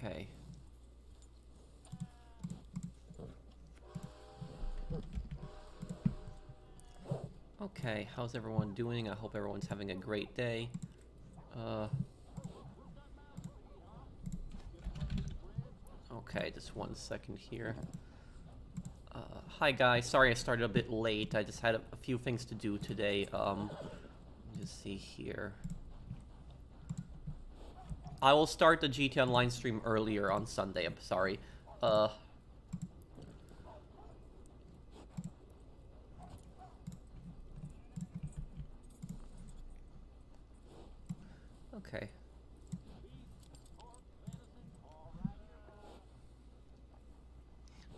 Okay. Okay, how's everyone doing? I hope everyone's having a great day. Okay, just 1 second here. Hi guys, sorry I started a bit late. I just had a few things to do today. Just see here. I will start the GT Online stream earlier on Sunday, I'm sorry. Okay.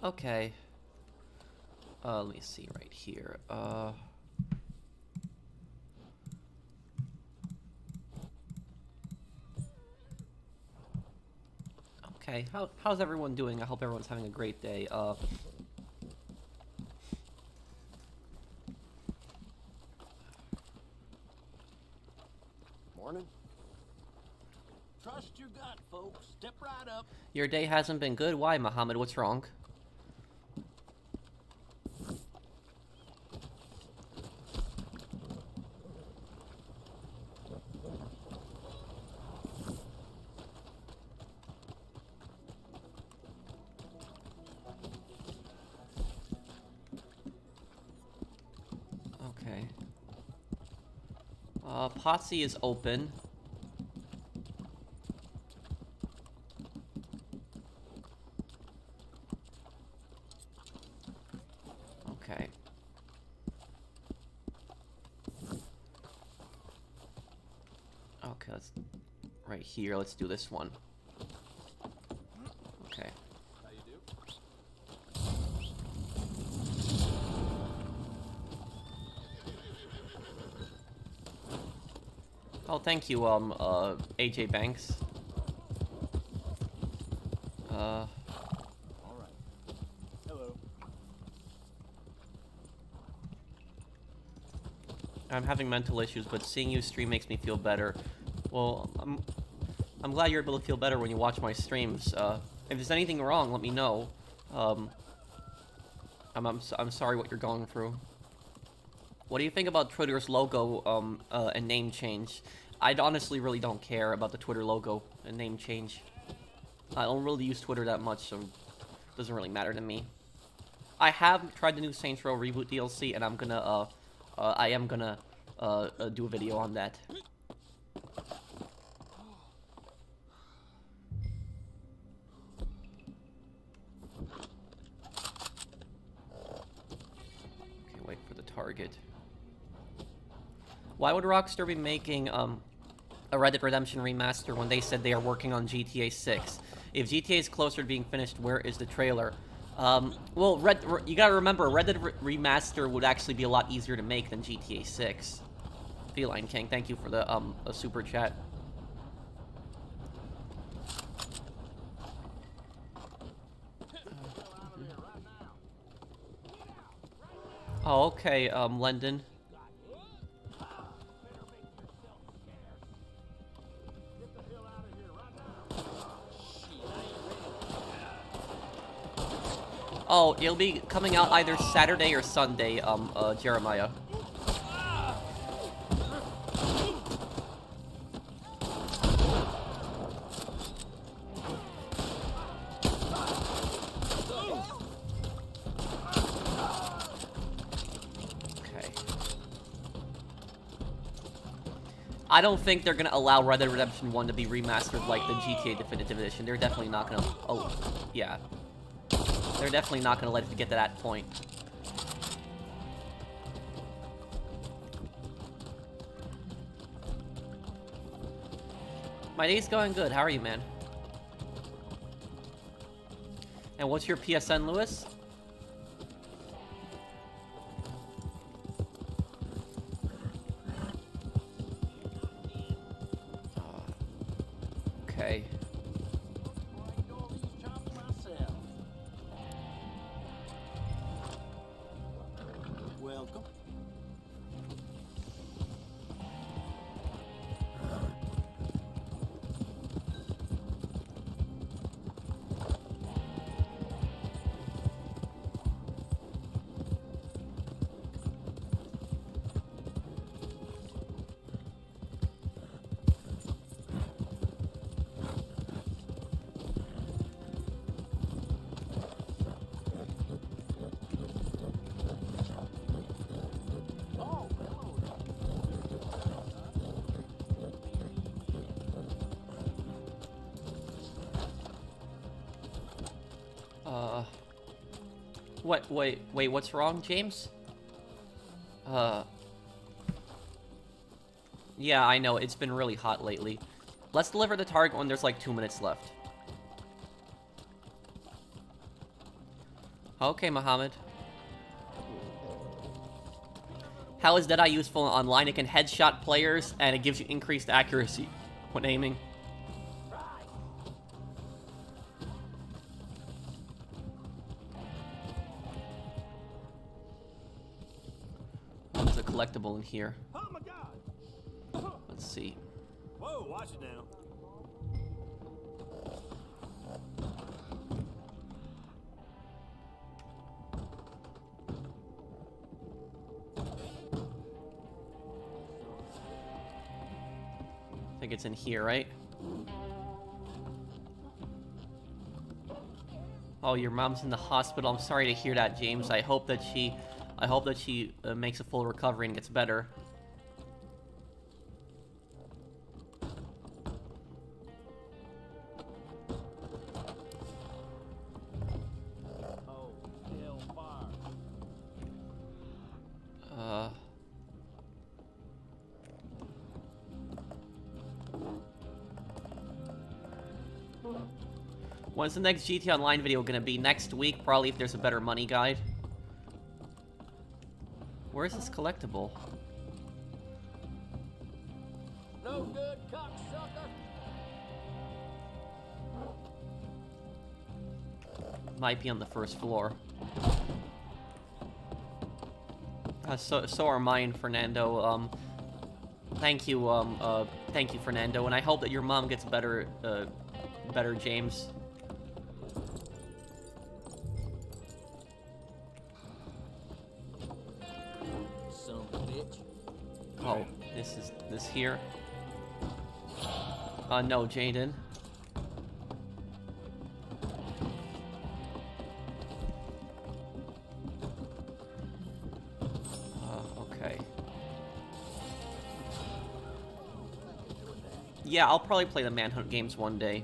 Okay. Let me see right here. Okay, how's everyone doing? I hope everyone's having a great day. Morning. Trust your gut, folks. Step right up. Your day hasn't been good? Why, Muhammad? What's wrong? Okay. Paparazzi is open. Okay. Okay, let's... Right here, let's do this one. Okay. How you do? Oh, thank you, AJ Banks. All right. Hello. I'm having mental issues, but seeing you stream makes me feel better. Well, I'm glad you're able to feel better when you watch my streams. If there's anything wrong, let me know. I'm sorry what you're going through. What do you think about Twitter's logo and name change? I honestly really don't care about the Twitter logo and name change. I don't really use Twitter that much, so it doesn't really matter to me. I have tried the new Saints Row Reboot DLC, and I'm gonna I am gonna do a video on that. Okay, wait for the target. Why would Rockstar be making a Red Dead Redemption remaster when they said they are working on GTA 6? If GTA is closer to being finished, where is the trailer? Well, you gotta remember, Red Dead remaster would actually be a lot easier to make than GTA 6. Feline King, thank you for the a super chat. Oh, okay, Lendon. Oh, it'll be coming out either Saturday or Sunday, Jeremiah. Okay. I don't think they're gonna allow Red Dead Redemption 1 to be remastered like the GTA Definitive Edition. They're definitely not gonna... Oh, yeah. They're definitely not going to let it get to that point. My day's going good. How are you, man? And what's your PSN, Lewis? Okay. Welcome. What? Wait, what's wrong, James? Yeah, I know, it's been really hot lately. Let's deliver the target when there's like 2 minutes left. Okay, Mohammed. How is Deadeye useful online? It can headshot players, and it gives you increased accuracy when aiming. What's a collectible in here? Oh my God! Let's see. Whoa, watch it now. I think it's in here, right? Oh, your mom's in the hospital. I'm sorry to hear that, James. I hope that she makes a full recovery and gets better. Oh, hellfire. When's the next GT Online video gonna be? Next week, probably, if there's a better money guide. Where's this collectible? No good, cocksucker. Might be on the first floor. So are mine, Fernando. Thank you, Fernando, and I hope that your mom gets better, James. Son of a bitch. Oh, this here? No, Jaden. Okay. Yeah, I'll probably play the Manhunt games one day.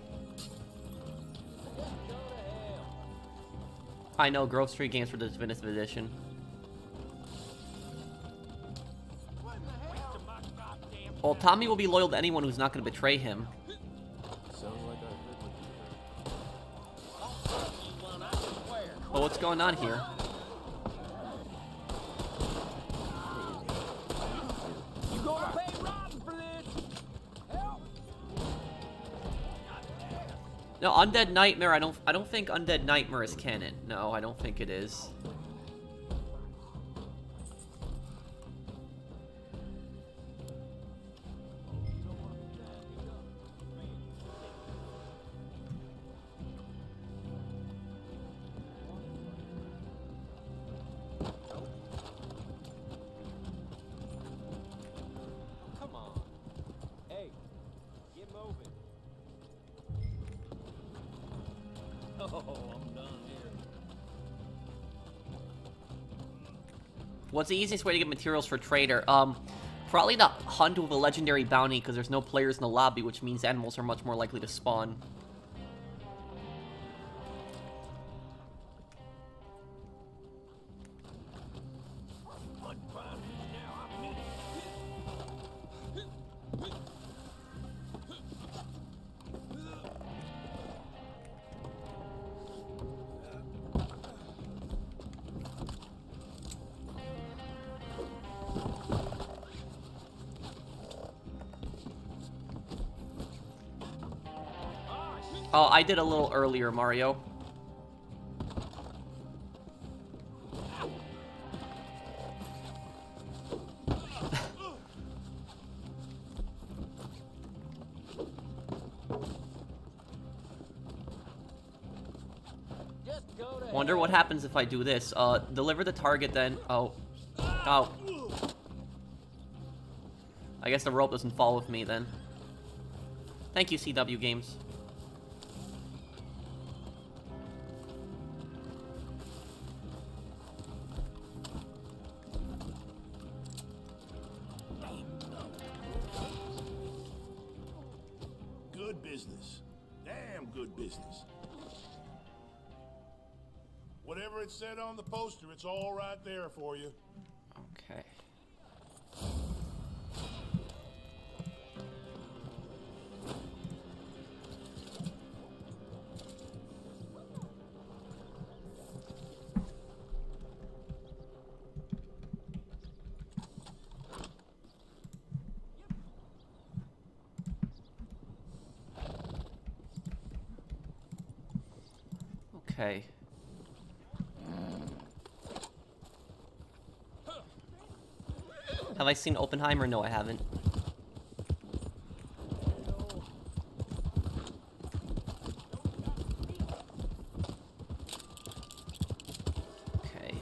I know, Grove Street games for the Definitive Edition. Well, Tommy will be loyal to anyone who's not going to betray him. Sounds like Well, what's going on here? you gonna pay Robin for this? Help! No, Undead Nightmare. I don't think Undead Nightmare is canon. No, I don't think it is. Come on. Hey, get moving. Oh, I'm done here. What's the easiest way to get materials for Trader? Probably the hunt with a legendary bounty, because there's no players in the lobby, which means animals are much more likely to spawn. Oh, I did a little earlier, Mario. Just go to Wonder what happens if I do this. Deliver the target then. Oh. Oh. I guess the rope doesn't fall with me then. Thank you, CW Games. Good business. Damn good business. Whatever Whatever it said on the poster, it's all right there for you. Okay. Okay. Have I seen Oppenheimer? No, I haven't. Okay.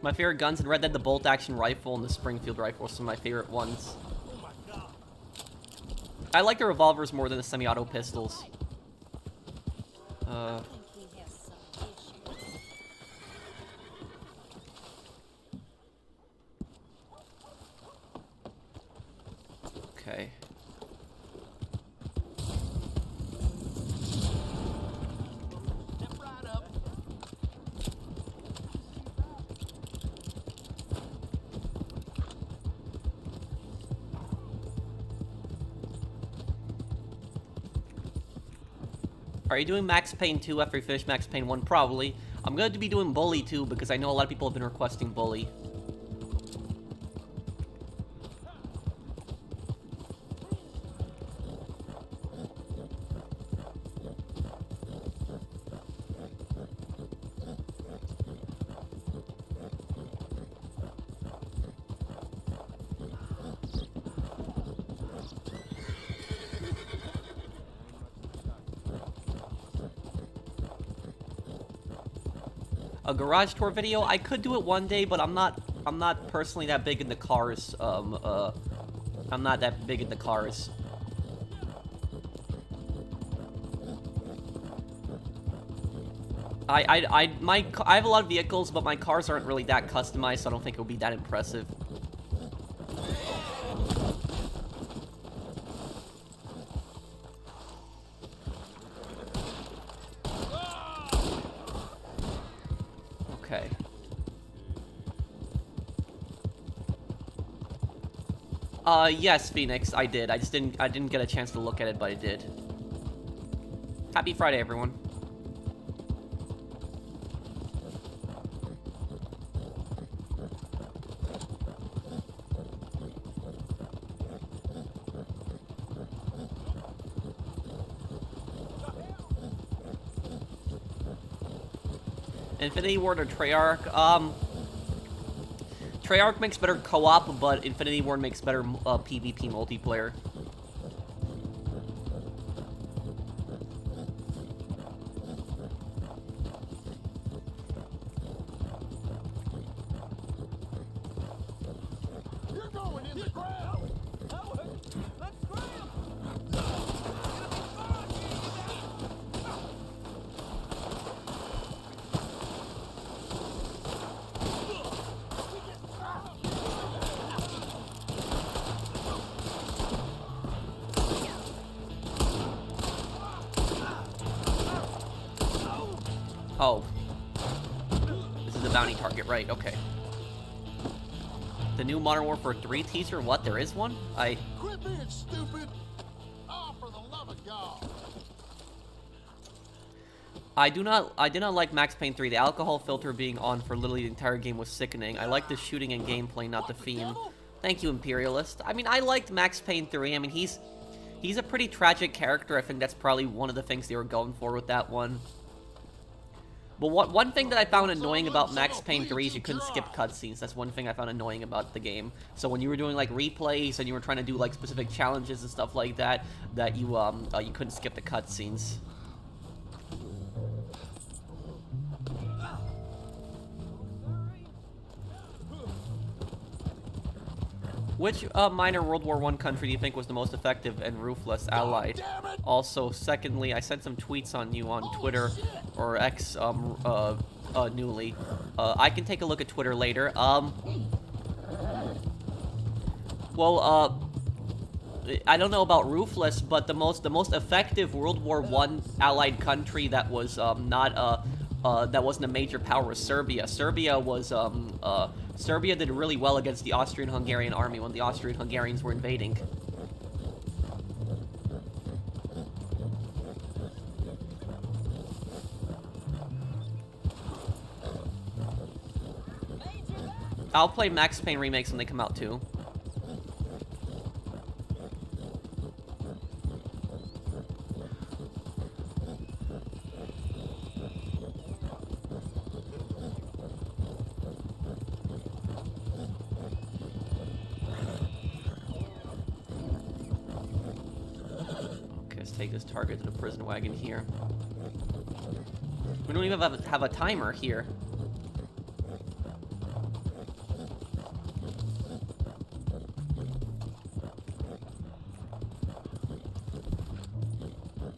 My favorite guns in Red Dead, the bolt-action rifle and the Springfield rifle are some of my favorite ones. I like the revolvers more than the semi-auto pistols. Okay. Step right up. Are you doing Max Payne 2 after you finish Max Payne 1? Probably. I'm going to be doing Bully 2 because I know a lot of people have been requesting Bully. A garage tour video? I could do it one day, but I'm not personally that big into cars. I'm not that big into cars. I have a lot of vehicles, but my cars aren't really that customized, so I don't think it would be that impressive. Okay. Yes, Phoenix, I did. I didn't get a chance to look at it, but I did. Happy Friday, everyone. Infinity Ward or Treyarch? Treyarch makes better co-op, but Infinity Ward makes better PvP multiplayer. You're going in the ground! Let's scram! Oh. This is the bounty target, right, okay. The new Modern Warfare 3 teaser? What, there is one? Quit being stupid! Oh, for the love of God! I did not like Max Payne 3. The alcohol filter being on for literally the entire game was sickening. I like the shooting and gameplay, not the theme. Thank you, Imperialist. I mean, I liked Max Payne 3. I mean, he's a pretty tragic character. I think that's probably one of the things they were going for with that one. But one thing that I found annoying about Max Payne 3 is you couldn't skip cutscenes. That's one thing I found annoying about the game. So when you were doing like replays and you were trying to do like specific challenges and stuff like that, you couldn't skip the cutscenes. Which minor World War I country do you think was the most effective and ruthless allied? damn it! Also, secondly, I sent some tweets on you on Twitter or X newly. I can take a look at Twitter later. Well, I don't know about ruthless, but the most effective World War I allied country that was that wasn't a major power was Serbia. Serbia did really well against the Austrian-Hungarian army when the Austrian-Hungarians were invading. I'll play Max Payne remakes when they come out too. Take this target to the prison wagon here. We don't even have a timer here.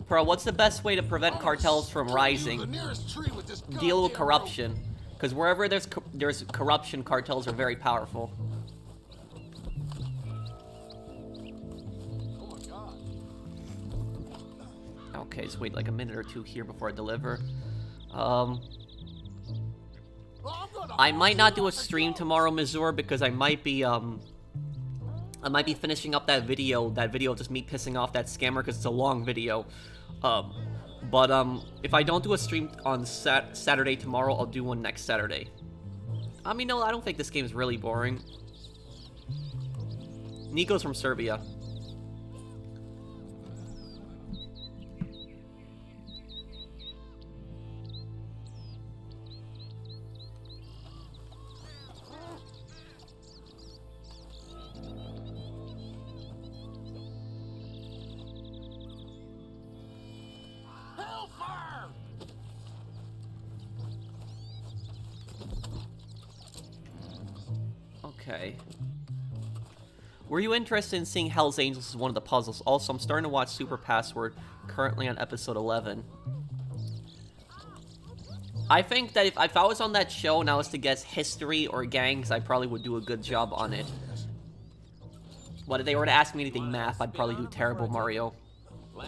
Bro, what's the best way to prevent cartels from rising? Deal with corruption. Because wherever there's corruption, cartels are very powerful. Okay, just wait like a minute or two here before I deliver. I might not do a stream tomorrow, Missouri, because I might be finishing up that video of just me pissing off that scammer, because it's a long video. If I don't do a stream on Saturday tomorrow, I'll do one next Saturday. I mean, no, I don't think this game is really boring. Nico's from Serbia. Okay. Were you interested in seeing Hell's Angels as one of the puzzles? Also, I'm starting to watch Super Password, currently on episode 11. I think that if I was on that show and I was to guess history or gangs, I probably would do a good job on it. But if they were to ask me anything math, I'd probably do terrible, Mario.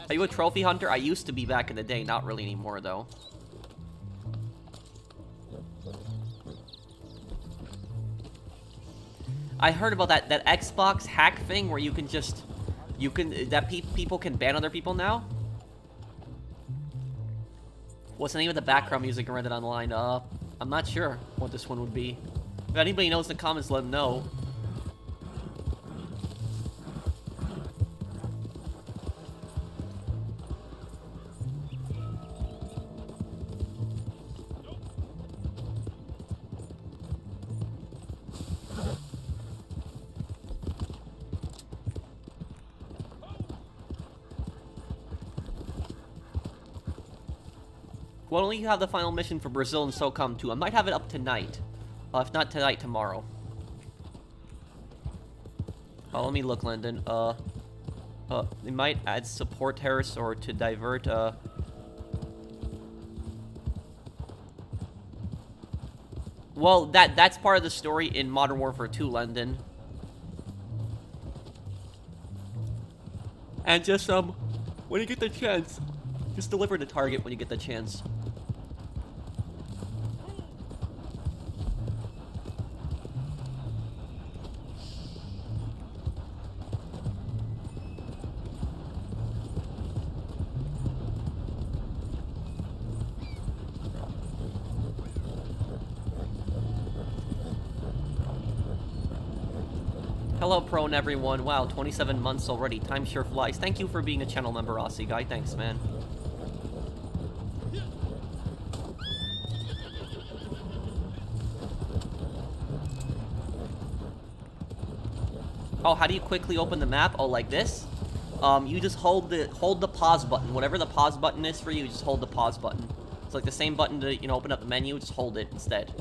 Are you a trophy hunter? I used to be back in the day, not really anymore, though. I heard about that Xbox hack thing where you can just, people can ban other people now? What's the name of the background music and read it online? I'm not sure what this one would be. If anybody knows in the comments, let them know. Well, only you have the final mission for Brazil and SOCOM 2. I might have it up tonight. If not tonight, tomorrow. Oh, let me look, Lyndon. They might add support terrorists or to divert, Well, that's part of the story in Modern Warfare 2, Lyndon. And just, when you get the chance, just deliver the target when you get the chance. Hello, prone everyone. Wow, 27 months already. Time sure flies. Thank you for being a channel member, Aussie guy. Thanks, man. Oh, how do you quickly open the map? Oh, like this? You just hold the pause button. Whatever the pause button is for you, just hold the pause button. It's like the same button to, open up the menu, just hold it instead.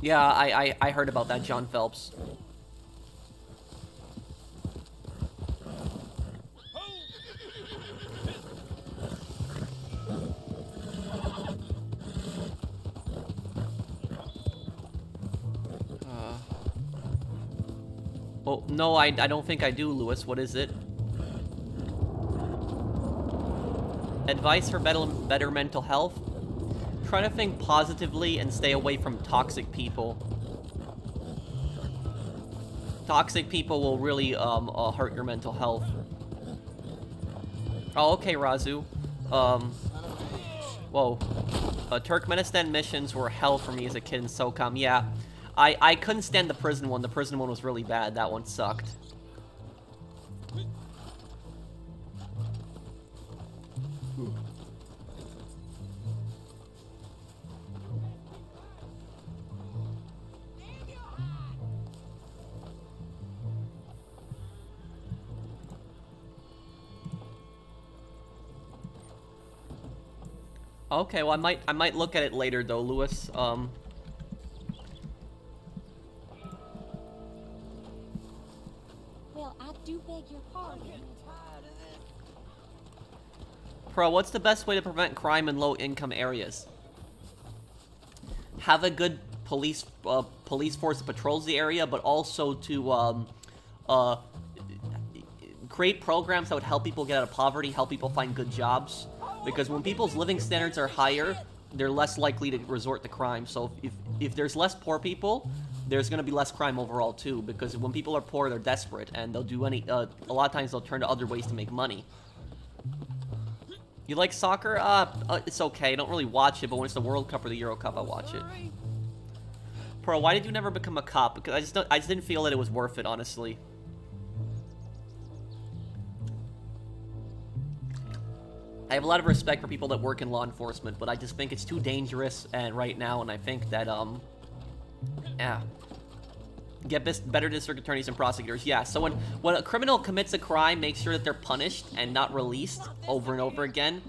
Yeah, I heard about that, John Phelps. Oh, no, I don't think I do, Lewis. What is it? Advice for better mental health? Try to think positively and stay away from toxic people. Toxic people will really hurt your mental health. Oh, okay, Razu. Whoa. Turkmenistan missions were hell for me as a kid in SOCOM. Yeah, I couldn't stand the prison one. The prison one was really bad. That one sucked. Okay, well I might look at it later though, Lewis. Well, I do beg your pardon. Pro, what's the best way to prevent crime in low-income areas? Have a good police force that patrols the area, but also to create programs that would help people get out of poverty, help people find good jobs. Because when people's living standards are higher, they're less likely to resort to crime. So if there's less poor people, there's going to be less crime overall too. Because when people are poor, they're desperate, and they'll do any. A lot of times they'll turn to other ways to make money. You like soccer? It's okay. I don't really watch it, but when it's the World Cup or the Euro Cup, I watch it. Pro, why did you never become a cop? Because I just didn't feel that it was worth it, honestly. I have a lot of respect for people that work in law enforcement, but I just think it's too dangerous and right now, and I think that, yeah. Get better district attorneys and prosecutors. Yeah, so when a criminal commits a crime, make sure that they're punished and not released over and over again.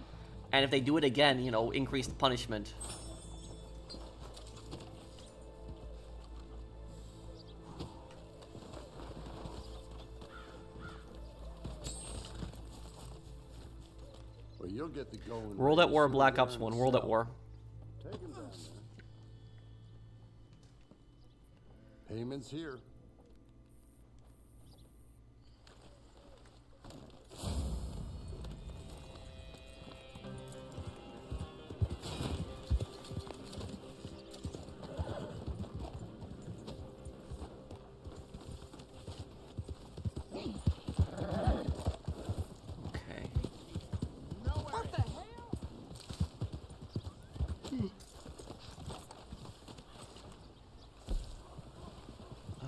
And if they do it again, you know, increase the punishment. Well, you'll get the going. World at War, Black Ops 1. World at War. Take him down there. Payments here.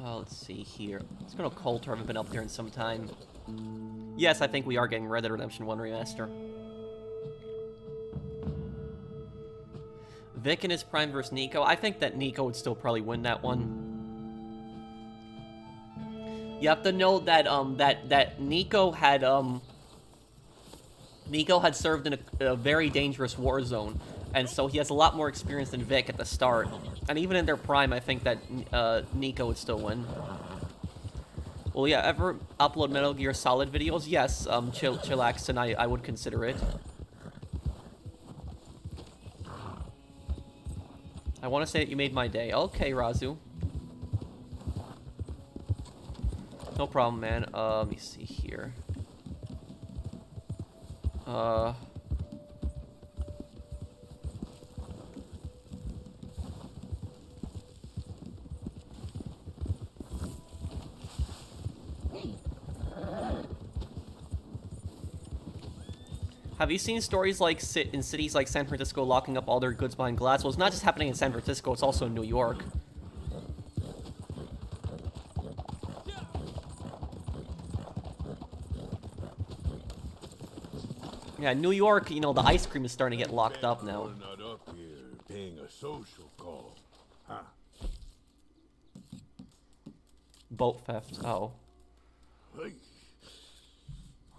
Let's see here. Let's go to Coulter. I haven't been up there in some time. Yes, I think we are getting Red Dead Redemption 1 Remaster. Vic in his prime versus Nico. I think that Nico would still probably win that one. You have to know that that Nico had served in a very dangerous war zone, and so he has a lot more experience than Vic at the start. And even in their prime, I think that Nico would still win. Will you ever upload Metal Gear Solid videos? Yes, Chillax, and I would consider it. I want to say that you made my day. Okay, Razu. No problem, man. Let me see here. Have you seen stories like in cities like San Francisco locking up all their goods behind glass? Well, it's not just happening in San Francisco, it's also in New York. Yeah, New York, you know, the ice cream is starting to get locked up now. You're not up here paying a social call, huh? Boat theft. Oh. Hey.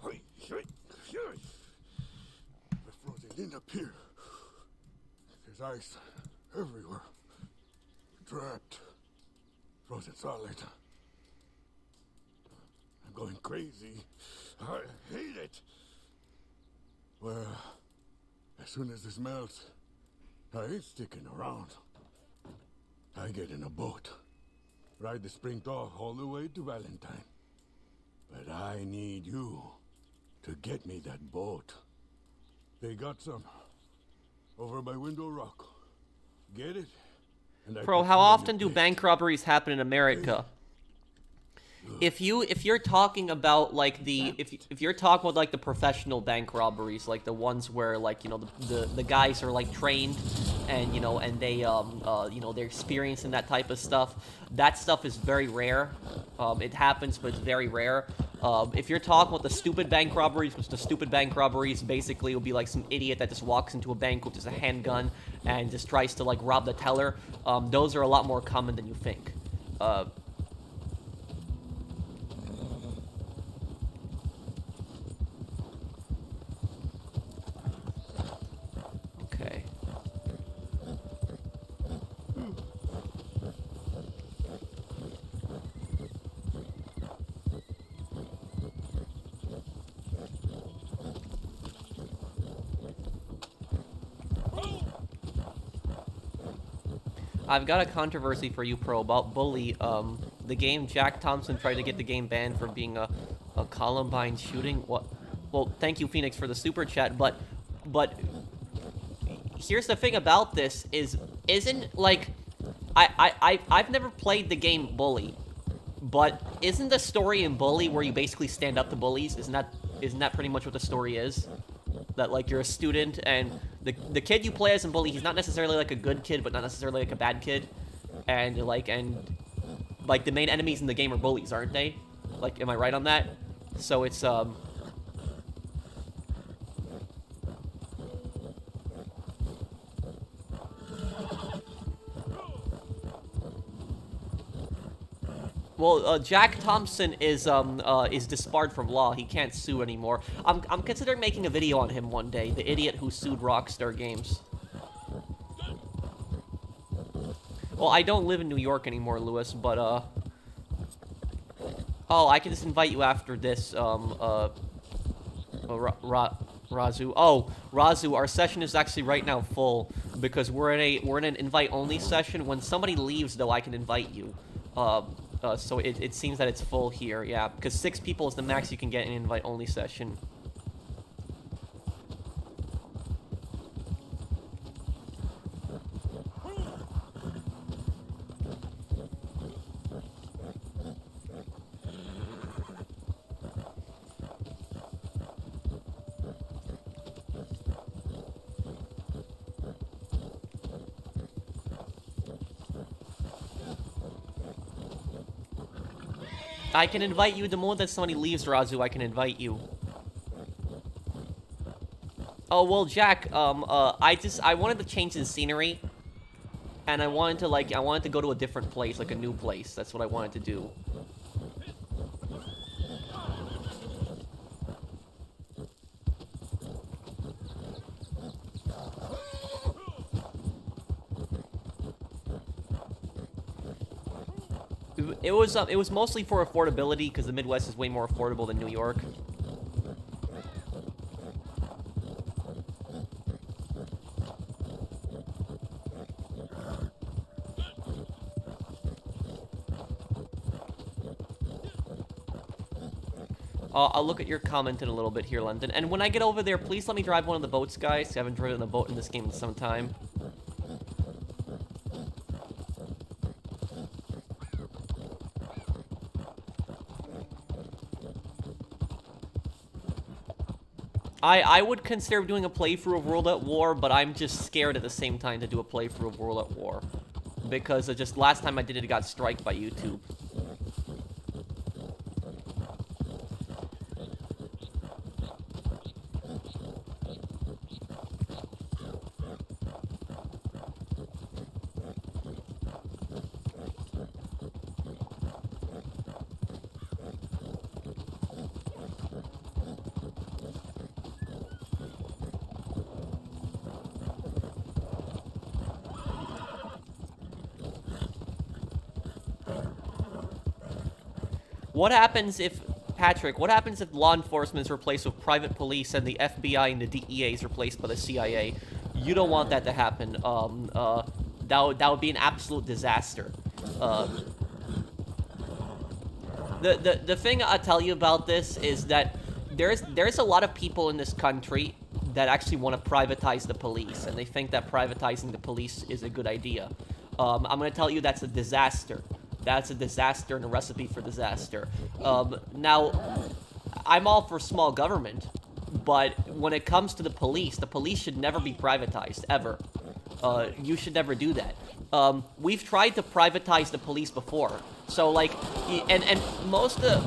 Hey, hey, hey. We're frozen in up here. There's ice everywhere. Trapped. Frozen solid. I'm going crazy. I hate it. Well, as soon as this melts, I ain't sticking around. I get in a boat. Ride the spring thaw all the way to Valentine. But I need you to get me that boat. They got some over by Window Rock. Get it? And I Bro, put how food on often your do plate. bank robberies happen in America? If you're talking about like if you're talking about like the professional bank robberies, like the ones where like, you know, the guys are like trained and, you know, and they you know, they're experienced in that type of stuff, that stuff is very rare. It happens, but it's very rare. If you're talking about the stupid bank robberies, which the stupid bank robberies basically will be like some idiot that just walks into a bank with just a handgun and just tries to like rob the teller, those are a lot more common than you think. Okay. I've got a controversy for you, Pro, about Bully. The game, Jack Thompson tried to get the game banned for being a Columbine shooting. What? Well, thank you, Phoenix, for the super chat, but here's the thing about this isn't like I've never played the game Bully, but isn't the story in Bully where you basically stand up to bullies? Isn't that pretty much what the story is? That like you're a student and the kid you play as in Bully, he's not necessarily like a good kid, but not necessarily like a bad kid, and the main enemies in the game are bullies, aren't they? Like, am I right on that? So it's Well, Jack Thompson is disbarred from law. He can't sue anymore. I'm considering making a video on him one day. The idiot who sued Rockstar Games. Well, I don't live in New York anymore, Lewis. But oh, I can just invite you after this. Razu. Oh, Razu, our session is actually right now full because we're in an invite only session. When somebody leaves, though, I can invite you. So it seems that it's full here, yeah, because 6 people is the max you can get in an invite-only session. I can invite you the moment that somebody leaves, Razu, I can invite you. Oh, well, Jack, I wanted to change the scenery. And I wanted to go to a different place, like a new place. That's what I wanted to do. It was mostly for affordability, because the Midwest is way more affordable than New York. I'll look at your comment in a little bit here, London. And when I get over there, please let me drive one of the boats, guys. I haven't driven a boat in this game in some time. I would consider doing a playthrough of World at War, but I'm just scared at the same time to do a playthrough of World at War. Because just last time I did it, it got striked by YouTube. What happens if, Patrick, what happens if law enforcement is replaced with private police and the FBI and the DEA is replaced by the CIA? You don't want that to happen. That would be an absolute disaster. The thing I'll tell you about this is that there's a lot of people in this country that actually want to privatize the police, and they think that privatizing the police is a good idea. I'm going to tell you that's a disaster. That's a disaster and a recipe for disaster. Now, I'm all for small government, but when it comes to the police should never be privatized, ever. You should never do that. We've tried to privatize the police before. So, like, and most of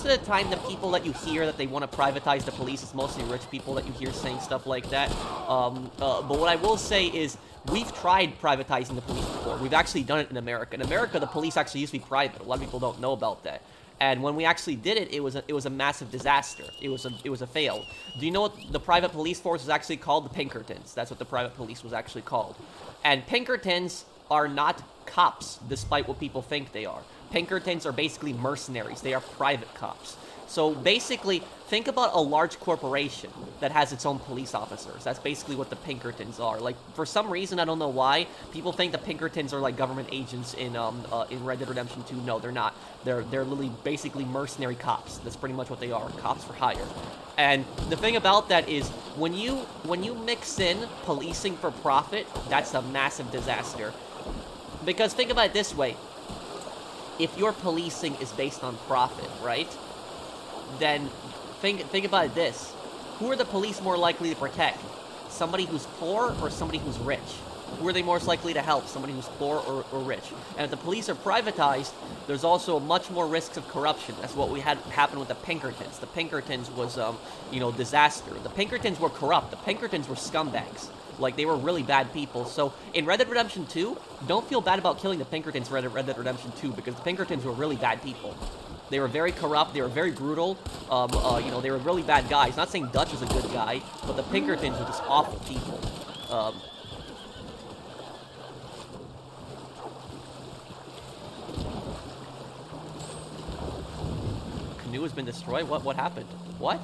the time, the people that you hear that they want to privatize the police is mostly rich people that you hear saying stuff like that. But what I will say is, we've tried privatizing the police before. We've actually done it in America. In America, the police actually used to be private. A lot of people don't know about that. And when we actually did it, it was a massive disaster. It was a fail. Do you know what the private police force was actually called? The Pinkertons. That's what the private police was actually called. And Pinkertons are not cops, despite what people think they are. Pinkertons are basically mercenaries. They are private cops. So basically, think about a large corporation that has its own police officers. That's basically what the Pinkertons are. Like, for some reason, I don't know why, people think the Pinkertons are like government agents in Red Dead Redemption 2. No, they're not. They're literally basically mercenary cops. That's pretty much what they are. Cops for hire. And the thing about that is, when you mix in policing for profit, that's a massive disaster. Because think about it this way. If your policing is based on profit, right? Then think about it this. Who are the police more likely to protect? Somebody who's poor or somebody who's rich? Who are they most likely to help? Somebody who's poor or rich? And if the police are privatized, there's also much more risks of corruption. That's what we had happen with the Pinkertons. The Pinkertons was, disaster. The Pinkertons were corrupt. The Pinkertons were scumbags. Like, they were really bad people. So, in Red Dead Redemption 2, don't feel bad about killing the Pinkertons in Red Dead Redemption 2, because the Pinkertons were really bad people. They were very corrupt, they were very brutal, they were really bad guys. Not saying Dutch was a good guy, but the Pinkertons were just awful people. Canoe has been destroyed? What happened? What?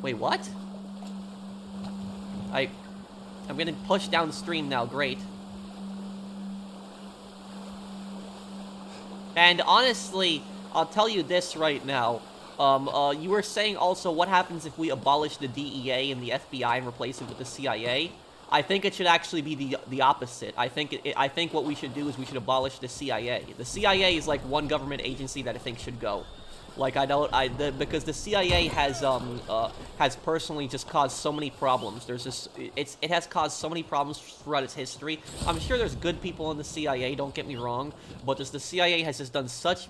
Wait, what? I'm getting pushed downstream now, great. And honestly, I'll tell you this right now. You were saying also, what happens if we abolish the DEA and the FBI and replace it with the CIA? I think it should actually be the opposite. I think what we should do is we should abolish the CIA. The CIA is like one government agency that I think should go. Like, because the CIA has personally just caused so many problems. It has caused so many problems throughout its history. I'm sure there's good people in the CIA, don't get me wrong, but the CIA has just done such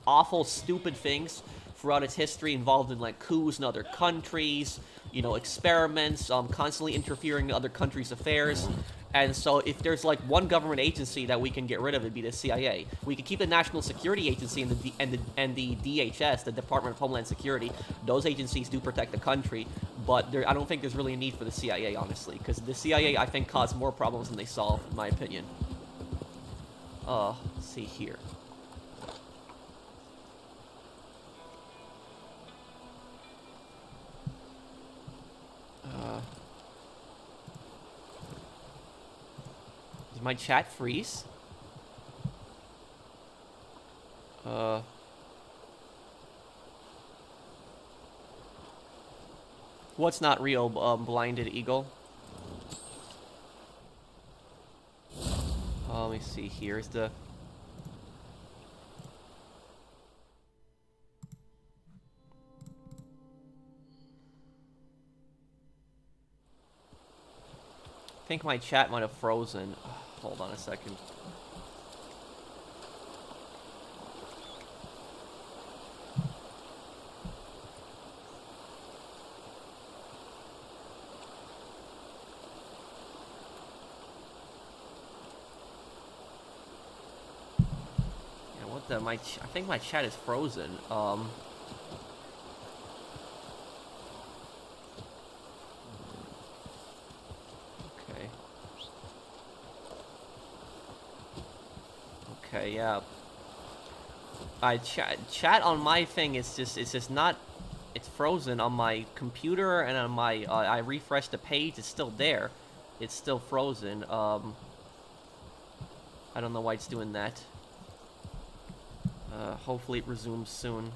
awful, stupid things throughout its history, involved in, like, coups in other countries, experiments, constantly interfering in other countries' affairs. And so if there's, like, one government agency that we can get rid of, it'd be the CIA. We could keep the National Security Agency and the DHS, the Department of Homeland Security. Those agencies do protect the country, but I don't think there's really a need for the CIA, honestly, because the CIA, I think, caused more problems than they solve, in my opinion. Let's see here. Did my chat freeze? What's not real, Blinded Eagle? Let me see, here's the... I think my chat might have frozen. Hold on a second. Yeah, what the? I think my chat is frozen. Okay, yeah. Chat on my thing is just not. It's frozen on my computer, and on my I refreshed the page. It's still there. It's still frozen. I don't know why it's doing that. Hopefully it resumes soon.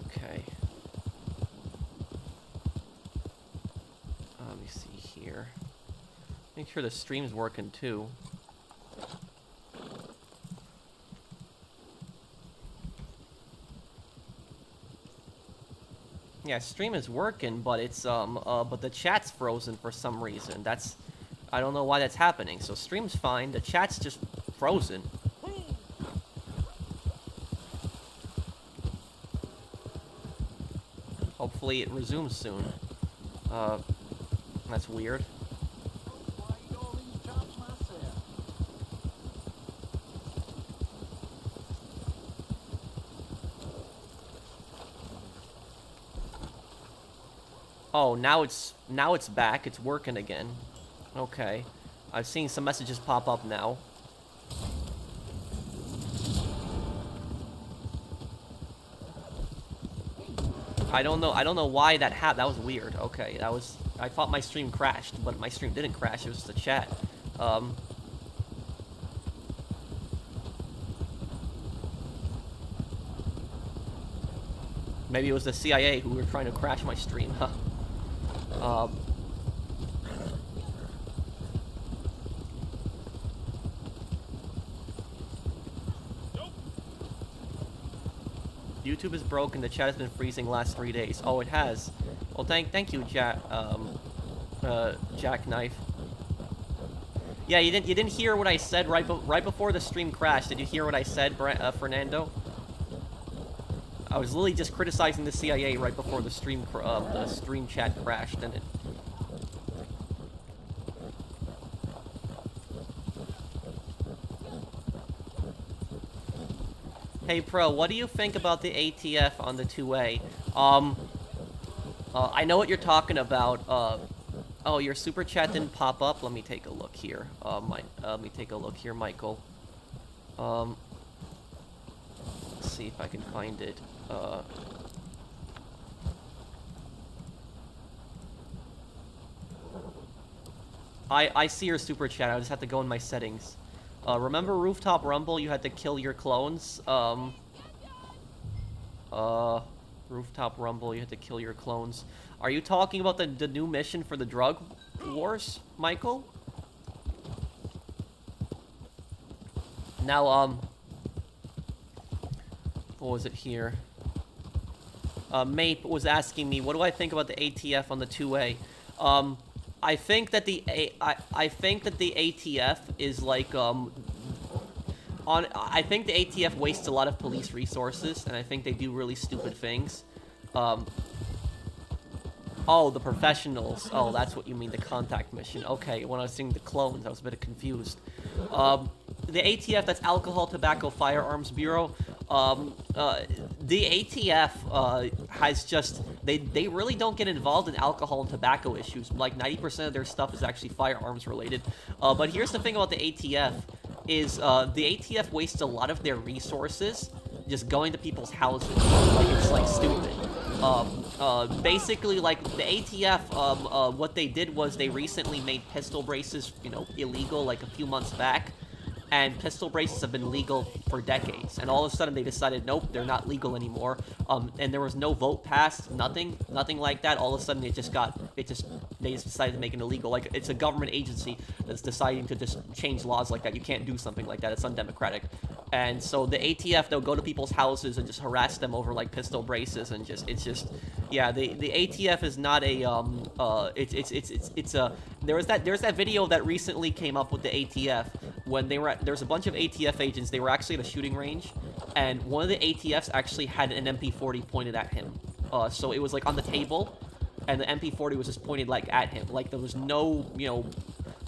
Okay. Let me see here. Make sure the stream's working too. Yeah, stream is working, but it's but the chat's frozen for some reason. I don't know why that's happening. So stream's fine, the chat's just frozen. Hopefully it resumes soon. That's weird. Why eat all these chops myself? Oh, now it's back. It's working again. Okay. I've seen some messages pop up now. I don't know why that happened. That was weird. Okay, I thought my stream crashed, but my stream didn't crash. It was just a chat. Maybe it was the CIA who were trying to crash my stream, huh? YouTube is broken. The chat has been freezing last 3 days. Oh, it has. Well, thank you, Jackknife. Yeah, you didn't hear what I said right before the stream crashed. Did you hear what I said, Fernando? I was literally just criticizing the CIA right before the stream chat crashed, and it. Hey, Pro, what do you think about the ATF on the 2A? I know what you're talking about. Oh, your super chat didn't pop up. Let me take a look here. Let me take a look here, Michael. Let's see if I can find it. I see your super chat. I just have to go in my settings. Remember Rooftop Rumble? You had to kill your clones. Rooftop Rumble, you had to kill your clones. Are you talking about the new mission for the drug wars, Michael? Now, what was it here? Mape was asking me, what do I think about the ATF on the 2A? I think that the ATF is like I think the ATF wastes a lot of police resources, and I think they do really stupid things. Oh, the professionals. Oh, that's what you mean, the contact mission. Okay, when I was seeing the clones, I was a bit confused. The ATF, that's Alcohol, Tobacco, Firearms Bureau. The ATF has just, they really don't get involved in alcohol and tobacco issues. Like 90% of their stuff is actually firearms related. But here's the thing about the ATF is the ATF wastes a lot of their resources just going to people's houses. Like, it's like stupid. Basically, like, the ATF, what they did was they recently made pistol braces, you know, illegal, like, a few months back. And pistol braces have been legal for decades. And all of a sudden, they decided, nope, they're not legal anymore. And there was no vote passed, nothing like that. All of a sudden, they just decided to make it illegal. Like, it's a government agency that's deciding to just change laws like that. You can't do something like that. It's undemocratic. And so the ATF, they'll go to people's houses and just harass them over, like, pistol braces, and yeah, the ATF is not a, there's that video that recently came up with the ATF when there's a bunch of ATF agents. They were actually at a shooting range, and one of the ATFs actually had an MP40 pointed at him. So it was, like, on the table, and the MP40 was just pointed, like, at him. Like, there was no, you know,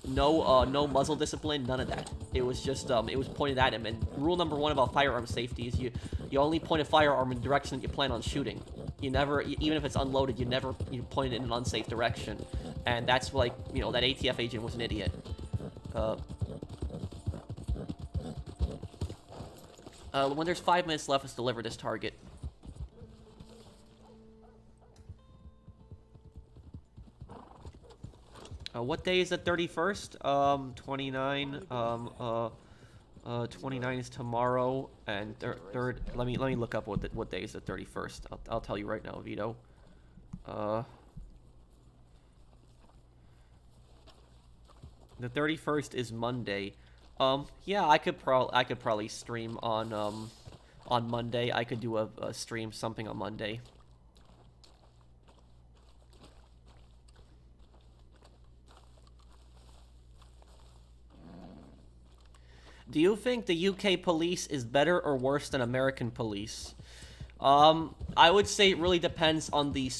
no muzzle discipline, none of that. It was just, it was pointed at him. And rule number 1 about firearm safety is you only point a firearm in the direction that you plan on shooting. You never, even if it's unloaded, you never point it in an unsafe direction. And that's like, you know, that ATF agent was an idiot. When there's 5 minutes left, let's deliver this target. What day is the 31st? 29. 29 is tomorrow, and third. Let me look up what day is the 31st. I'll tell you right now, Vito. The 31st is Monday. Yeah, I could probably stream on Monday. I could do a stream something on Monday. Do you think the UK police is better or worse than American police? I would say it really depends on the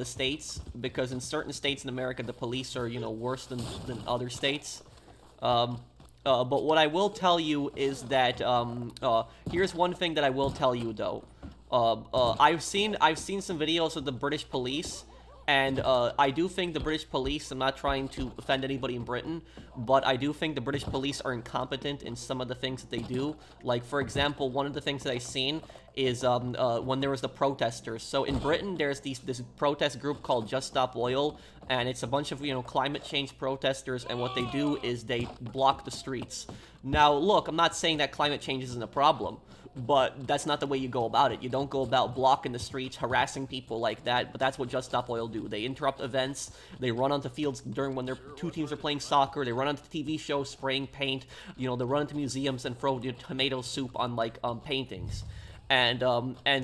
states, because in certain states in America, the police are, you know, worse than other states. But what I will tell you is that, here's one thing that I will tell you, though. I've seen some videos of the British police, and I do think the British police, I'm not trying to offend anybody in Britain, but I do think the British police are incompetent in some of the things that they do. Like, for example, one of the things that I've seen is when there was the protesters. So in Britain, there's this protest group called Just Stop Oil, and it's a bunch of, you know, climate change protesters, and what they do is they block the streets. Now, look, I'm not saying that climate change isn't a problem, but that's not the way you go about it. You don't go about blocking the streets, harassing people like that, but that's what Just Stop Oil do. They interrupt events, they run onto fields during when their two teams are playing soccer, they run onto TV shows spraying paint, you know, they run into museums and throw, you know, tomato soup on, like, paintings. And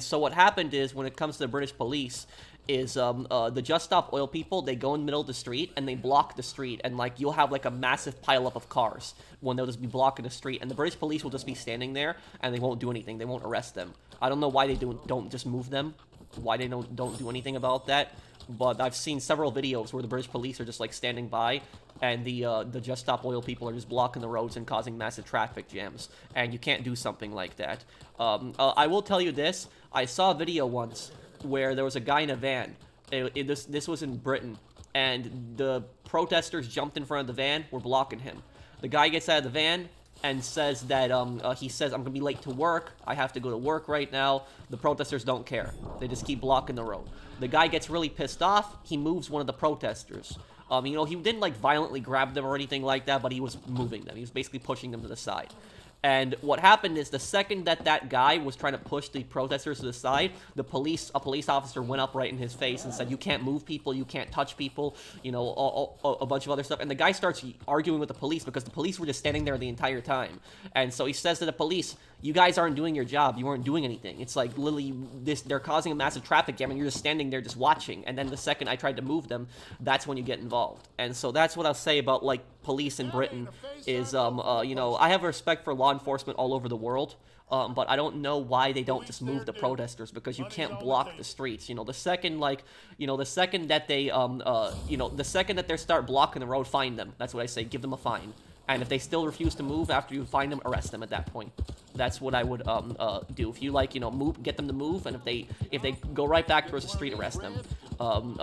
so what happened is, when it comes to the British police, is the Just Stop Oil people, they go in the middle of the street and they block the street, and like you'll have like a massive pileup of cars when they'll just be blocking the street, and the British police will just be standing there and they won't do anything. They won't arrest them. I don't know why they don't just move them, why they don't do anything about that, but I've seen several videos where the British police are just like standing by, and the Just Stop Oil people are just blocking the roads and causing massive traffic jams, and you can't do something like that. I will tell you this, I saw a video once where there was a guy in a van. This was in Britain, and the protesters jumped in front of the van, were blocking him. The guy gets out of the van and says that, he says, I'm gonna be late to work, I have to go to work right now. The protesters don't care. They just keep blocking the road. The guy gets really pissed off, he moves one of the protesters. You know, he didn't, like, violently grab them or anything like that, but he was moving them. He was basically pushing them to the side. And what happened is, the second that guy was trying to push the protesters to the side, a police officer went up right in his face and said, you can't move people, you can't touch people, you know, a bunch of other stuff. And the guy starts arguing with the police because the police were just standing there the entire time. And so he says to the police, you guys aren't doing your job, you aren't doing anything. It's like, literally, they're causing a massive traffic jam and you're just standing there just watching. And then the second I tried to move them, that's when you get involved. And so that's what I'll say about, like, police in Britain is, you know, I have respect for law enforcement all over the world, but I don't know why they don't just move the protesters, because you can't block the streets. You know, the second, like, you know, the second that they, you know, the second that they start blocking the road, fine them. That's what I say, give them a fine. And if they still refuse to move after you find them, arrest them at that point. That's what I would do. If you, like, you know, get them to move, and if they go right back towards the street, arrest them.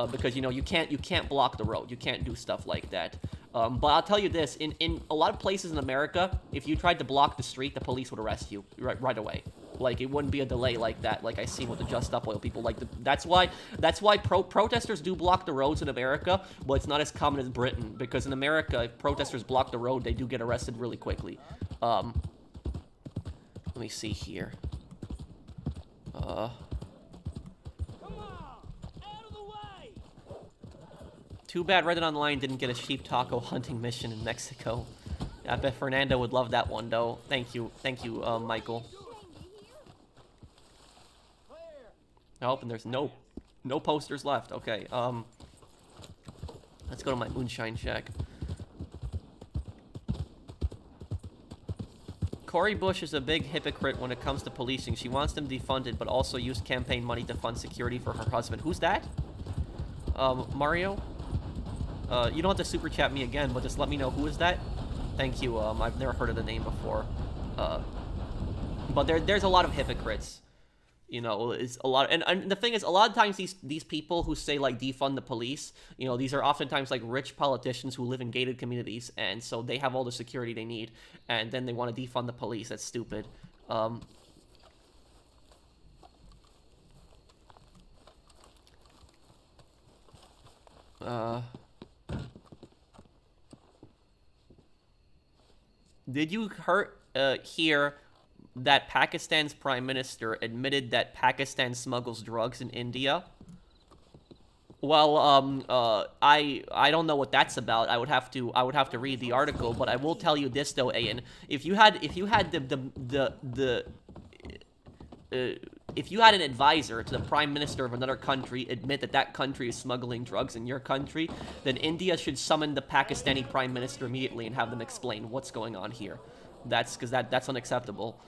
Because, you know, you can't block the road. You can't do stuff like that. But I'll tell you this, in a lot of places in America, if you tried to block the street, the police would arrest you right away. Like, it wouldn't be a delay like that, like I see with the Just Stop Oil people. Like, that's why protesters do block the roads in America, but it's not as common as Britain, because in America, if protesters block the road, they do get arrested really quickly. Let me see here. Come on, out of the way. Too bad Reddit Online didn't get a sheep taco hunting mission in Mexico. I bet Fernando would love that one, though. Thank you, Michael. Oh, and there's no posters left. Okay, let's go to my moonshine shack. Cori Bush is a big hypocrite when it comes to policing. She wants them defunded, but also used campaign money to fund security for her husband. Who's that? Mario? You don't have to super chat me again, but just let me know who is that. Thank you. I've never heard of the name before. But there's a lot of hypocrites. You know, it's a lot, and the thing is, a lot of times these people who say like defund the police, you know, these are oftentimes like rich politicians who live in gated communities, and so they have all the security they need, and then they want to defund the police. That's stupid. Did you hear that Pakistan's prime minister admitted that Pakistan smuggles drugs in India? Well, I don't know what that's about. I would have to read the article, but I will tell you this though, Ian. If you had if you had an advisor to the prime minister of another country admit that that country is smuggling drugs in your country, then India should summon the Pakistani prime minister immediately and have them explain what's going on here. That's because that's unacceptable.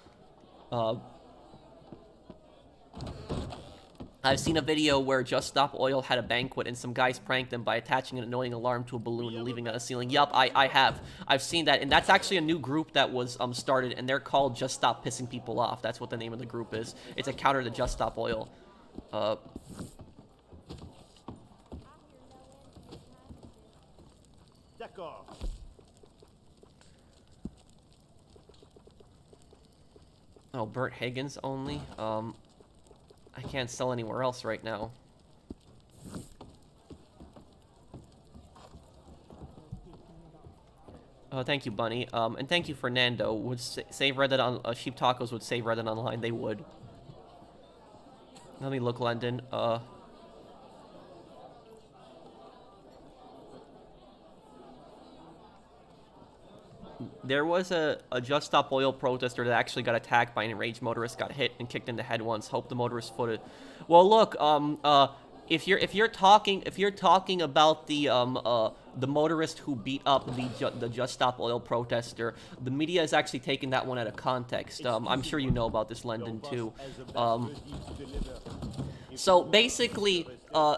I've seen a video where Just Stop Oil had a banquet and some guys pranked them by attaching an annoying alarm to a balloon and leaving it on a ceiling. Yup, I have. I've seen that, and that's actually a new group that was started, and they're called Just Stop Pissing People Off. That's what the name of the group is. It's a counter to Just Stop Oil. Oh, Bert Higgins only? I can't sell anywhere else right now. Oh, thank you, Bunny. And thank you, Fernando. Would save Reddit on Sheep Tacos would save Reddit online. They would. Let me look, London. There was a Just Stop Oil protester that actually got attacked by an enraged motorist, got hit and kicked in the head once. Hope the motorist footed. Well, look, if you're talking about the motorist who beat up the Just Stop Oil protester, the media is actually taking that one out of context. I'm sure you know about this, London, too. So basically,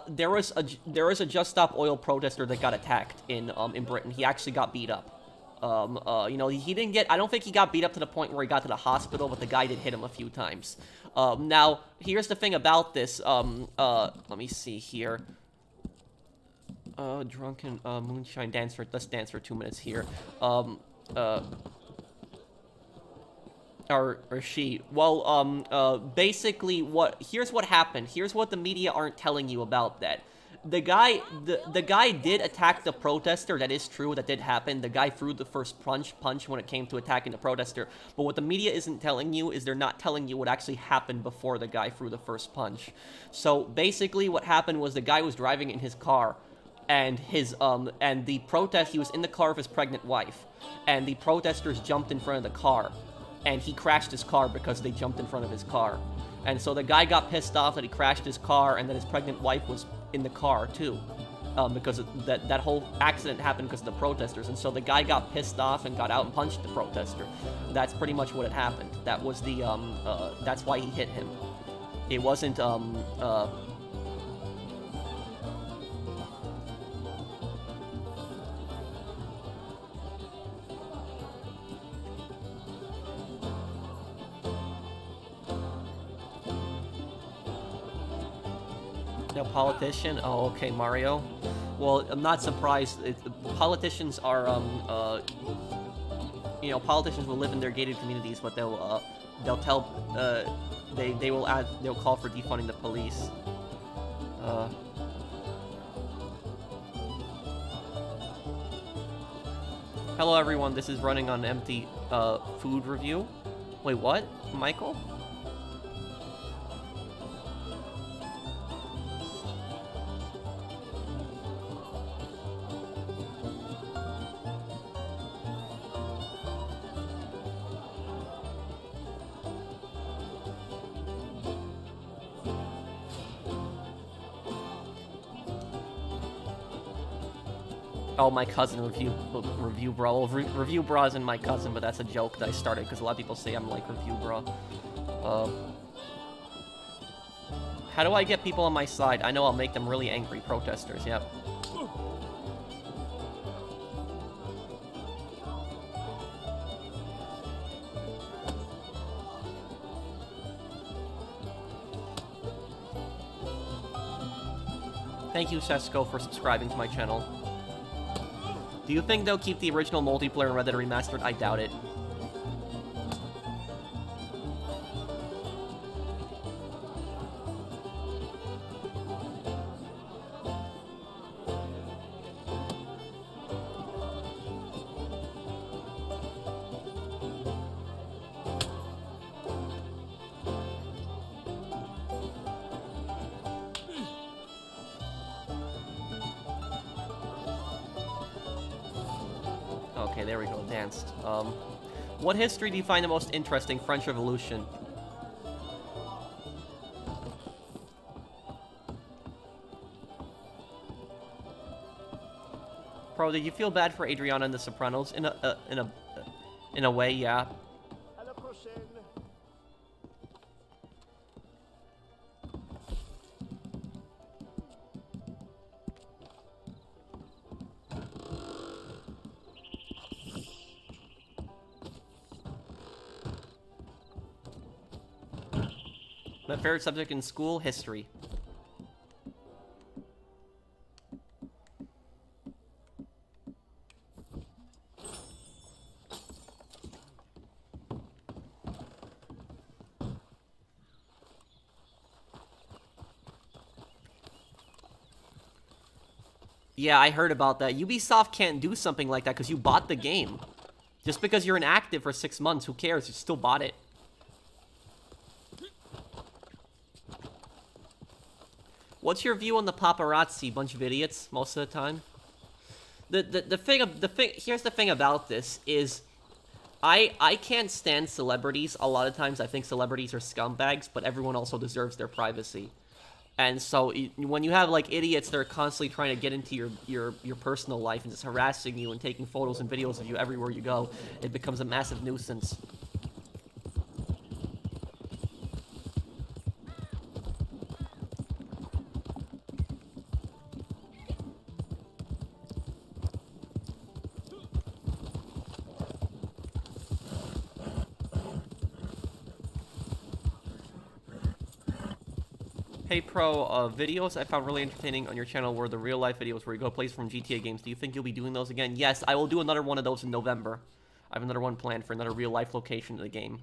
there was a Just Stop Oil protester that got attacked in Britain. He actually got beat up. You know, he didn't get, I don't think he got beat up to the point where he got to the hospital, but the guy did hit him a few times. Now, here's the thing about this, let me see here. Drunken, moonshine dance for, let's dance for 2 minutes here. Or she. Well, basically here's what happened. Here's what the media aren't telling you about that. The guy did attack the protester. That is true. That did happen. The guy threw the first punch when it came to attacking the protester. But what the media isn't telling you is they're not telling you what actually happened before the guy threw the first punch. So basically what happened was the guy was driving in his car, and he was in the car of his pregnant wife, and the protesters jumped in front of the car, and he crashed his car because they jumped in front of his car. And so the guy got pissed off that he crashed his car and that his pregnant wife was in the car too, because that whole accident happened because of the protesters. And so the guy got pissed off and got out and punched the protester. That's pretty much what had happened. That was the that's why he hit him. It wasn't a politician? Oh, okay, Mario. Well, I'm not surprised. Politicians are, you know, politicians will live in their gated communities, but they'll tell, they'll call for defunding the police. Hello, everyone. This is running on empty, food review. Wait, what? Michael? Oh, my cousin review bro. Well, review bro isn't my cousin, but that's a joke that I started because a lot of people say I'm like review bro. How do I get people on my side? I know I'll make them really angry protesters. Yep. Thank you, Sesko, for subscribing to my channel. Do you think they'll keep the original multiplayer in Red Dead Remastered? I doubt it. Okay, there we go, advanced. What history do you find the most interesting? French Revolution. Bro, did you feel bad for Adriana in The Sopranos? In a way, yeah. My favorite subject in school? History. Yeah, I heard about that. Ubisoft can't do something like that because you bought the game. Just because you're inactive for 6 months, who cares? You still bought it. What's your view on the paparazzi? Bunch of idiots most of the time. Here's the thing about this is, I can't stand celebrities. A lot of times I think celebrities are scumbags, but everyone also deserves their privacy. And so when you have like idiots that are constantly trying to get into your personal life and just harassing you and taking photos and videos of you everywhere you go, it becomes a massive nuisance. Hey Pro, videos I found really entertaining on your channel were the real life videos where you go places from GTA games. Do you think you'll be doing those again? Yes, I will do another one of those in November. I have another one planned for another real life location of the game.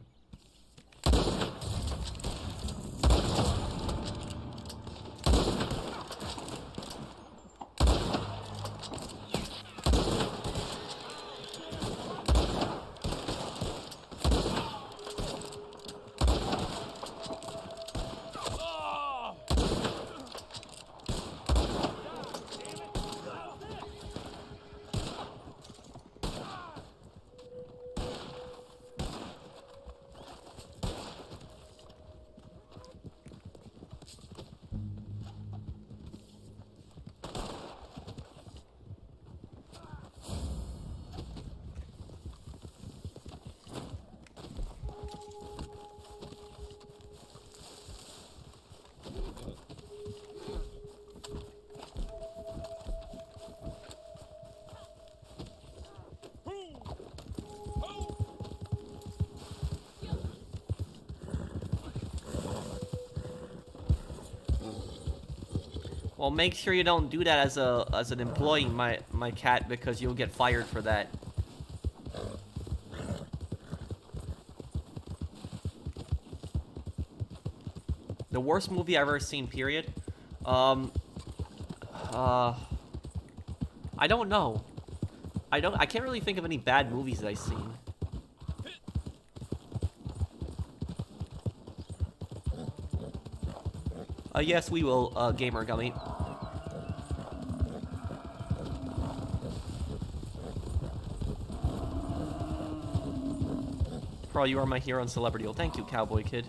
Well, make sure you don't do that as an employee, my cat, because you'll get fired for that. The worst movie I've ever seen, period. I don't know. I can't really think of any bad movies that I've seen. Yes, we will, Gamer Gummy. Pro, you are my hero and celebrity. Well, thank you, Cowboy Kid.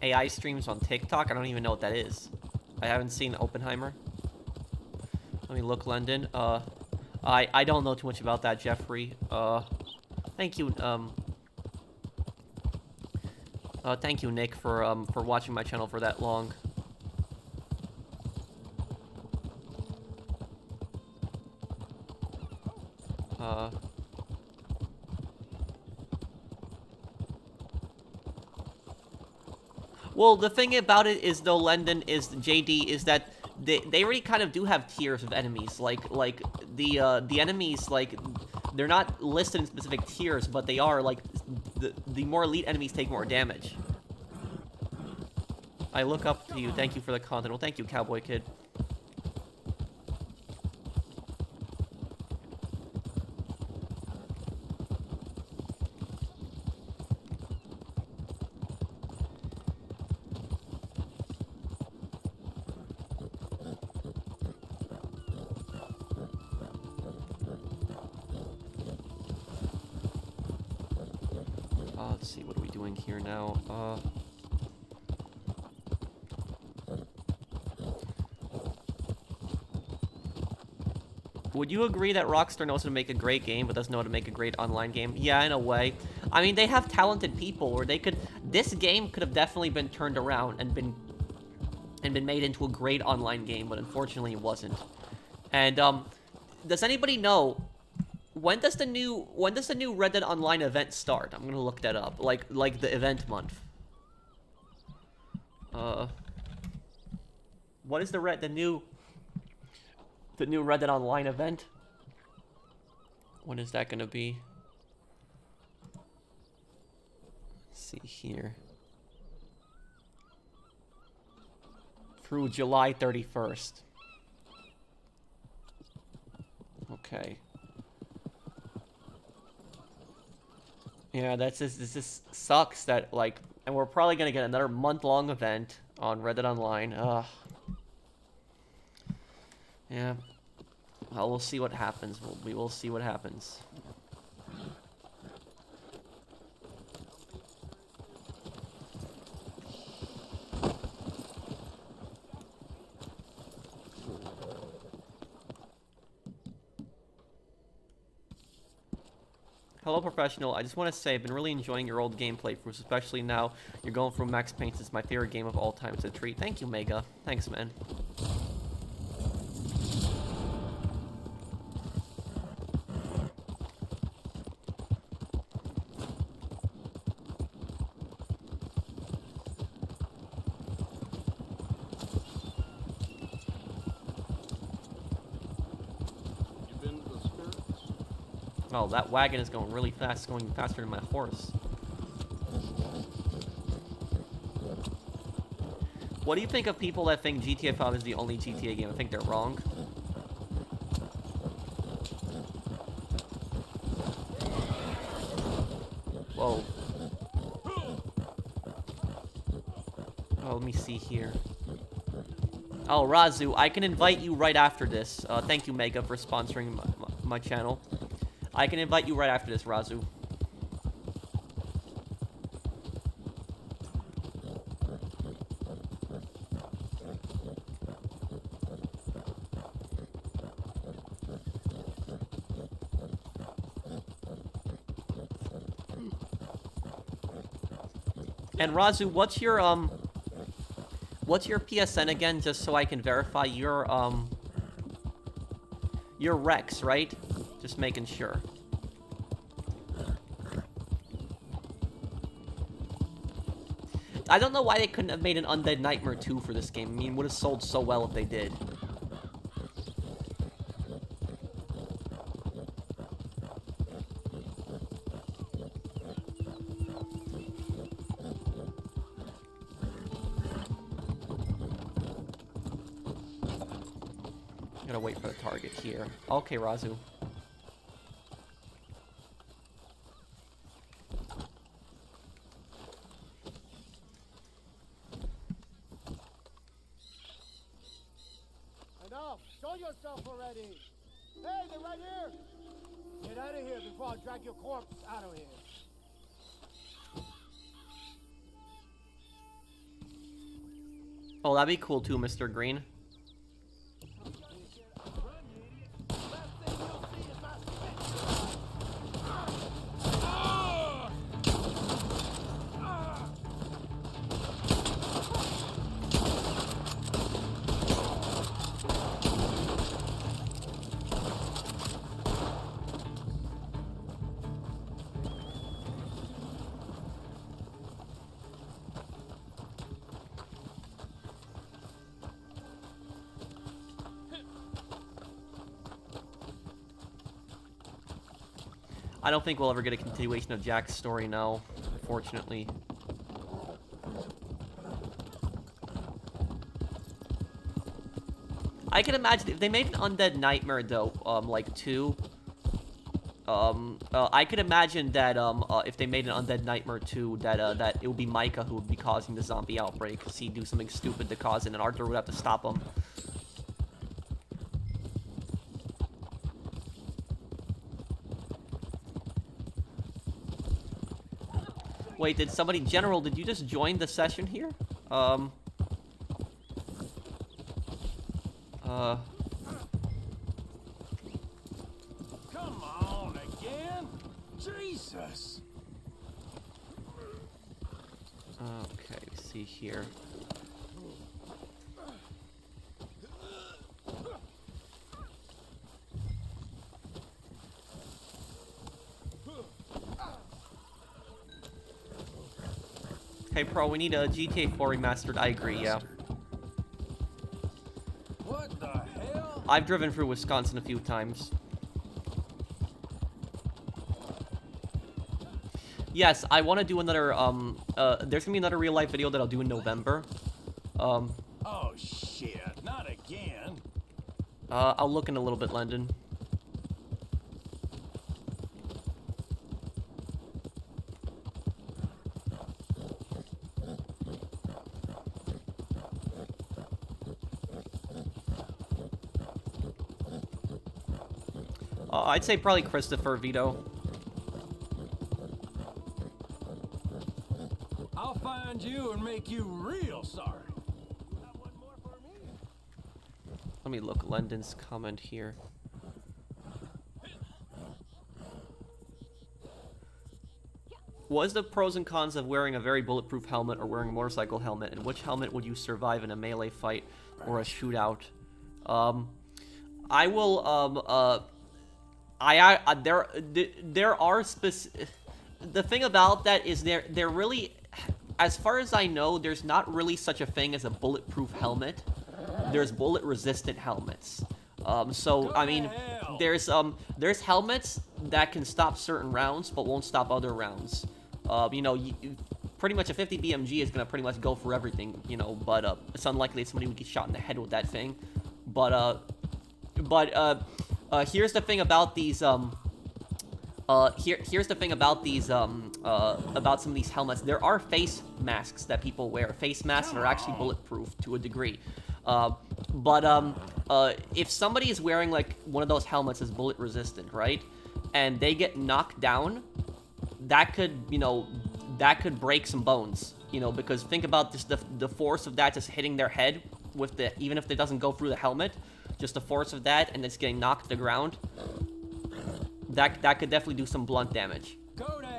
AI streams on TikTok? I don't even know what that is. I haven't seen Oppenheimer. Let Let me look, London. I don't know too much about that, Jeffrey. Thank you, thank you, Nick, for watching my channel for that long. Well, the thing about it is, though, London, is JD, is that they already kind of do have tiers of enemies. Like the enemies, like, they're not listed in specific tiers, but they are, like, the more elite enemies take more damage. I look up to you. Thank you for the content. Well, thank you, Cowboy Kid. Let's see, what are we doing here now? Would you agree that Rockstar knows how to make a great game, but doesn't know how to make a great online game? Yeah, in a way. I mean, they have talented people, or they could... This game could have definitely been turned around and been made into a great online game, but unfortunately it wasn't. And, does anybody know... When does the new Red Dead Online event start? I'm gonna look that up. Like the event month. What is the new Red Dead Online event? When is that gonna be? Let's see here. Through July 31st. Okay. Yeah, this just sucks that, like, and we're probably gonna get another month-long event on Red Dead Online. Ugh. Yeah. Well, we'll see what happens. We will see what happens. Hello, Professional. I just want to say I've been really enjoying your old gameplay, Bruce, especially now you're going through Max Payne. It's my favorite game of all time. It's a treat. Thank you, Mega. Thanks, man. Oh, that wagon is going really fast, going faster than my horse. What do you think of people that think GTA 5 is the only GTA game? I think they're wrong. Whoa. Oh, let me see here. Oh, Razu, I can invite you right after this. Thank you, Mega, for sponsoring my channel. I can invite you right after this, Razu. And Razu, what's your PSN again, just so I can verify your Rex, right? Just making sure. I don't know why they couldn't have made an Undead Nightmare 2 for this game. I mean, it would have sold so well if they did. Gotta wait for the target here. Okay, Razu. Enough! Show yourself already! Hey, they're right here! Get out of here before I drag your corpse out of here. Oh, that'd be cool too, Mr. Green. I don't think we'll ever get a continuation of Jack's story now, unfortunately. I can imagine if they made an Undead Nightmare though, like 2. I could imagine that if they made an Undead Nightmare 2, that it would be Micah who would be causing the zombie outbreak, because he'd do something stupid to cause it, and Arthur would have to stop him. Wait, General, did you just join the session here? Come on again? Jesus! Okay, see here. Hey, Pro, we need a GTA 4 remastered. I agree, yeah. What the hell? I've driven through Wisconsin a few times. Yes, I want to do another, there's gonna be another real-life video that I'll do in November. Oh, shit. Not again. I'll look in a little bit, Landon. I'd say probably Christopher, Vito. I'll find you and make you real sorry. Let me look Landon's comment here. What is the pros and cons of wearing a very bulletproof helmet or wearing a motorcycle helmet? And which helmet would you survive in a melee fight or a shootout? I will, there are specific. The thing about that is they're really, as far as I know, there's not really such a thing as a bulletproof helmet. There's bullet-resistant helmets. So I mean, there's helmets that can stop certain rounds but won't stop other rounds. You know, pretty much a 50 BMG is gonna pretty much go for everything. You know, but it's unlikely that somebody would get shot in the head with that thing. Here's the thing about these, here's the thing about these, about some of these helmets. There are face masks that people wear. Face masks are actually bulletproof to a degree. If somebody is wearing, like, one of those helmets that's bullet resistant, right? And they get knocked down, that could, you know, that could break some bones. You know, because think about just the force of that just hitting their head with the, even if it doesn't go through the helmet, just the force of that and it's getting knocked to the ground, that could definitely do some blunt damage.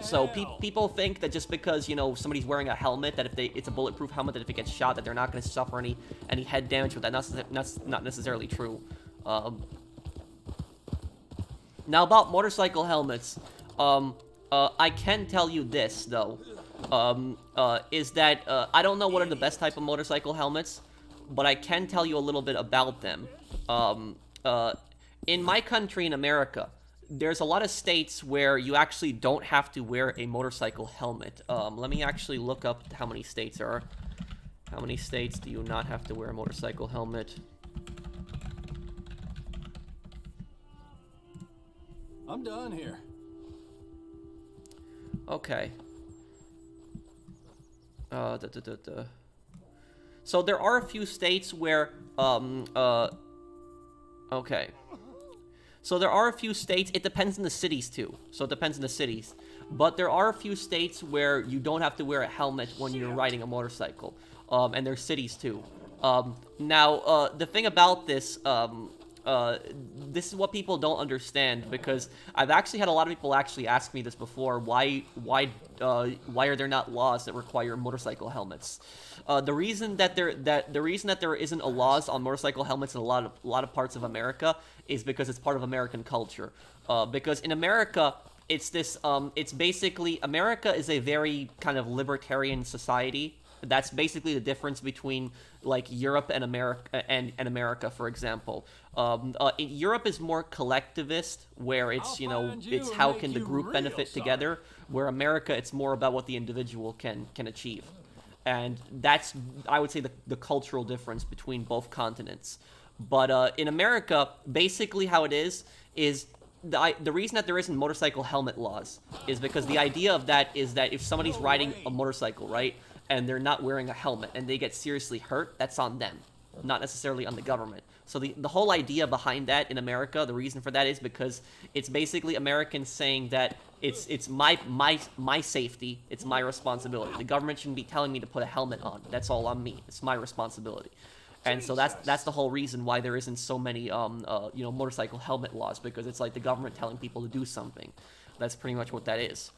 So people think that just because, you know, somebody's wearing a helmet, that if it's a bulletproof helmet, that if it gets shot, that they're not going to suffer any head damage with that. That's not necessarily true. Now about motorcycle helmets, I can tell you this though, is that I don't know what are the best type of motorcycle helmets, but I can tell you a little bit about them. In my country, in America, there's a lot of states where you actually don't have to wear a motorcycle helmet. Let me actually look up how many states there are. How many states do you not have to wear a motorcycle helmet? I'm done here. Okay. So there are a few states where, okay. So there are a few states, it depends on the cities too. So it depends on the cities. But there are a few states where you don't have to wear a helmet when you're riding a motorcycle. And there's cities too. Now, the thing about this, this is what people don't understand, because I've actually had a lot of people actually ask me this before. Why are there not laws that require motorcycle helmets? The reason that there isn't a laws on motorcycle helmets in a lot of parts of America is because it's part of American culture. Because in America, it's this, it's basically, America is a very kind of libertarian society. That's basically the difference between like Europe and America, for example. Europe is more collectivist, where it's it's how can the group benefit together. Where America, it's more about what the individual can achieve, and that's, I would say, the cultural difference between both continents. But in America, basically how it is the reason that there isn't motorcycle helmet laws is because the idea of that is that if somebody's riding a motorcycle, right, and they're not wearing a helmet and they get seriously hurt, that's on them, not necessarily on the government. So the whole idea behind that in America, the reason for that is because it's basically Americans saying that it's my safety, it's my responsibility. The government shouldn't be telling me to put a helmet on. That's all on me. It's my responsibility. And so that's the whole reason why there isn't so many motorcycle helmet laws, because it's like the government telling people to do something. That's pretty much what that is.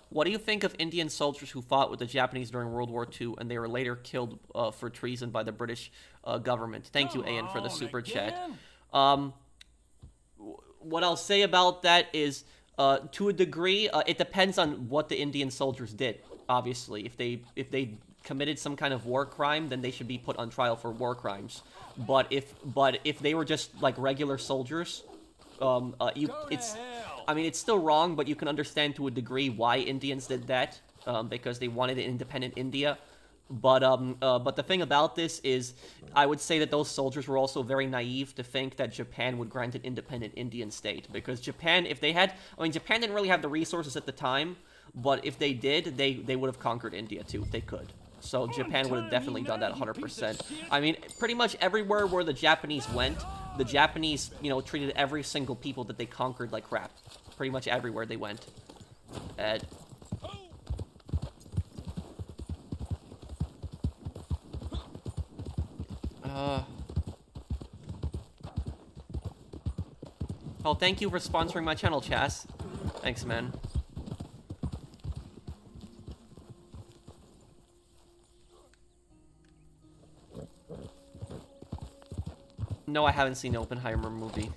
What do you think of Indian soldiers who fought with the Japanese during World War II and they were later killed for treason by the British government? Thank you, Ian, for the super chat. What I'll say about that is, to a degree, it depends on what the Indian soldiers did. Obviously, if they committed some kind of war crime, then they should be put on trial for war crimes. But if they were just like regular soldiers, I mean, it's still wrong, but you can understand to a degree why Indians did that, because they wanted an independent India. But the thing about this is, I would say that those soldiers were also very naive to think that Japan would grant an independent Indian state, because Japan, if they had, I mean, Japan didn't really have the resources at the time, but if they did, they would have conquered India too, if they could. So Japan would have definitely done that 100%. I mean, pretty much everywhere where the Japanese went, the Japanese, treated every single people that they conquered like crap. Pretty much everywhere they went. Oh, thank you for sponsoring my channel, Chas. Thanks, man. No, I haven't seen the Oppenheimer movie.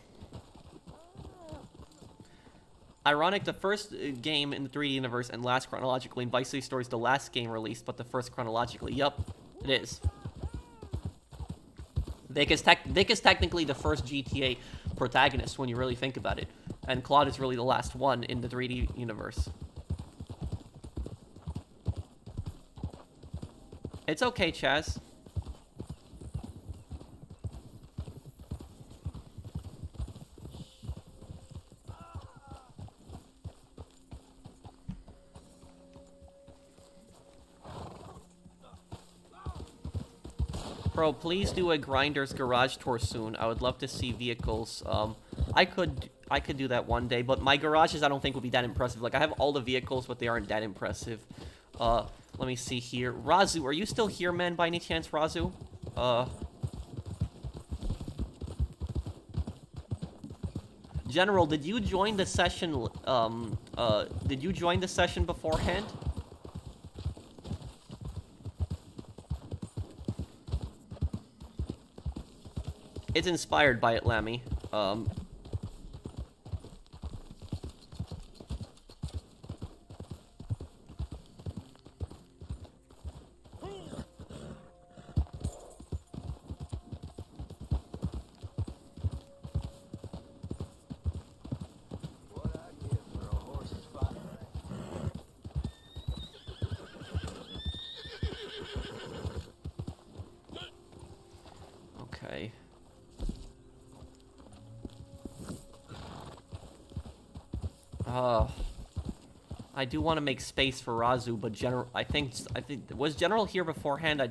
Ironic, the first game in the 3D universe and last chronologically, and Vice City Stories the last game released, but the first chronologically. Yup, it is. Vic is technically the first GTA protagonist when you really think about it, and Claude is really the last one in the 3D universe. It's okay, Chaz. Bro, please do a Grinder's garage tour soon. I would love to see vehicles. I could do that one day, but my garages I don't think will be that impressive. Like, I have all the vehicles, but they aren't that impressive. Let me see here. Razu, are you still here, man, by any chance, Razu? General, did you join the session, did you join the session beforehand? It's inspired by it, Lammy. Okay. I do want to make space for Razu, but I think was General here beforehand? I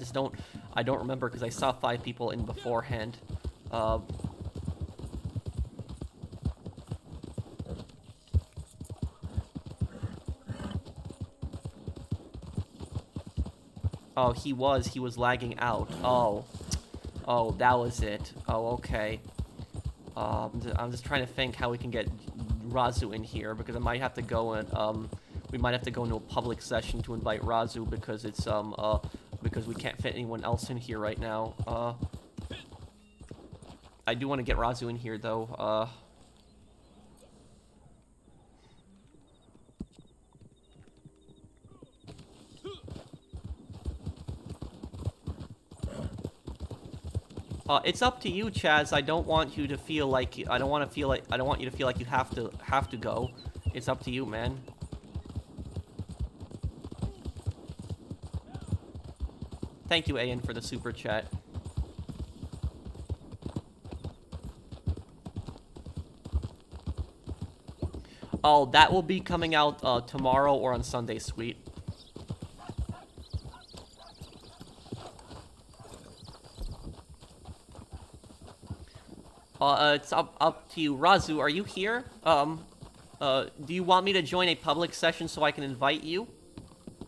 don't remember because I saw 5 people in beforehand. Oh, he was lagging out. Oh, that was it. Oh, okay. I'm just trying to think how we can get Razu in here, because I might have to go and we might have to go into a public session to invite Razu, because it's because we can't fit anyone else in here right now. I do want to get Razu in here though. It's up to you, Chaz. I don't want you to feel like I don't want you to feel like you have to go. It's up to you, man. Thank you, Ian, for the super chat. Oh, that will be coming out tomorrow or on Sunday, sweet. It's up to you. Razu, are you here? Do you want me to join a public session so I can invite you?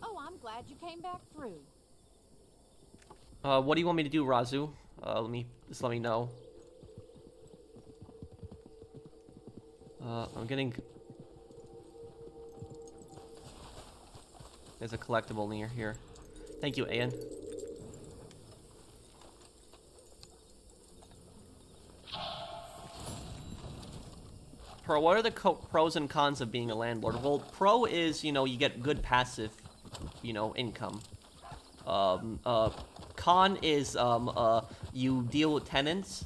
Oh, I'm glad you came back through. What do you want me to do, Razu? Let me know. I'm getting... There's a collectible near here. Thank you, Ian. Pro, what are the pros and cons of being a landlord? Well, pro is, you know, you get good passive, you know, income. Con is, you deal with tenants,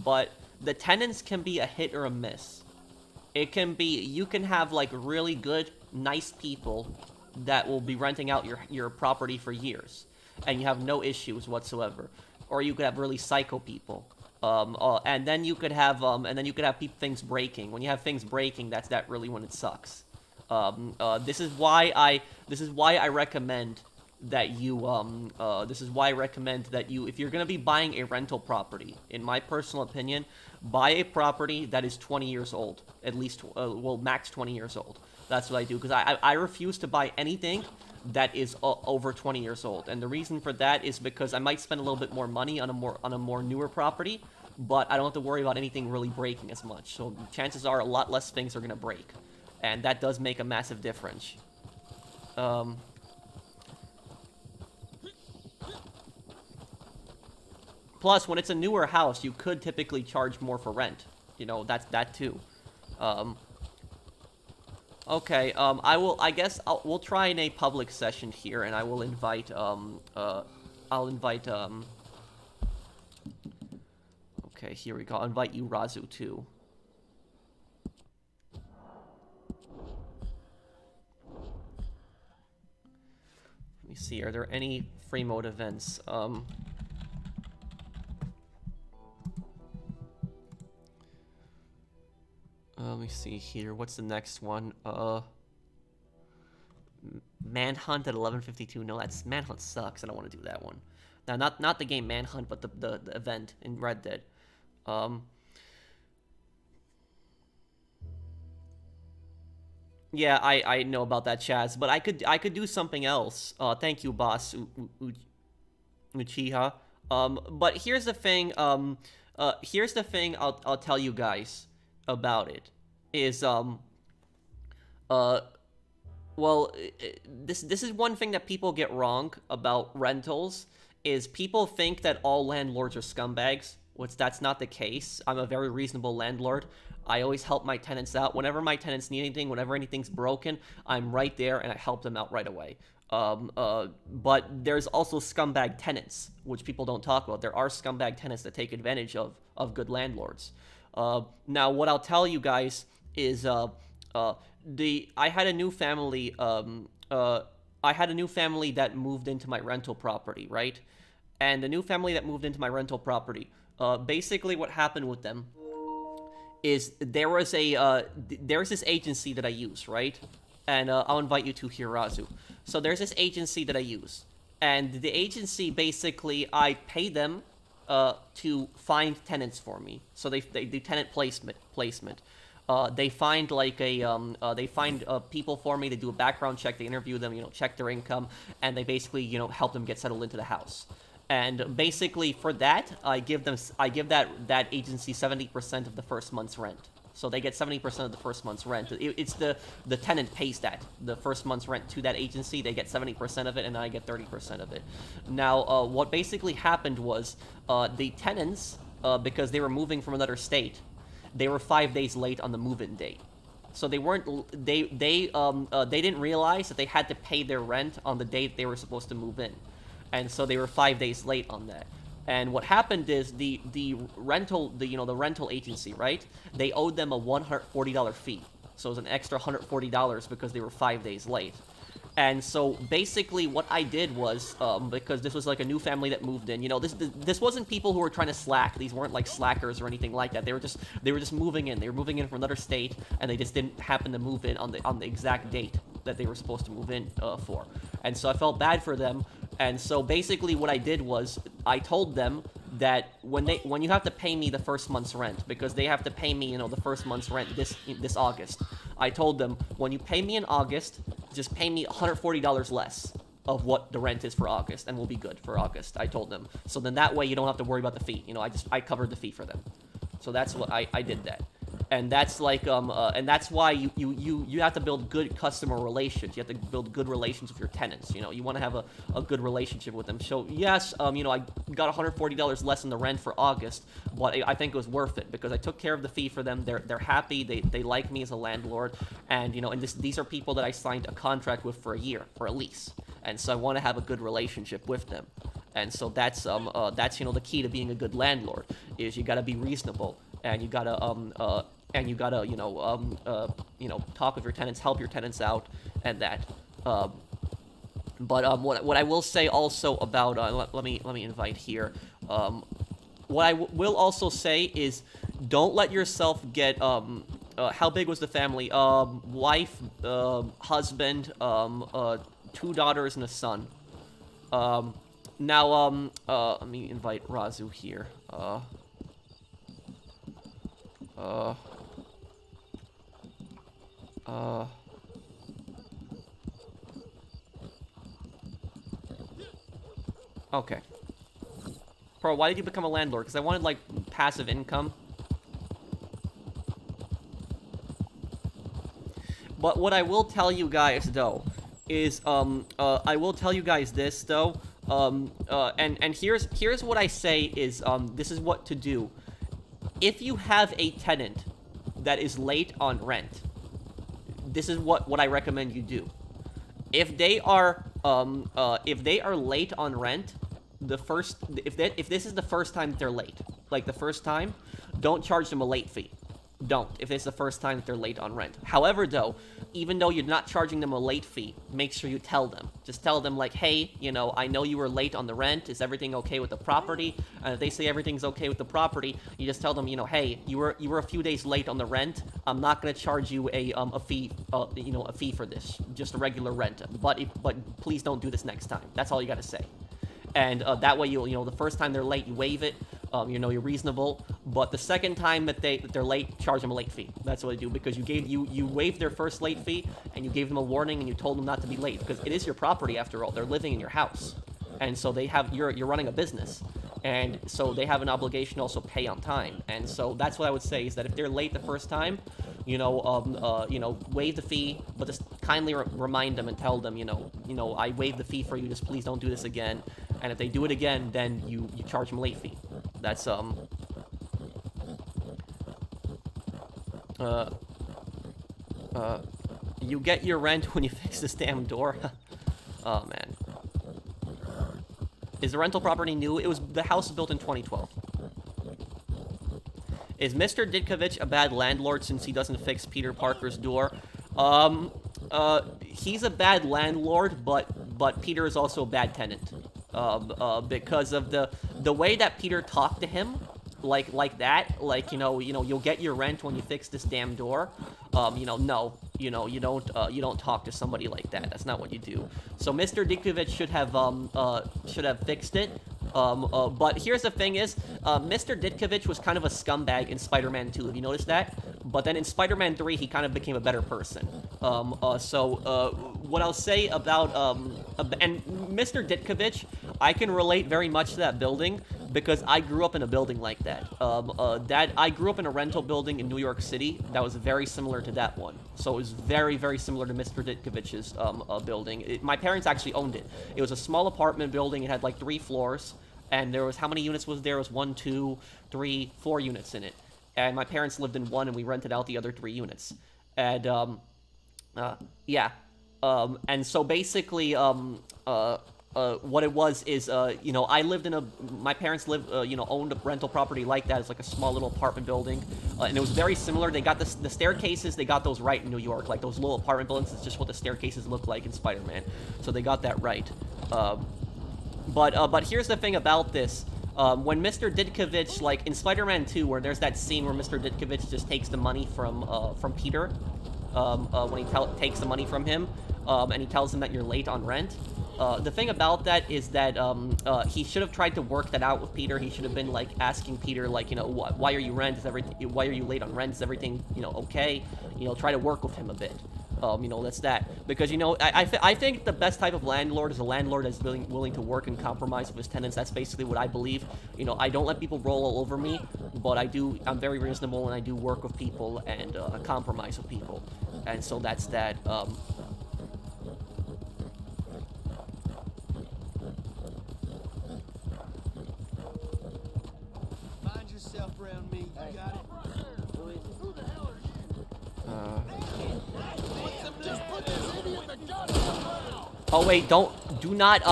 but the tenants can be a hit or a miss. It can be, you can have, like, really good, nice people that will be renting out your property for years, and you have no issues whatsoever. Or you could have really psycho people. And then you could have things breaking. When you have things breaking, that's really when it sucks. This is why I recommend that you, if you're gonna be buying a rental property, in my personal opinion, buy a property that is 20 years old, at least, well, max 20 years old. That's what I do, because I refuse to buy anything that is over 20 years old, and the reason for that is because I might spend a little bit more money on a more newer property, but I don't have to worry about anything really breaking as much. So chances are a lot less things are gonna break, and that does make a massive difference. Plus, when it's a newer house, you could typically charge more for rent. You know, that's that too. Okay, we'll try in a public session here, and I will invite, okay, here we go. I'll invite you, Razu, too. Let me see, are there any free mode events? Let me see here. What's the next one? Manhunt at 11:52. No, Manhunt sucks. I don't want to do that one. Now, not the game Manhunt, but the event in Red Dead. Yeah, I know about that, Chaz, but I could do something else. Thank you, boss Uchiha. But here's the thing. Here's the thing. I'll tell you guys about it. Is well, this is one thing that people get wrong about rentals. Is people think that all landlords are scumbags. That's not the case. I'm a very reasonable landlord. I always help my tenants out. Whenever my tenants need anything, whenever anything's broken, I'm right there and I help them out right away. But there's also scumbag tenants, which people don't talk about. There are scumbag tenants that take advantage of good landlords. Now, what I'll tell you guys is, I had a new family. I had a new family that moved into my rental property, right? And the new family that moved into my rental property, basically what happened with them is there's this agency that I use, right? And I'll invite you to Hirazu. So there's this agency that I use, and the agency basically I pay them to find tenants for me. So they do tenant placement. They find like people for me. They do a background check. They interview them, check their income, and they basically help them get settled into the house. And basically for that, I give that agency 70% of the first month's rent. So they get 70% of the first month's rent. It's the tenant pays the first month's rent to that agency. They get 70% of it, and I get 30% of it. Now, what basically happened was the tenants, because they were moving from another state, they were 5 days late on the move-in date. So they didn't realize that they had to pay their rent on the date they were supposed to move in. And so they were 5 days late on that. And what happened is the rental agency, right? They owed them a $140 fee. So it was an extra $140 because they were 5 days late. And so basically what I did was, because this was like a new family that moved in, this wasn't people who were trying to slack. These weren't like slackers or anything like that. They were just moving in. They were moving in from another state, and they just didn't happen to move in on the exact date that they were supposed to move in for. And so I felt bad for them. And so basically what I did was I told them that when you have to pay me the first month's rent, because they have to pay me, the first month's rent this August. I told them, when you pay me in August, just pay me $140 less of what the rent is for August, and we'll be good for August. I told them. So then that way you don't have to worry about the fee. I covered the fee for them. So that's what I did that. And that's like and that's why you have to build good customer relations. You have to build good relations with your tenants. You want to have a good relationship with them. So yes, I got $140 less in the rent for August, but I think it was worth it because I took care of the fee for them. They're happy. They like me as a landlord, and these are people that I signed a contract with for a year, for a lease, and so I want to have a good relationship with them. And so that's the key to being a good landlord is you got to be reasonable, and you got to talk with your tenants, help your tenants out, and that. But what I will say also about let me invite here. What I will also say is, don't let yourself get how big was the family? Wife, husband, 2 daughters and a son. Now let me invite Razu here. Okay. Bro, why did you become a landlord? Because I wanted, like, passive income. But what I will tell you guys, though, is, I will tell you guys this, though, and here's what I say is, this is what to do. If you have a tenant that is late on rent, this is what I recommend you do. If they are late on rent, if this is the first time that they're late, like the first time, don't charge them a late fee. Don't, if it's the first time that they're late on rent. However, though, even though you're not charging them a late fee, make sure you tell them. Just tell them, like, hey, I know you were late on the rent. Is everything okay with the property? And if they say everything's okay with the property, you just tell them, hey, you were a few days late on the rent. I'm not going to charge you a fee, a fee for this, just a regular rent. But please don't do this next time. That's all you got to say. And that way, the first time they're late, you waive it. You're reasonable. But the second time that they're late, charge them a late fee. That's what I do, because you waived their first late fee, and you gave them a warning, and you told them not to be late, because it is your property after all. They're living in your house, and so you're running a business, and so they have an obligation to also pay on time. And so that's what I would say is that if they're late the first time, waive the fee, but just kindly remind them and tell them, I waived the fee for you. Just please don't do this again. And if they do it again, then you charge them a late fee. That's you get your rent when you fix this damn door. Oh man. Is the rental property new? The house was built in 2012. Is Mr. Ditkovich a bad landlord since he doesn't fix Peter Parker's door? He's a bad landlord, but Peter is also a bad tenant. Because of the way that Peter talked to him, like that, you'll get your rent when you fix this damn door. No, you don't talk to somebody like that. That's not what you do. So Mr. Ditkovich should have fixed it. But here's the thing is, Mr. Ditkovich was kind of a scumbag in Spider-Man 2. Have you noticed that? But then in Spider-Man 3, he kind of became a better person. What I'll say about, and Mr. Ditkovich, I can relate very much to that building, because I grew up in a building like that. I grew up in a rental building in New York City that was very similar to that one. So it was very, very similar to Mr. Ditkovich's building. My parents actually owned it. It was a small apartment building. It had like 3 floors, and there was, how many units was there? It was 1, 2, 3, 4 units in it. And my parents lived in one, and we rented out the other 3 units. And yeah. And so basically, what it was is, you know, I lived in a, my parents lived, you know, owned a rental property like that. It's like a small little apartment building, and it was very similar. They got the staircases, they got those right in New York, like those little apartment buildings. It's just what the staircases look like in Spider-Man, so they got that right. But here's the thing about this. When Mr. Ditkovich, like in Spider-Man 2, where there's that scene where Mr. Ditkovich just takes the money from Peter, when he takes the money from him, and he tells him that you're late on rent. The thing about that is that he should have tried to work that out with Peter. He should have been like asking Peter, like, you know, why are you why are you late on rent? Is everything, you know, okay? You know, try to work with him a bit. You know, that's that. Because, you know, I think the best type of landlord is a landlord that's willing to work and compromise with his tenants. That's basically what I believe. You know, I don't let people roll all over me, but I'm very reasonable, and I do work with people and compromise with people. And so that's that. Mind yourself around me. You got it. Who the hell are you? Just put this idiot in the goddamn ground. Oh wait, do not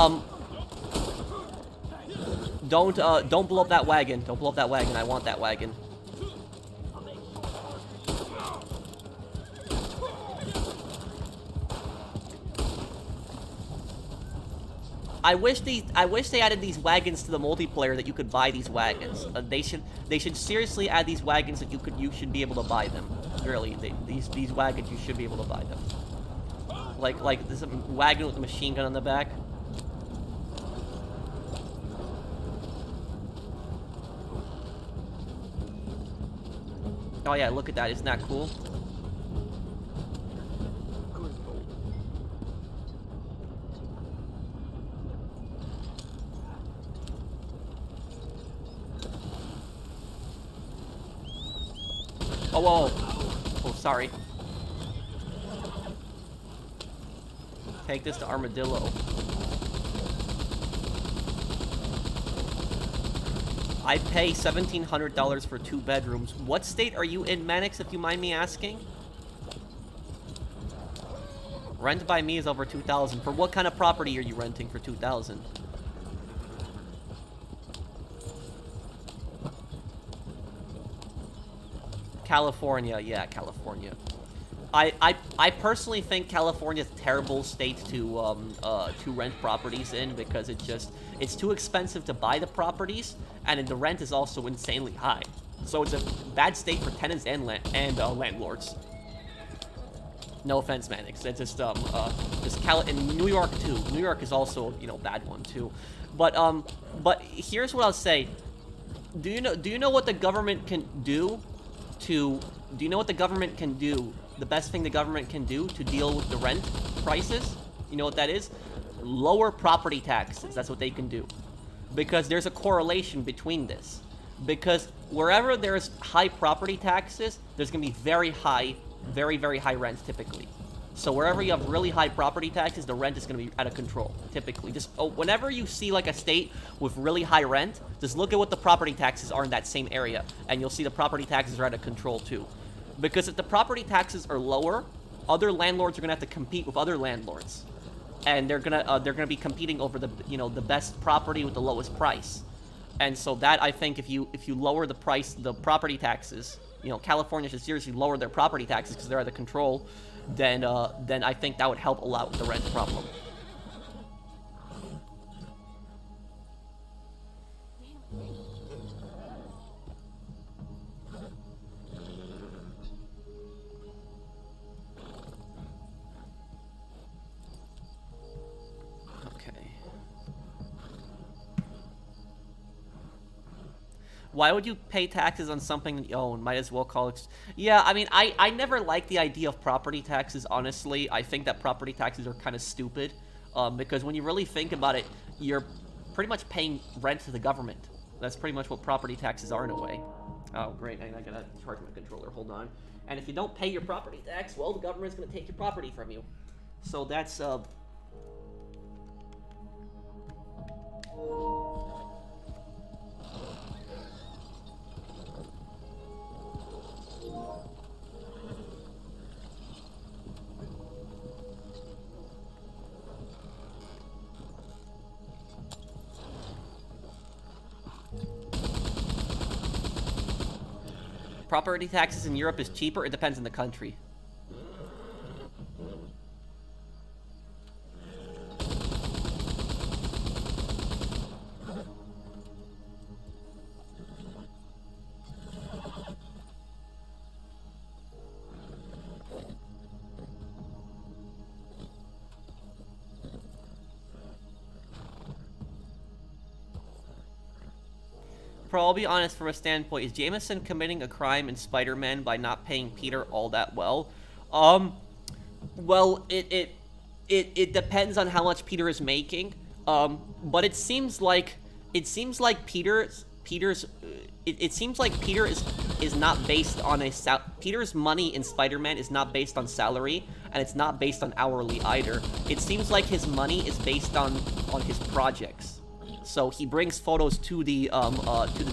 don't blow up that wagon. Don't blow up that wagon. I want that wagon. I wish they added these wagons to the multiplayer, that you could buy these wagons. They should seriously add these wagons that you should be able to buy them. Really, these wagons, you should be able to buy them. Like this wagon with a machine gun on the back. Oh yeah, look at that. Isn't that cool? Oh, whoa. Oh, sorry. Take this to Armadillo. I pay $1,700 for 2 bedrooms. What state are you in, Mannix, if you mind me asking? Rent by me is over $2,000. For what kind of property are you renting for $2,000? California, yeah, California. I personally think California's a terrible state to rent properties in, because it's too expensive to buy the properties, and the rent is also insanely high. So it's a bad state for tenants and landlords. No offense, Mannix. It's just in New York too. New York is also, you know, bad one too. But here's what I'll say. Do you know what the government can do? Do you know what the government can do? The best thing the government can do to deal with the rent prices? You know what that is? Lower property taxes. That's what they can do. Because there's a correlation between this. Because wherever there's high property taxes, there's going to be very, very high rents typically. So wherever you have really high property taxes, the rent is going to be out of control, typically. Whenever you see like a state with really high rent, just look at what the property taxes are in that same area, and you'll see the property taxes are out of control too. Because if the property taxes are lower, other landlords are going to have to compete with other landlords. And they're gonna be competing over the best property with the lowest price. And so that, I think, if you lower the property taxes, you know, California should seriously lower their property taxes because they're out of control. Then I think that would help a lot with the rent problem. Why would you pay taxes on something that you own? Might as well call it... Yeah, I mean, I never liked the idea of property taxes, honestly. I think that property taxes are kind of stupid. Because when you really think about it, you're pretty much paying rent to the government. That's pretty much what property taxes are in a way. Oh, great. I gotta charge my controller. Hold on. And if you don't pay your property tax, well, the government's gonna take your property from you. So that's, Property taxes in Europe is cheaper. It depends on the country. Bro, I'll be honest from a standpoint, is Jameson committing a crime in Spider-Man by not paying Peter all that well? Well, it depends on how much Peter is making. But it seems like Peter is not based on Peter's money in Spider-Man is not based on salary, and it's not based on hourly either. It seems like his money is based on his projects. So he brings photos to the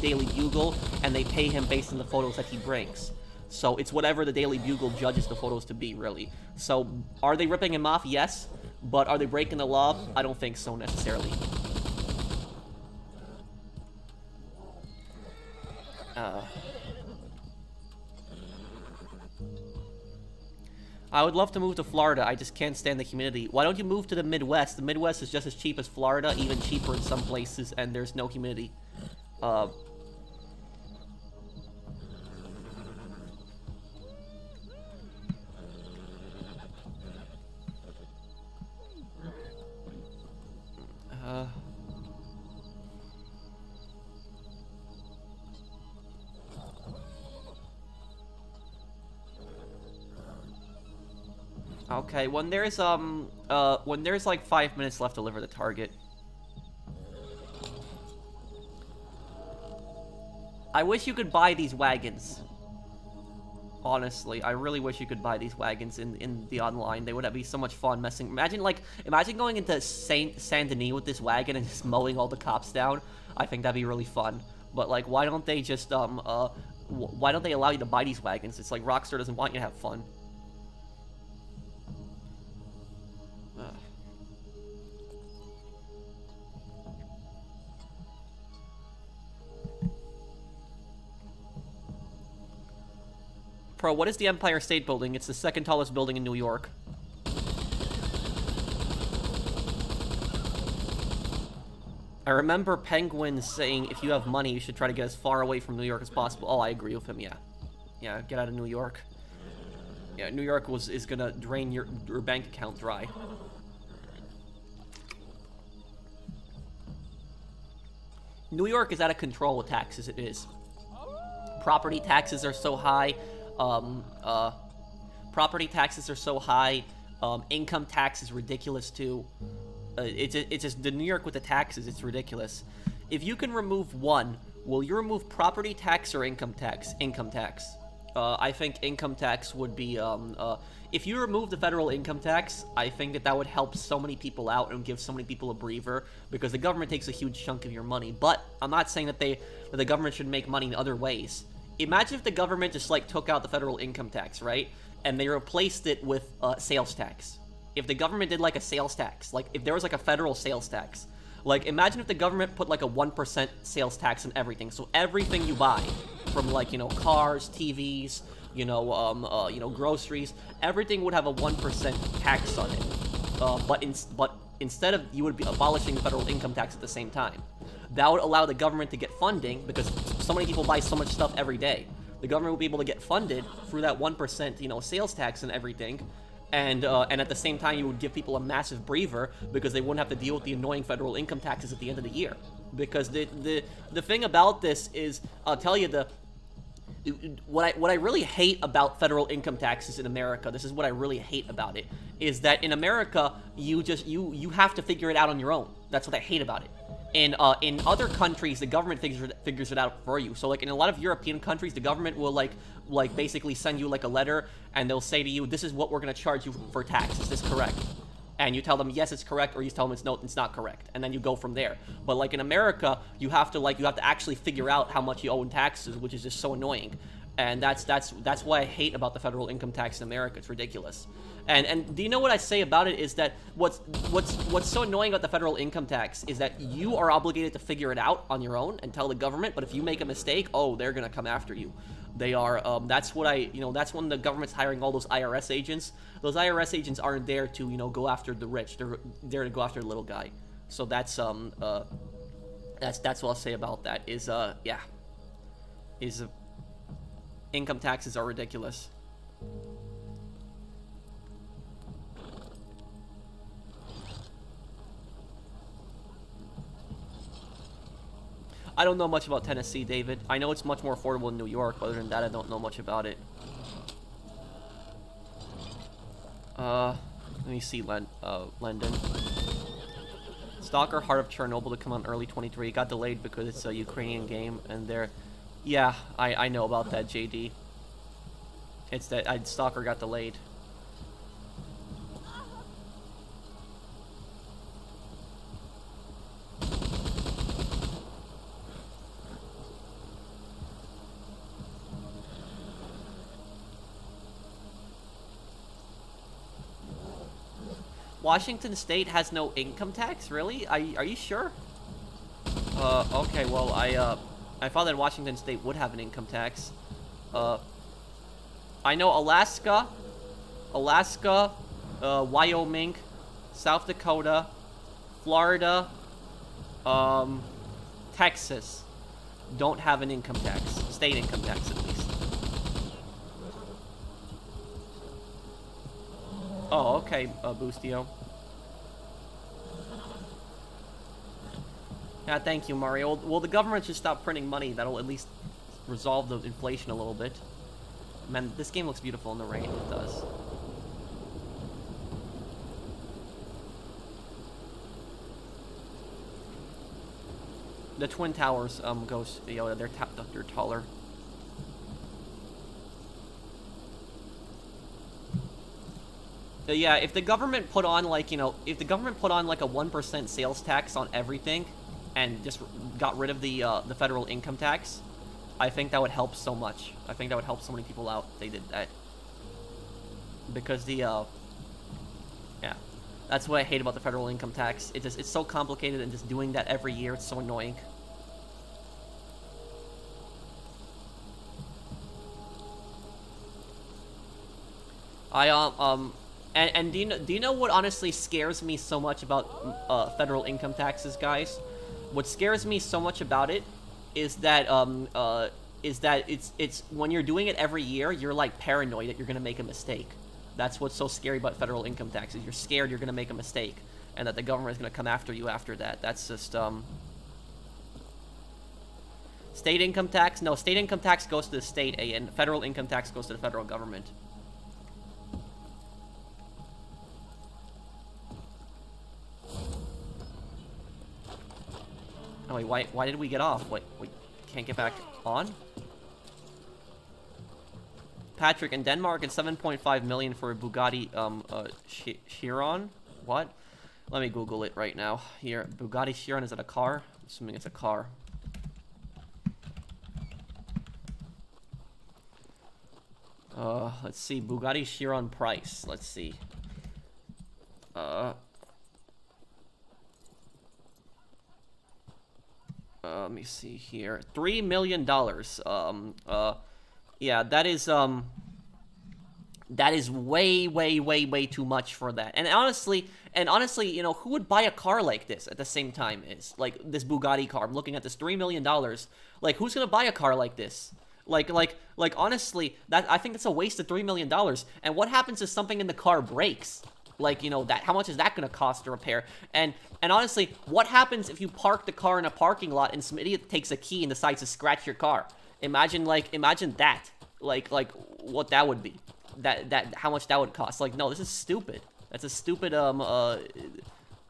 Daily Bugle, and they pay him based on the photos that he brings. So it's whatever the Daily Bugle judges the photos to be, really. So are they ripping him off? Yes. But are they breaking the law? I don't think so necessarily. I would love to move to Florida. I just can't stand the humidity. Why don't you move to the Midwest? The Midwest is just as cheap as Florida, even cheaper in some places, and there's no humidity. Okay, when there's like 5 minutes left to deliver the target. I wish you could buy these wagons. Honestly, I really wish you could buy these wagons in the online. They would be so much fun messing. Imagine going into Saint Denis with this wagon and just mowing all the cops down. I think that'd be really fun. But like, why don't they just why don't they allow you to buy these wagons? It's like Rockstar doesn't want you to have fun. Bro, what is the Empire State Building? It's the second tallest building in New York. I remember Penguin saying if you have money, you should try to get as far away from New York as possible. Oh, I agree with him, yeah. Yeah, get out of New York. Yeah, New York is gonna drain your bank account dry. New York is out of control with taxes, it is. Property taxes are so high. Property taxes are so high. Income tax is ridiculous too. It's just the New York with the taxes. It's ridiculous. If you can remove one, will you remove property tax or income tax? Income tax. I think income tax would be. If you remove the federal income tax, I think that would help so many people out and give so many people a breather because the government takes a huge chunk of your money. But I'm not saying that the government should make money in other ways. Imagine if the government just like took out the federal income tax, right? And they replaced it with sales tax. If the government did like a sales tax, like if there was like a federal sales tax, like imagine if the government put like a 1% sales tax on everything. So everything you buy, from like cars, TVs, groceries, everything would have a 1% tax on it. But instead of you would be abolishing the federal income tax at the same time. That would allow the government to get funding because so many people buy so much stuff every day. The government would be able to get funded through that 1%, sales tax and everything. And at the same time, you would give people a massive breather because they wouldn't have to deal with the annoying federal income taxes at the end of the year. Because the thing about this is, I'll tell you what I really hate about federal income taxes in America, this is what I really hate about it, is that in America, you have to figure it out on your own. That's what I hate about it. In other countries, the government figures it out for you. So like in a lot of European countries, the government will like basically send you like a letter, and they'll say to you, "This is what we're gonna charge you for tax. Is this correct?" And you tell them yes, it's correct, or you tell them it's not correct, and then you go from there. But like in America, you have to actually figure out how much you owe in taxes, which is just so annoying. And that's why I hate about the federal income tax in America. It's ridiculous. And do you know what I say about it is that what's so annoying about the federal income tax is that you are obligated to figure it out on your own and tell the government, but if you make a mistake, oh, they're gonna come after you. They are, that's what that's when the government's hiring all those IRS agents. Those IRS agents aren't there to, go after the rich. They're there to go after the little guy. So that's what I'll say about that is, yeah. Income taxes are ridiculous. I don't know much about Tennessee, David. I know it's much more affordable in New York, but other than that, I don't know much about it. Let me see, London. Stalker Heart of Chernobyl to come out in early 23. It got delayed because it's a Ukrainian game, and they're... Yeah, I know about that, JD. It's that Stalker got delayed. Washington State has no income tax? Really? Are you sure? Okay, well, I thought that Washington State would have an income tax. I know Alaska, Wyoming, South Dakota, Florida, Texas don't have an income tax. State income tax, at least. Oh, okay, Boostio. Yeah, thank you, Mario. Well, the government should stop printing money. That'll at least resolve the inflation a little bit. Man, this game looks beautiful in the rain. It does. The Twin Towers, goes, they're taller. Yeah, if the government put on, like, if the government put on, like, a 1% sales tax on everything, and just got rid of the federal income tax, I think that would help so much. I think that would help so many people out if they did that. Because yeah. That's what I hate about the federal income tax. It's so complicated, and just doing that every year, it's so annoying. And do you know what honestly scares me so much about federal income taxes, guys? What scares me so much about it is that it's when you're doing it every year, you're like paranoid that you're gonna make a mistake. That's what's so scary about federal income taxes. You're scared you're gonna make a mistake, and that the government is gonna come after you after that. That's just state income tax. No, state income tax goes to the state, and federal income tax goes to the federal government. Oh, wait, why did we get off? Wait, we can't get back on? Patrick, in Denmark, it's 7.5 million for a Bugatti, Chiron? What? Let me Google it right now. Here, Bugatti Chiron, is it a car? I'm assuming it's a car. Let's see, Bugatti Chiron price. Let's see. Let me see here. $3 million. Yeah, that is way too much for that. And honestly, who would buy a car like this at the same time as, like, this Bugatti car? I'm looking at this $3 million. Like, who's gonna buy a car like this? Like, honestly, I think that's a waste of $3 million. And what happens if something in the car breaks? Like, how much is that gonna cost to repair? And honestly, what happens if you park the car in a parking lot and some idiot takes a key and decides to scratch your car? Imagine that. Like, what that would be. How much that would cost. Like, no, this is stupid. That's a stupid,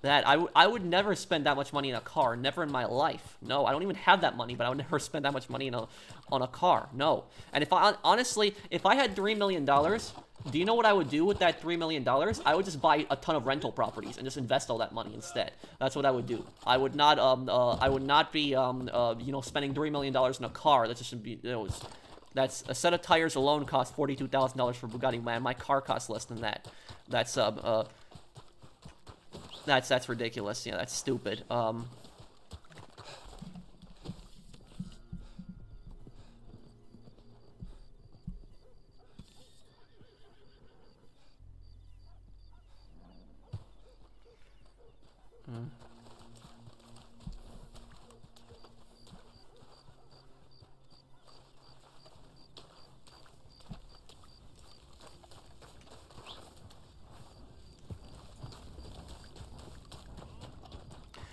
that I would never spend that much money in a car. Never in my life. No, I don't even have that money, but I would never spend that much money on a car. No. And honestly, if I had $3 million, do you know what I would do with that $3 million? I would just buy a ton of rental properties and just invest all that money instead. That's what I would do. I would not be, spending $3 million in a car. That just should be, that's a set of tires alone costs $42,000 for Bugatti. Man, my car costs less than that. That's ridiculous. Yeah, that's stupid.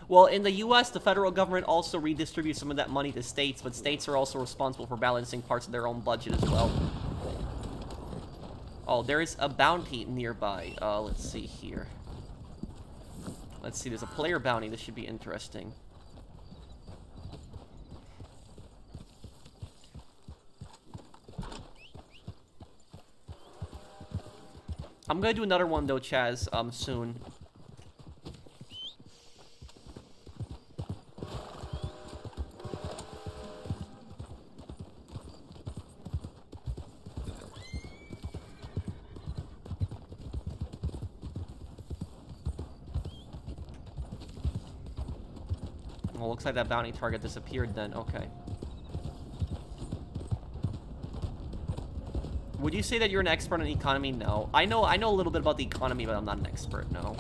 Well, in the U.S., the federal government also redistributes some of that money to states, but states are also responsible for balancing parts of their own budget as well. Oh, there is a bounty nearby. Let's see here. Let's see, there's a player bounty. This should be interesting. I'm gonna do another one, though, Chaz, soon. Well, looks like that bounty target disappeared then. Okay. Would you say that you're an expert on economy? No. I know a little bit about the economy, but I'm not an expert, no.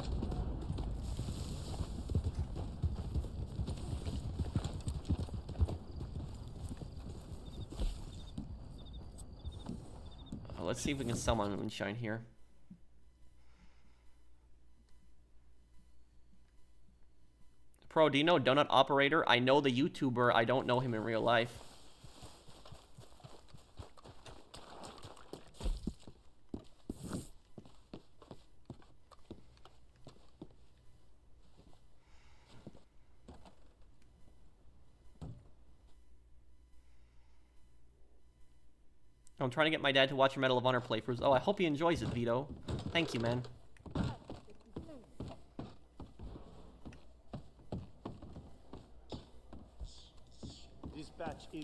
Let's see if we can sell my moonshine here. Pro, do you know Donut Operator? I know the YouTuber. I don't know him in real life. I'm trying to get my dad to watch your Medal of Honor playthroughs. Oh, I hope he enjoys it, Vito. Thank you, man.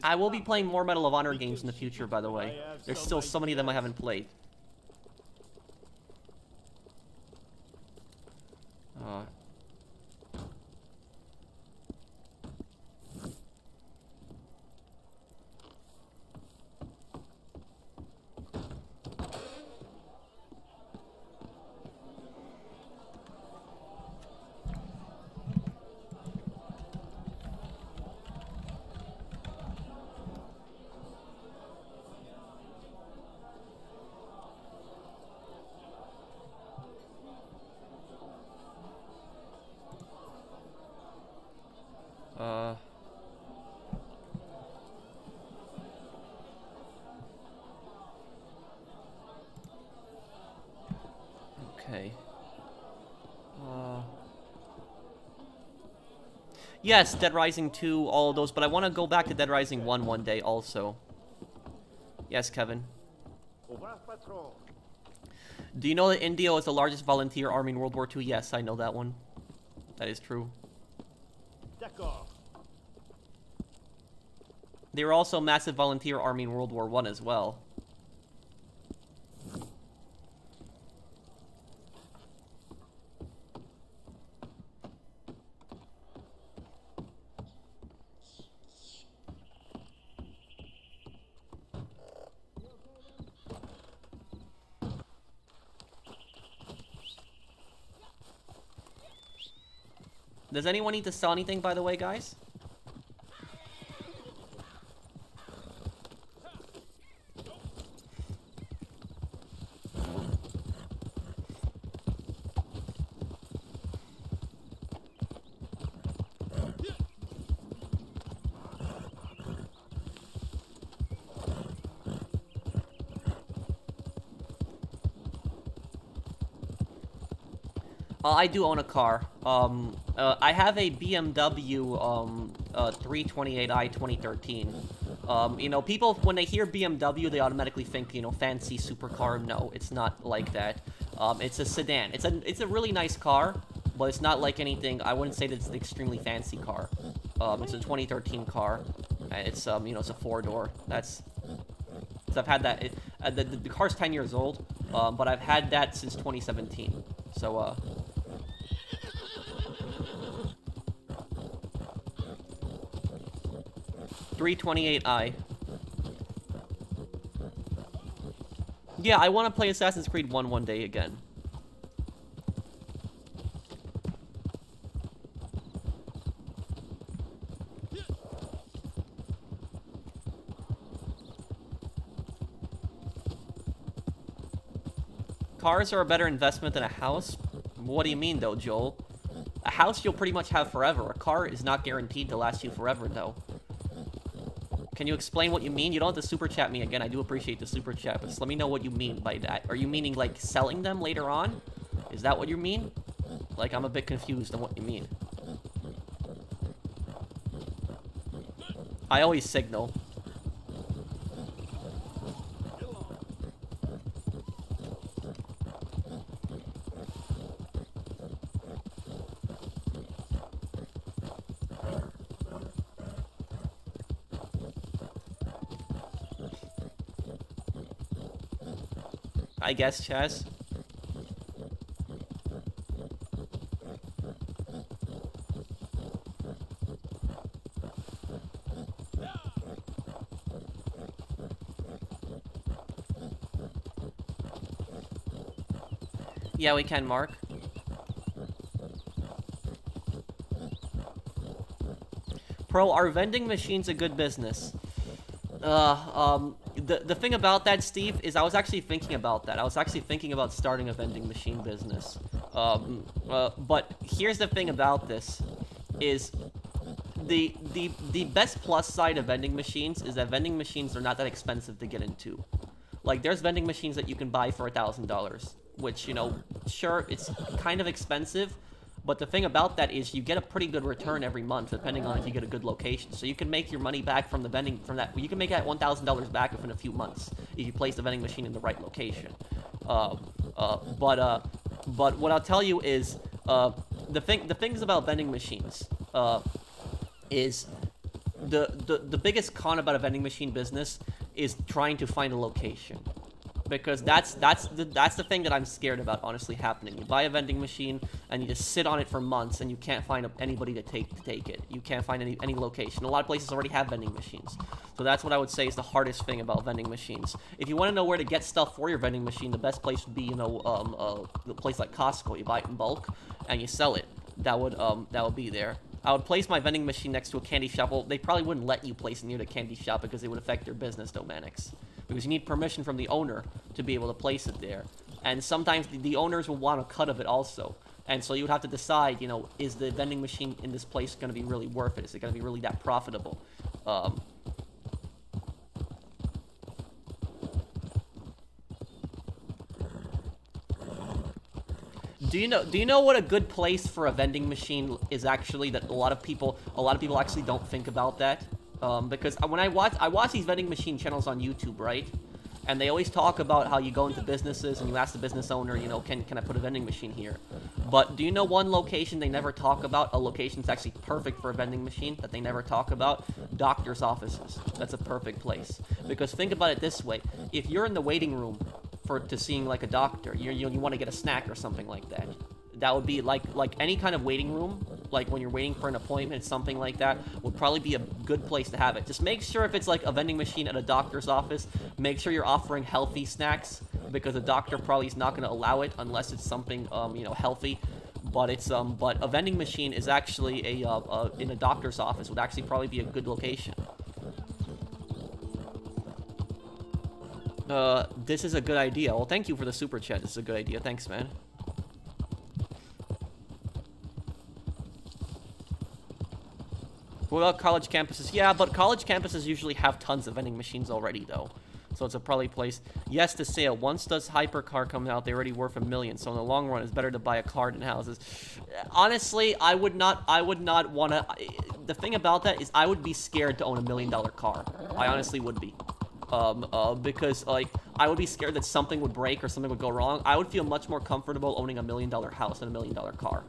I will be playing more Medal of Honor games in the future, by the way. There's still so many of them I haven't played. Okay. Yes, Dead Rising 2, all of those, but I want to go back to Dead Rising 1 one day also. Yes, Kevin. Do you know that India is the largest volunteer army in World War II? Yes, I know that one. That is true. They were also a massive volunteer army in World War I as well. Does anyone need to sell anything, by the way, guys? I do own a car. I have a BMW 328i 2013. You know, people, when they hear BMW, they automatically think, you know, fancy supercar. No, it's not like that. It's a sedan. It's a really nice car, but it's not like anything. I wouldn't say that it's an extremely fancy car. It's a 2013 car. It's you know, it's a 4-door. That's. So I've had that. The car's 10 years old, but I've had that since 2017. So 328i. Yeah, I want to play Assassin's Creed 1 one day again. cars are a better investment than a house. What do you mean, though, Joel? A house you'll pretty much have forever. A car is not guaranteed to last you forever, though. Can you explain what you mean? You don't have to super chat me again. I do appreciate the super chat, but just let me know what you mean by that. Are you meaning, like, selling them later on? Is that what you mean? Like, I'm a bit confused on what you mean. I always signal. I guess, Chaz. Yeah, we can, Mark. Pro, are vending machines a good business? The thing about that, Steve, is I was actually thinking about that. I was actually thinking about starting a vending machine business. But here's the thing about this, is the best plus side of vending machines is that vending machines are not that expensive to get into. Like, there's vending machines that you can buy for $1,000, which, you know, sure, it's kind of expensive, but the thing about that is you get a pretty good return every month, depending on if you get a good location. So you can make your money back from the vending, from that, you can make that $1,000 back within a few months if you place the vending machine in the right location. But what I'll tell you is, the things about vending machines, is the biggest con about a vending machine business is trying to find a location. Because that's the thing that I'm scared about honestly happening. You buy a vending machine and you just sit on it for months and you can't find anybody to take it. You can't find any location. A lot of places already have vending machines. So that's what I would say is the hardest thing about vending machines. If you want to know where to get stuff for your vending machine, the best place would be, you know, a place like Costco. You buy it in bulk and you sell it. That would be there. I would place my vending machine next to a candy shop. Well, they probably wouldn't let you place it near the candy shop because it would affect their business domainics. Because you need permission from the owner to be able to place it there. And sometimes the owners will want a cut of it also. And so you would have to decide, you know, is the vending machine in this place going to be really worth it? Is it going to be really that profitable? Do you know what a good place for a vending machine is actually, that a lot of people actually don't think about that? Because when I watch these vending machine channels on YouTube, right? And they always talk about how you go into businesses and you ask the business owner, you know, can I put a vending machine here? But do you know one location they never talk about? A location that's actually perfect for a vending machine that they never talk about? Doctor's offices. That's a perfect place. Because think about it this way. If you're in the waiting room to seeing like a doctor, you want to get a snack or something like that. That would be like any kind of waiting room, like when you're waiting for an appointment, something like that, would probably be a good place to have it. Just make sure if it's like a vending machine at a doctor's office, make sure you're offering healthy snacks, because the doctor probably is not going to allow it unless it's something, you know, healthy. But it's but a vending machine is actually in a doctor's office would actually probably be a good location. This is a good idea. Well, thank you for the super chat. This is a good idea. Thanks, man. What about college campuses? Yeah, but college campuses usually have tons of vending machines already, though. So it's a probably place. Yes, to sale. Once does hypercar come out, they're already worth $1 million. So in the long run, it's better to buy a car than houses. Honestly, I would not want to. The thing about that is I would be scared to own $1 million car. I honestly would be. Because, like, I would be scared that something would break or something would go wrong. I would feel much more comfortable owning $1 million house than $1 million car.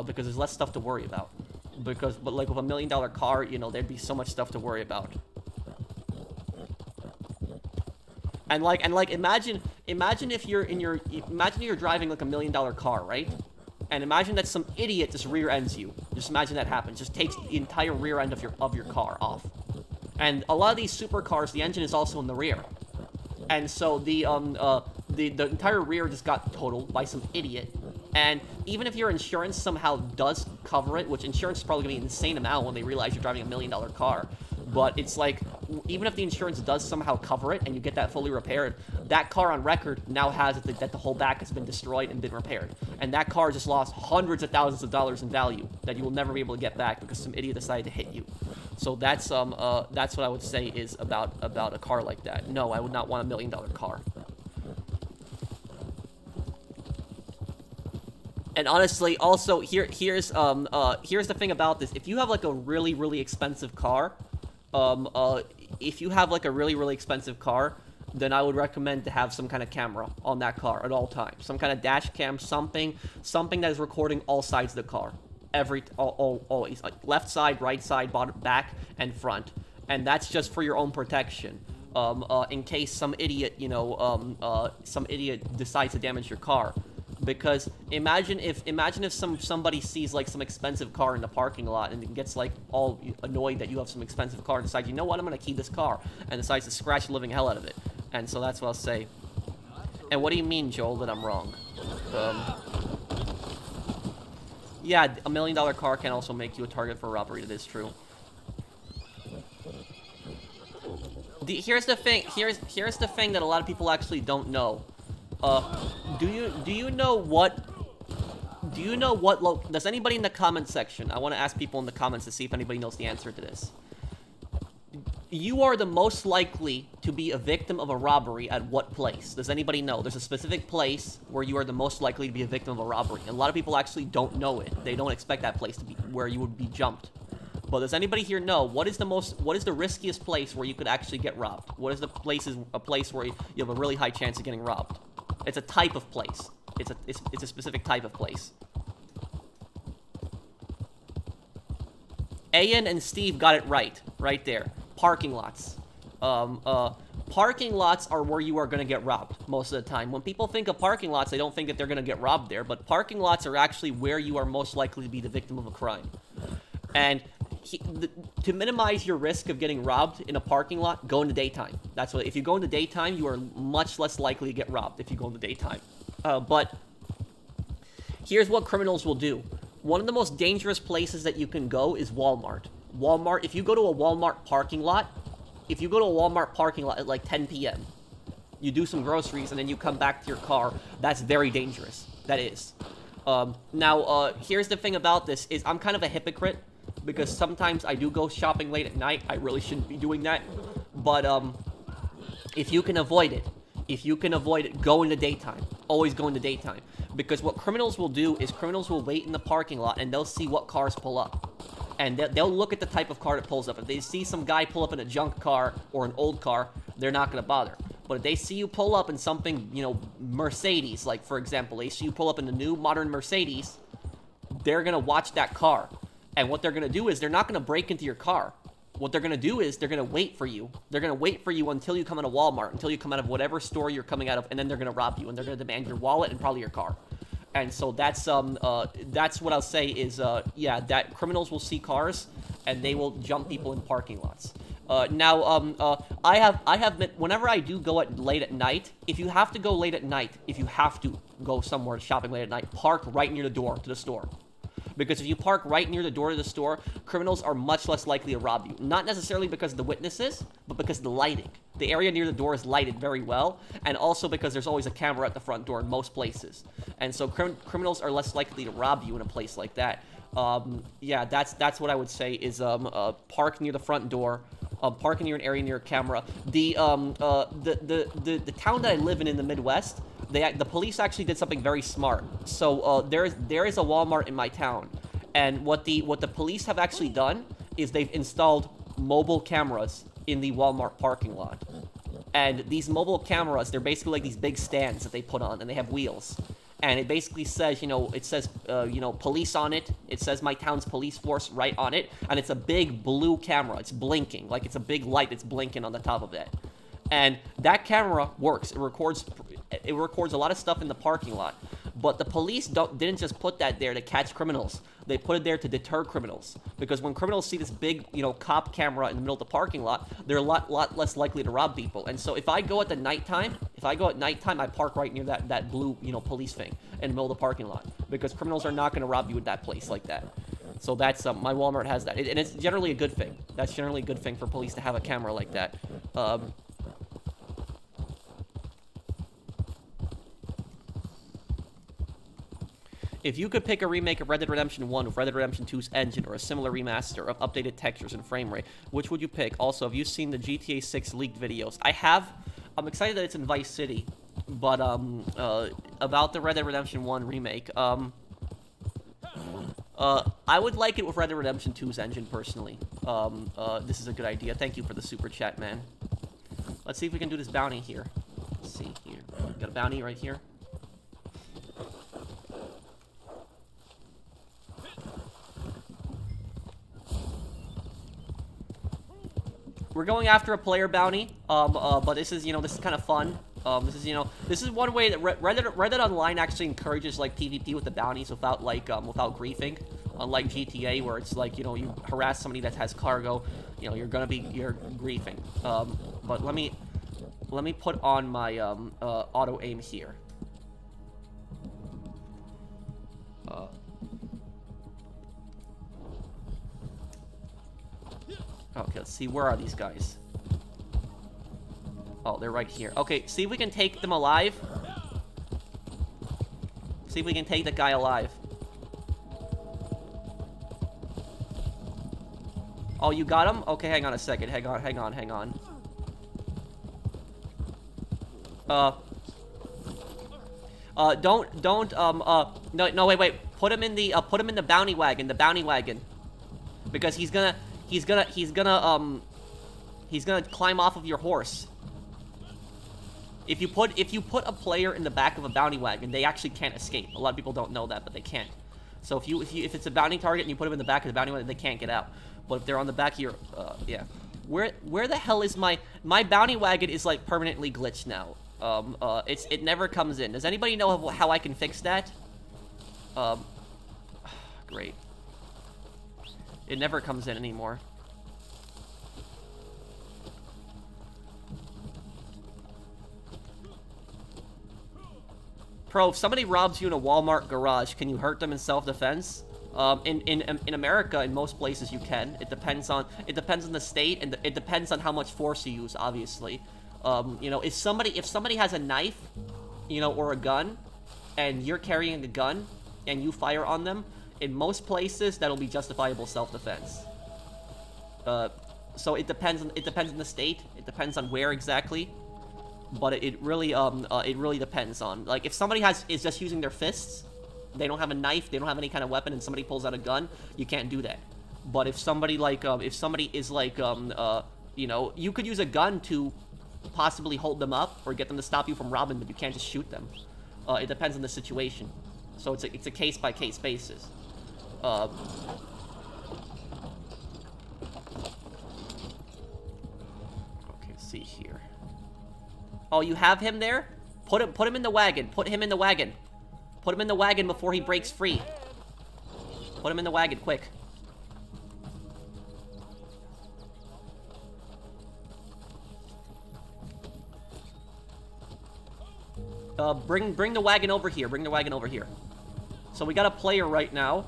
Because there's less stuff to worry about. But like with $1 million car, you know, there'd be so much stuff to worry about. And like, imagine if you're driving like $1 million car, right? And imagine that some idiot just rear ends you. Just imagine that happens. Just takes the entire rear end of your car off. And a lot of these supercars, the engine is also in the rear. And so the entire rear just got totaled by some idiot. And even if your insurance somehow does cover it, which insurance is probably going to be an insane amount when they realize you're driving $1 million car, but it's like, even if the insurance does somehow cover it and you get that fully repaired, that car on record now has that the whole back has been destroyed and been repaired. And that car just lost hundreds of thousands of dollars in value that you will never be able to get back because some idiot decided to hit you. So that's what I would say is about a car like that. No, I would not want $1 million car. And honestly, also here's the thing about this. If you have like a really expensive car, if you have like a really expensive car, then I would recommend to have some kind of camera on that car at all times. Some kind of dash cam, something that is recording all sides of the car, always, like left side, right side, bottom, back, and front. And that's just for your own protection. In case some idiot, some idiot decides to damage your car. Because imagine if somebody sees like some expensive car in the parking lot and gets like all annoyed that you have some expensive car and decides, you know what, I'm gonna keep this car, and decides to scratch the living hell out of it. And so that's what I'll say. And what do you mean, Joel, that I'm wrong? Yeah, $1 million car can also make you a target for robbery. That is true. Here's the thing that a lot of people actually don't know. Do you know what does anybody in the comment section, I want to ask people in the comments to see if anybody knows the answer to this. You are the most likely to be a victim of a robbery at what place? Does anybody know? There's a specific place where you are the most likely to be a victim of a robbery. And a lot of people actually don't know it. They don't expect that place to be where you would be jumped. But does anybody here know what is the riskiest place where you could actually get robbed? What is a place where you have a really high chance of getting robbed? It's a type of place. It's a specific type of place. Ayan and Steve got it right there. Parking lots. Parking lots are where you are going to get robbed most of the time. When people think of parking lots, they don't think that they're going to get robbed there, but parking lots are actually where you are most likely to be the victim of a crime. And to minimize your risk of getting robbed in a parking lot, go in the daytime. That's what. If you go in the daytime, you are much less likely to get robbed if you go in the daytime. But here's what criminals will do. One of the most dangerous places that you can go is Walmart. Walmart. If you go to a Walmart parking lot, at like 10 p.m., you do some groceries and then you come back to your car. That's very dangerous. That is. Now, here's the thing about this is I'm kind of a hypocrite. Because sometimes I do go shopping late at night. I really shouldn't be doing that. But, if you can avoid it, go in the daytime. Always go in the daytime. Because what criminals will do is criminals will wait in the parking lot and they'll see what cars pull up. And they'll look at the type of car that pulls up. If they see some guy pull up in a junk car or an old car, they're not going to bother. But if they see you pull up in something, Mercedes, like, for example, they see you pull up in a new modern Mercedes, they're going to watch that car. And what they're going to do is they're not going to break into your car. What they're going to do is they're going to wait for you. They're going to wait for you until you come out of Walmart, until you come out of whatever store you're coming out of, and then they're going to rob you, and they're going to demand your wallet and probably your car. And so that's what I'll say is, that criminals will see cars, and they will jump people in parking lots. I have been, whenever I do go late at night, if you have to go late at night, if you have to go somewhere shopping late at night, park right near the door to the store. Because if you park right near the door to the store, criminals are much less likely to rob you. Not necessarily because of the witnesses, but because of the lighting. The area near the door is lighted very well, and also because there's always a camera at the front door in most places. And so criminals are less likely to rob you in a place like that. That's what I would say is park near the front door, park near an area near a camera. The town that I live in the Midwest, the police actually did something very smart. So there is a Walmart in my town, and what the police have actually done is they've installed mobile cameras in the Walmart parking lot. And these mobile cameras, they're basically like these big stands that they put on, and they have wheels. And it basically says, police on it. It says my town's police force right on it, and it's a big blue camera. It's blinking, like it's a big light that's blinking on the top of it. And that camera works. It records a lot of stuff in the parking lot. But the police didn't just put that there to catch criminals. They put it there to deter criminals. Because when criminals see this big, cop camera in the middle of the parking lot, they're a lot less likely to rob people. And so if I go at nighttime, I park right near that blue, police thing in the middle of the parking lot. Because criminals are not going to rob you at that place like that. So that's, my Walmart has that. And it's generally a good thing. That's generally a good thing for police to have a camera like that. If you could pick a remake of Red Dead Redemption 1 with Red Dead Redemption 2's engine or a similar remaster of updated textures and frame rate, which would you pick? Also, have you seen the GTA 6 leaked videos? I have. I'm excited that it's in Vice City. But, about the Red Dead Redemption 1 remake, I would like it with Red Dead Redemption 2's engine, personally. This is a good idea. Thank you for the super chat, man. Let's see if we can do this bounty here. Let's see here. Got a bounty right here. We're going after a player bounty, but this is, this is kind of fun. This is one way that Red Dead Online actually encourages, like, PvP with the bounties without, like, without griefing. Unlike GTA, where it's like, you harass somebody that has cargo, you're griefing. But let me put on my, auto aim here. Okay, let's see, where are these guys? Oh, they're right here. Okay, see if we can take them alive. See if we can take the guy alive. Oh, you got him? Okay, hang on a second. Hang on. No, wait. Put him in the bounty wagon, because he's gonna climb off of your horse. If you put a player in the back of a bounty wagon, they actually can't escape. A lot of people don't know that, but they can't. So if it's a bounty target and you put them in the back of the bounty wagon, they can't get out. But if they're on the back of your, yeah. Where the hell is my bounty wagon is, like, permanently glitched now. It never comes in. Does anybody know how I can fix that? Great. It never comes in anymore. Pro, if somebody robs you in a Walmart garage, can you hurt them in self-defense? In America, in most places you can. It depends on the state, and it depends on how much force you use, obviously. If somebody has a knife, or a gun, and you're carrying a gun, and you fire on them, in most places that'll be justifiable self-defense. So it depends on the state. It depends on where exactly. But it really depends on, like, if somebody is just using their fists, they don't have a knife, they don't have any kind of weapon, and somebody pulls out a gun, you can't do that. But if somebody is like, you could use a gun to possibly hold them up or get them to stop you from robbing, but you can't just shoot them. It depends on the situation. So it's a case-by-case basis. Okay, let's see here. Oh, you have him there? Put him in the wagon. Put him in the wagon. Put him in the wagon before he breaks free. Put him in the wagon, quick. Bring the wagon over here. Bring the wagon over here. So we got a player right now.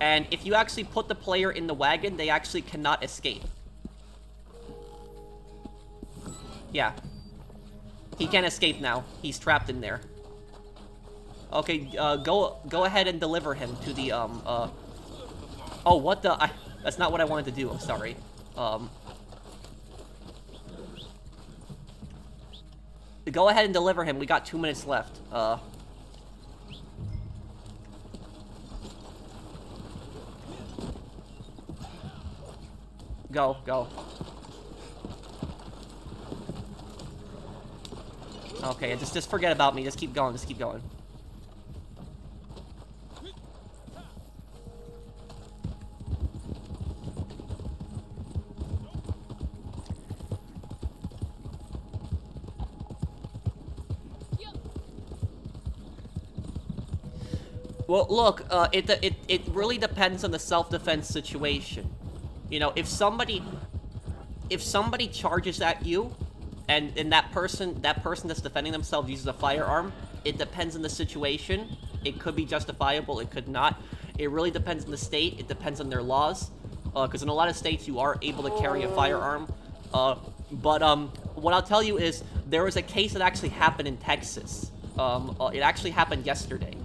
And if you actually put the player in the wagon, they actually cannot escape. Yeah. He can't escape now. He's trapped in there. Okay, go ahead and deliver him to the, oh, what the, that's not what I wanted to do, I'm sorry. Go ahead and deliver him, we got 2 minutes left, Go. Okay, just forget about me. Just keep going. Well, look, it really depends on the self-defense situation. If somebody charges at you, and that person that's defending themselves uses a firearm, it depends on the situation. It could be justifiable, it could not. It really depends on the state. It depends on their laws. Because in a lot of states, you are able to carry a firearm. But what I'll tell you is there was a case that actually happened in Texas. It actually happened yesterday.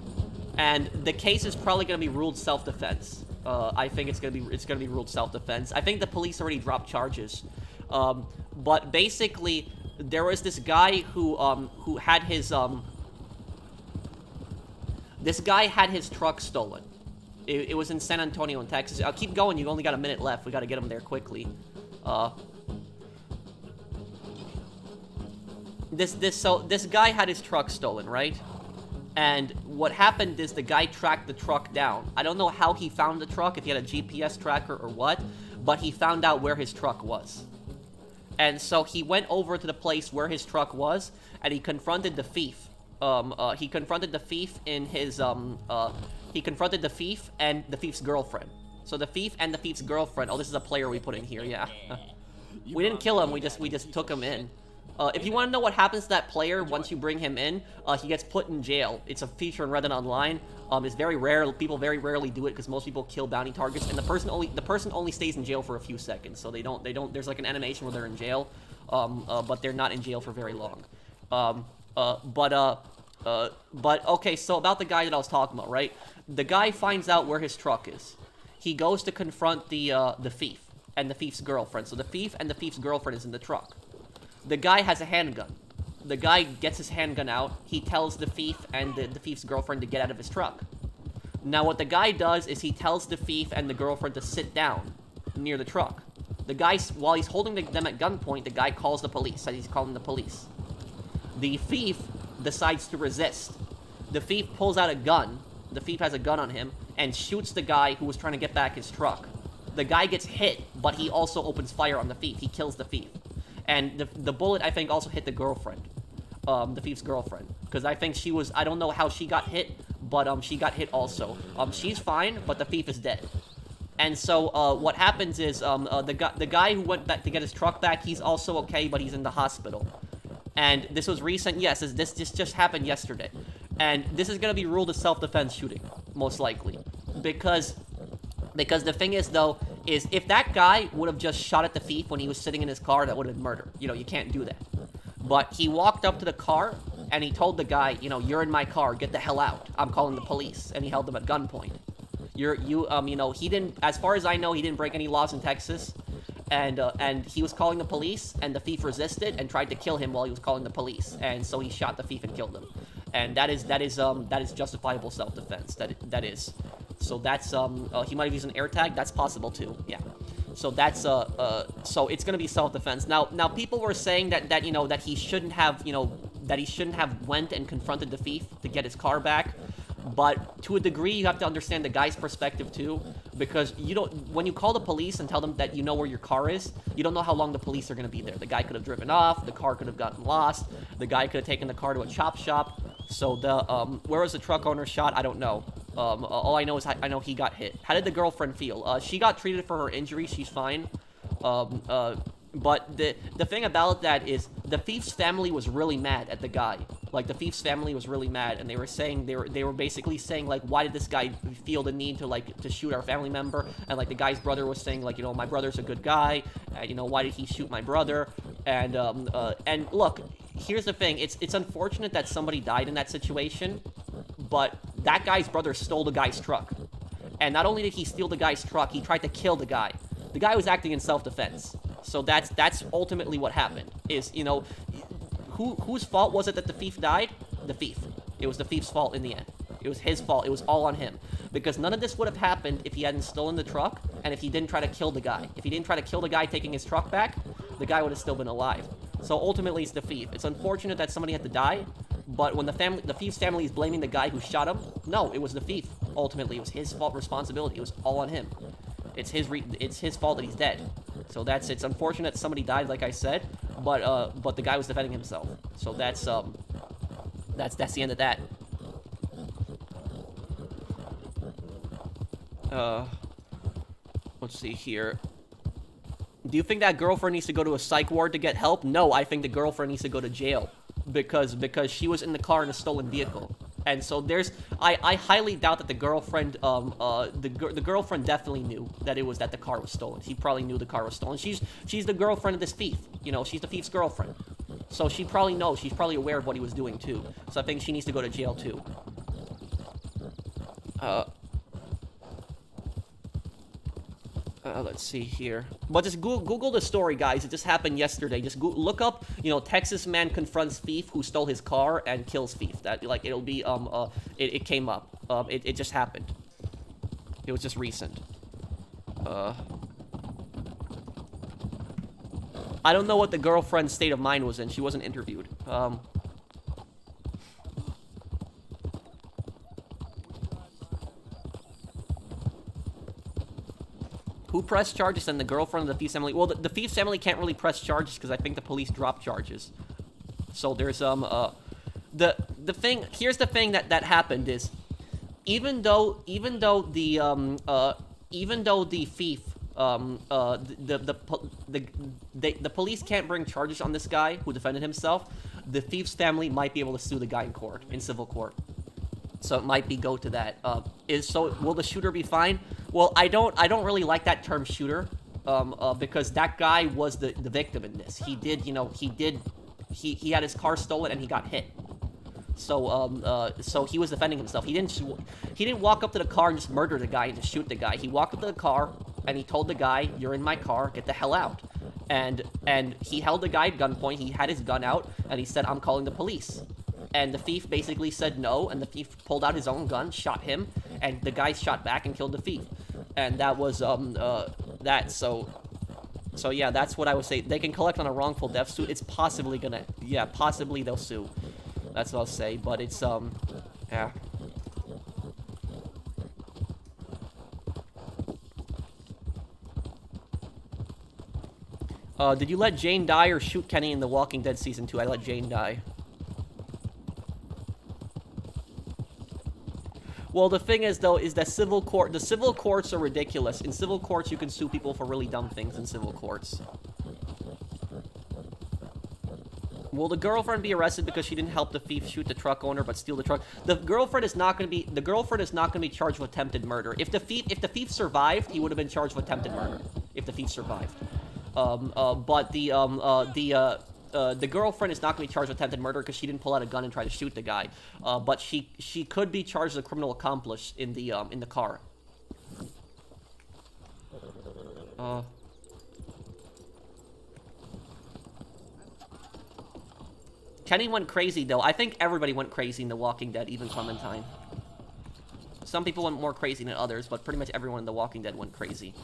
And the case is probably going to be ruled self-defense. I think it's gonna be ruled self-defense. I think the police already dropped charges. But basically, there was this guy who had his truck stolen. It was in San Antonio in Texas. I'll keep going. You only got a minute left. We got to get him there quickly. This guy had his truck stolen, right? And what happened is the guy tracked the truck down. I don't know how he found the truck, if he had a GPS tracker or what, but he found out where his truck was. And so he went over to the place where his truck was, and he confronted the thief. He confronted the thief and the thief's girlfriend. So the thief and the thief's girlfriend. Oh, this is a player we put in here, yeah. We didn't kill him, we just took him in. If you want to know what happens to that player once you bring him in, he gets put in jail. It's a feature in Reddit Online. It's very rare. People very rarely do it because most people kill bounty targets, and the person only stays in jail for a few seconds. So they don't. There's like an animation where they're in jail, but they're not in jail for very long. But okay. So about the guy that I was talking about, right? The guy finds out where his truck is. He goes to confront the thief and the thief's girlfriend. So the thief and the thief's girlfriend is in the truck. The guy has a handgun. The guy gets his handgun out. He tells the thief and the thief's girlfriend to get out of his truck. Now what the guy does is he tells the thief and the girlfriend to sit down near the truck. The guy, while he's holding them at gunpoint, the guy calls the police, says he's calling the police. The thief decides to resist. The thief pulls out a gun. The thief has a gun on him and shoots the guy who was trying to get back his truck. The guy gets hit, but he also opens fire on the thief. He kills the thief. And the bullet, I think, also hit the girlfriend. The thief's girlfriend. Because I think she was... I don't know how she got hit, but she got hit also. She's fine, but the thief is dead. And so what happens is the guy who went back to get his truck back, he's also okay, but he's in the hospital. And this was recent. Yes, this just happened yesterday. And this is going to be ruled a self-defense shooting, most likely. Because the thing is, though, is if that guy would have just shot at the thief when he was sitting in his car, that would have been murder. You know, you can't do that. But he walked up to the car, and he told the guy, you know, you're in my car, get the hell out. I'm calling the police. And he held them at gunpoint. You know, he didn't, as far as I know, he didn't break any laws in Texas. And he was calling the police, and the thief resisted and tried to kill him while he was calling the police. And so he shot the thief and killed him. And that is justifiable self-defense. That is. So that's, he might have used an air tag. That's possible too. Yeah. So that's, so it's gonna be self-defense. Now people were saying that, you know, that he shouldn't have, you know, that he shouldn't have went and confronted the thief to get his car back. But to a degree, you have to understand the guy's perspective too, because you don't, when you call the police and tell them that you know where your car is, you don't know how long the police are gonna be there. The guy could have driven off, the car could have gotten lost, the guy could have taken the car to a chop shop. So the, where was the truck owner shot? I don't know. All I know is I know he got hit. How did the girlfriend feel? She got treated for her injury. She's fine. But the thing about that is the thief's family was really mad at the guy. Like, the thief's family was really mad, and they were saying, they were basically saying, like, why did this guy feel the need to shoot our family member? And, like, the guy's brother was saying, like, you know, my brother's a good guy, you know, why did he shoot my brother? And look, here's the thing, it's unfortunate that somebody died in that situation, but that guy's brother stole the guy's truck. And not only did he steal the guy's truck, he tried to kill the guy. The guy was acting in self-defense. So that's ultimately what happened, is, you know, whose fault was it that the thief died? The thief. It was the thief's fault in the end. It was his fault. It was all on him. Because none of this would have happened if he hadn't stolen the truck, and if he didn't try to kill the guy. If he didn't try to kill the guy taking his truck back, the guy would have still been alive. So ultimately, it's the thief. It's unfortunate that somebody had to die, but when the thief's family is blaming the guy who shot him, no, it was the thief. Ultimately, it was his fault, responsibility. It was all on him. It's his fault that he's dead. So it's unfortunate somebody died, like I said, but the guy was defending himself. So that's the end of that. Let's see here. Do you think that girlfriend needs to go to a psych ward to get help? No, I think the girlfriend needs to go to jail because she was in the car in a stolen vehicle. And so there's, I highly doubt that the girlfriend, the girlfriend definitely knew that it was that the car was stolen. She probably knew the car was stolen. She's the girlfriend of this thief. You know, she's the thief's girlfriend. So she probably knows. She's probably aware of what he was doing too. So I think she needs to go to jail too. Let's see here. But just Google the story, guys. It just happened yesterday. Just look up, you know, Texas man confronts thief who stole his car and kills thief. That, like, it'll be, it came up. It just happened. It was just recent. I don't know what the girlfriend's state of mind was in. She wasn't interviewed. Who pressed charges? And the girlfriend of the thief's family. Well, the thief's family can't really press charges because I think the police dropped charges. So there's the thing. Here's the thing that happened is, even though the thief the police can't bring charges on this guy who defended himself, the thief's family might be able to sue the guy in civil court. So it might go to that. Will the shooter be fine? Well, I don't really like that term shooter, because that guy was the victim in this. He had his car stolen and he got hit. So he was defending himself. He didn't walk up to the car and just murder the guy and just shoot the guy. He walked up to the car and he told the guy, "You're in my car, get the hell out." And he held the guy at gunpoint. He had his gun out and he said, "I'm calling the police." And the thief basically said no, and the thief pulled out his own gun, shot him, and the guy shot back and killed the thief. And that was, that, so yeah, that's what I would say. They can collect on a wrongful death suit. It's possibly gonna, yeah, possibly they'll sue. That's what I'll say, but it's, yeah. Did you let Jane die or shoot Kenny in The Walking Dead Season 2? I let Jane die. Well, the thing is, though, is that the civil courts are ridiculous. In civil courts, you can sue people for really dumb things in civil courts. Will the girlfriend be arrested because she didn't help the thief shoot the truck owner but steal the truck? The girlfriend is not going to be charged with attempted murder. If the thief survived, he would have been charged with attempted murder. If the thief survived. But the girlfriend is not going to be charged with attempted murder because she didn't pull out a gun and try to shoot the guy. But she could be charged as a criminal accomplice in the car. Kenny went crazy, though. I think everybody went crazy in The Walking Dead, even Clementine. Some people went more crazy than others, but pretty much everyone in The Walking Dead went crazy.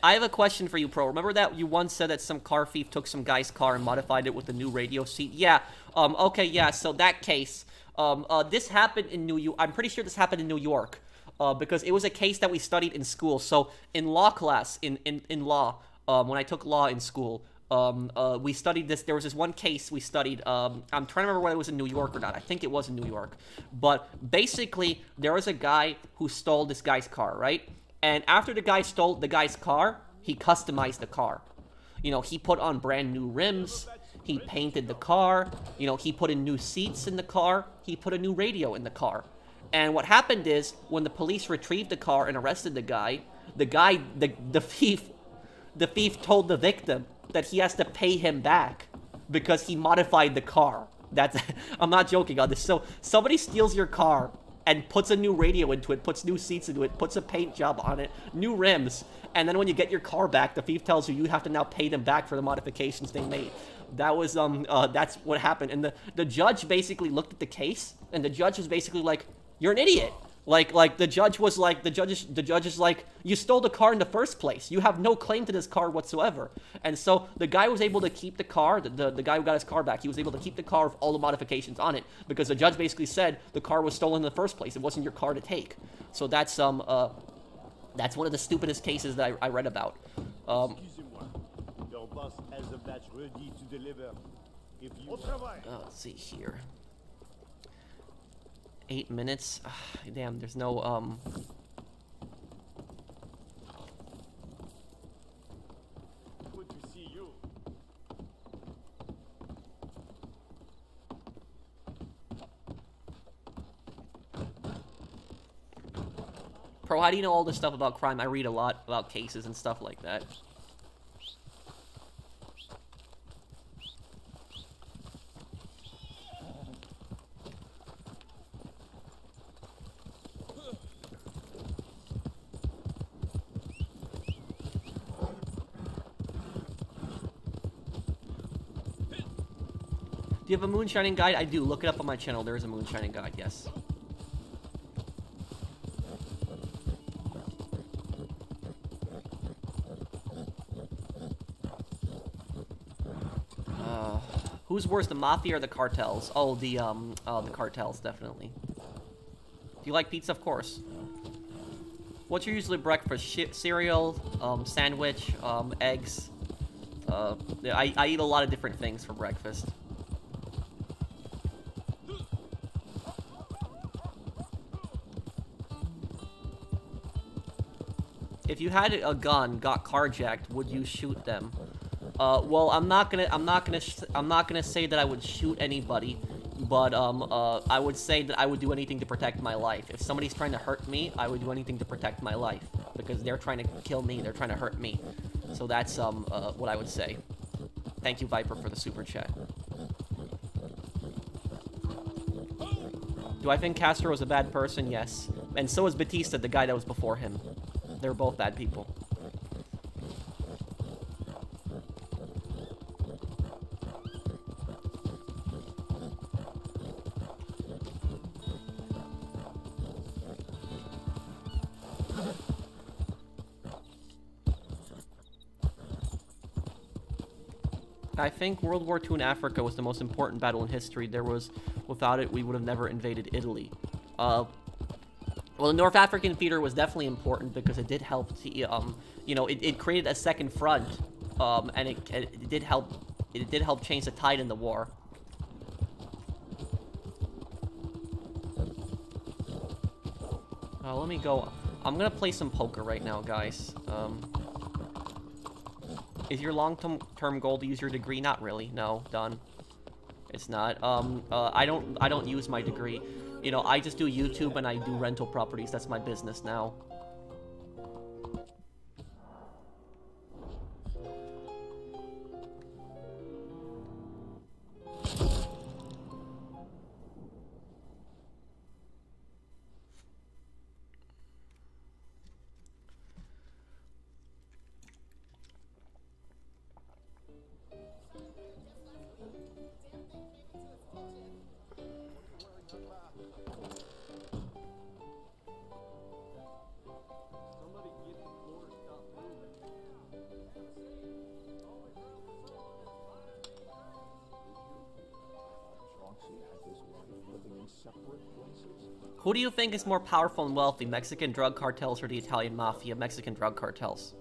I have a question for you, Pro. Remember that you once said that some car thief took some guy's car and modified it with a new radio seat? Yeah. Okay, yeah, so that case. This happened in New York. I'm pretty sure this happened in New York. Because it was a case that we studied in school. So, in law class, in law, when I took law in school, we studied this. There was this one case we studied. I'm trying to remember whether it was in New York or not. I think it was in New York. But, basically, there was a guy who stole this guy's car, right? And after the guy stole the guy's car, he customized the car. You know, he put on brand new rims. He painted the car. You know, he put in new seats in the car. He put a new radio in the car. And what happened is, when the police retrieved the car and arrested the thief told the victim that he has to pay him back because he modified the car. I'm not joking on this. So, somebody steals your car and puts a new radio into it, puts new seats into it, puts a paint job on it, new rims, and then when you get your car back, the thief tells you have to now pay them back for the modifications they made. That was, that's what happened. And the judge basically looked at the case, and the judge was basically like, "You're an idiot." Like the judge is like, "You stole the car in the first place. You have no claim to this car whatsoever." And so the guy was able to keep the car, the guy who got his car back, he was able to keep the car with all the modifications on it because the judge basically said the car was stolen in the first place. It wasn't your car to take. So that's one of the stupidest cases that I read about. Your boss has a batch ready to deliver. If you let's see here. 8 minutes. Damn, there's no Pro, how do you know all this stuff about crime? I read a lot about cases and stuff like that. Do you have a moonshining guide? I do. Look it up on my channel. There is a moonshining guide, yes. Who's worse, the mafia or the cartels? Oh, the cartels, definitely. Do you like pizza? Of course. What's your usually breakfast? Cereal, sandwich, eggs. I eat a lot of different things for breakfast. If you had a gun, got carjacked, would you shoot them? Well, I'm not gonna say that I would shoot anybody, but I would say that I would do anything to protect my life. If somebody's trying to hurt me, I would do anything to protect my life because they're trying to kill me. They're trying to hurt me. So that's what I would say. Thank you, Viper, for the super chat. Do I think Castro was a bad person? Yes, and so is Batista, the guy that was before him. They're both bad people. I think World War II in Africa was the most important battle in history. Without it, we would have never invaded Italy. Well, the North African theater was definitely important because it did help to, you know, it created a second front, and it did help change the tide in the war. Let me go. I'm gonna play some poker right now, guys. Is your long-term goal to use your degree? Not really. No, done. It's not. I don't use my degree. You know, I just do YouTube and I do rental properties. That's my business now. Who do you think is more powerful and wealthy, Mexican drug cartels or the Italian mafia? Mexican drug cartels.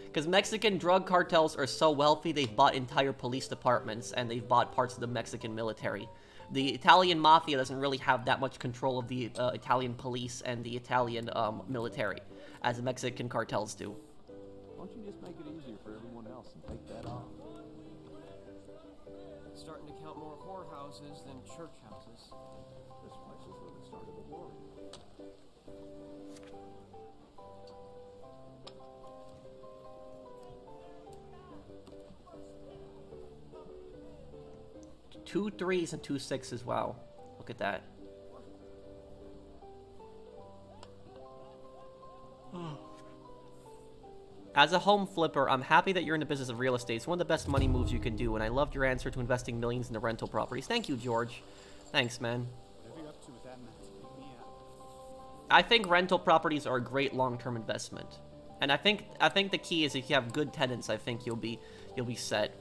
Because Mexican drug cartels are so wealthy, they've bought entire police departments and they've bought parts of the Mexican military. The Italian mafia doesn't really have that much control of the Italian police and the Italian military, as the Mexican cartels do. Why don't you just make it easier for everyone else and take that off? Starting to count more whorehouses than church houses. This place is where the start of the war. Two threes and 2 6s. Wow, look at that. As a home flipper, I'm happy that you're in the business of real estate. It's one of the best money moves you can do, and I loved your answer to investing millions into rental properties. Thank you, George. Thanks, man. Whatever you're up to with that, man, pick me up. I think rental properties are a great long-term investment, and I think the key is if you have good tenants, I think you'll be set.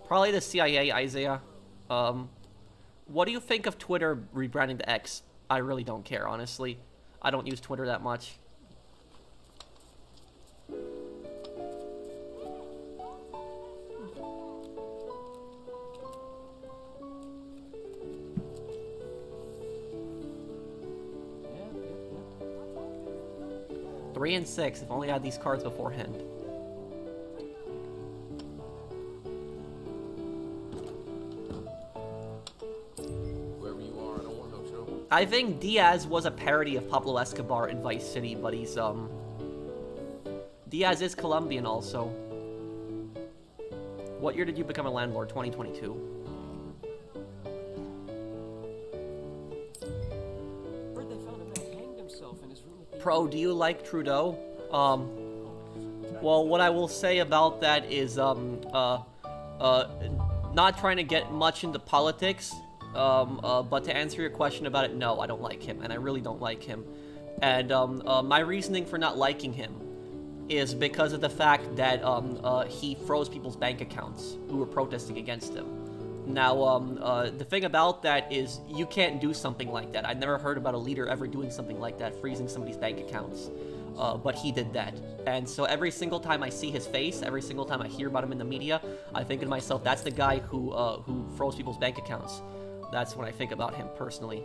Probably the CIA, Isaiah. What do you think of Twitter rebranding to X? I really don't care, honestly. I don't use Twitter that much. Yeah. 3 and 6. If only I had these cards beforehand. Wherever you are, I don't want no trouble. I think Diaz was a parody of Pablo Escobar in Vice City, but he's, Diaz is Colombian also. What year did you become a landlord? 2022. Heard they found a man hanged himself in his room at the Pro, do you like Trudeau? Well, what I will say about that is, not trying to get much into politics, but to answer your question about it, no, I don't like him, and I really don't like him. And, my reasoning for not liking him is because of the fact that, he froze people's bank accounts who were protesting against him. Now, the thing about that is you can't do something like that. I've never heard about a leader ever doing something like that, freezing somebody's bank accounts. But he did that. And so every single time I see his face, every single time I hear about him in the media, I think to myself, that's the guy who froze people's bank accounts. That's what I think about him personally.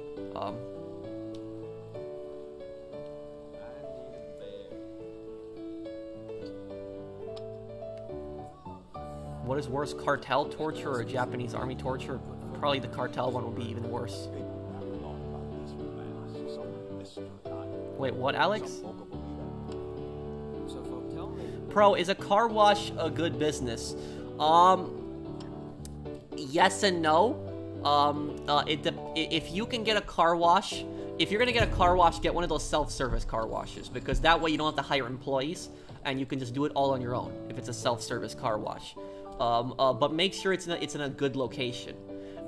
What is worse, cartel torture or Japanese army torture? Probably the cartel one would be even worse. Wait, what, Alex? So folk tell me. Pro, is a car wash a good business? Yes and no. If you can get a car wash, if you're gonna get a car wash, get one of those self-service car washes, because that way you don't have to hire employees and you can just do it all on your own if it's a self-service car wash. But make sure it's in a good location.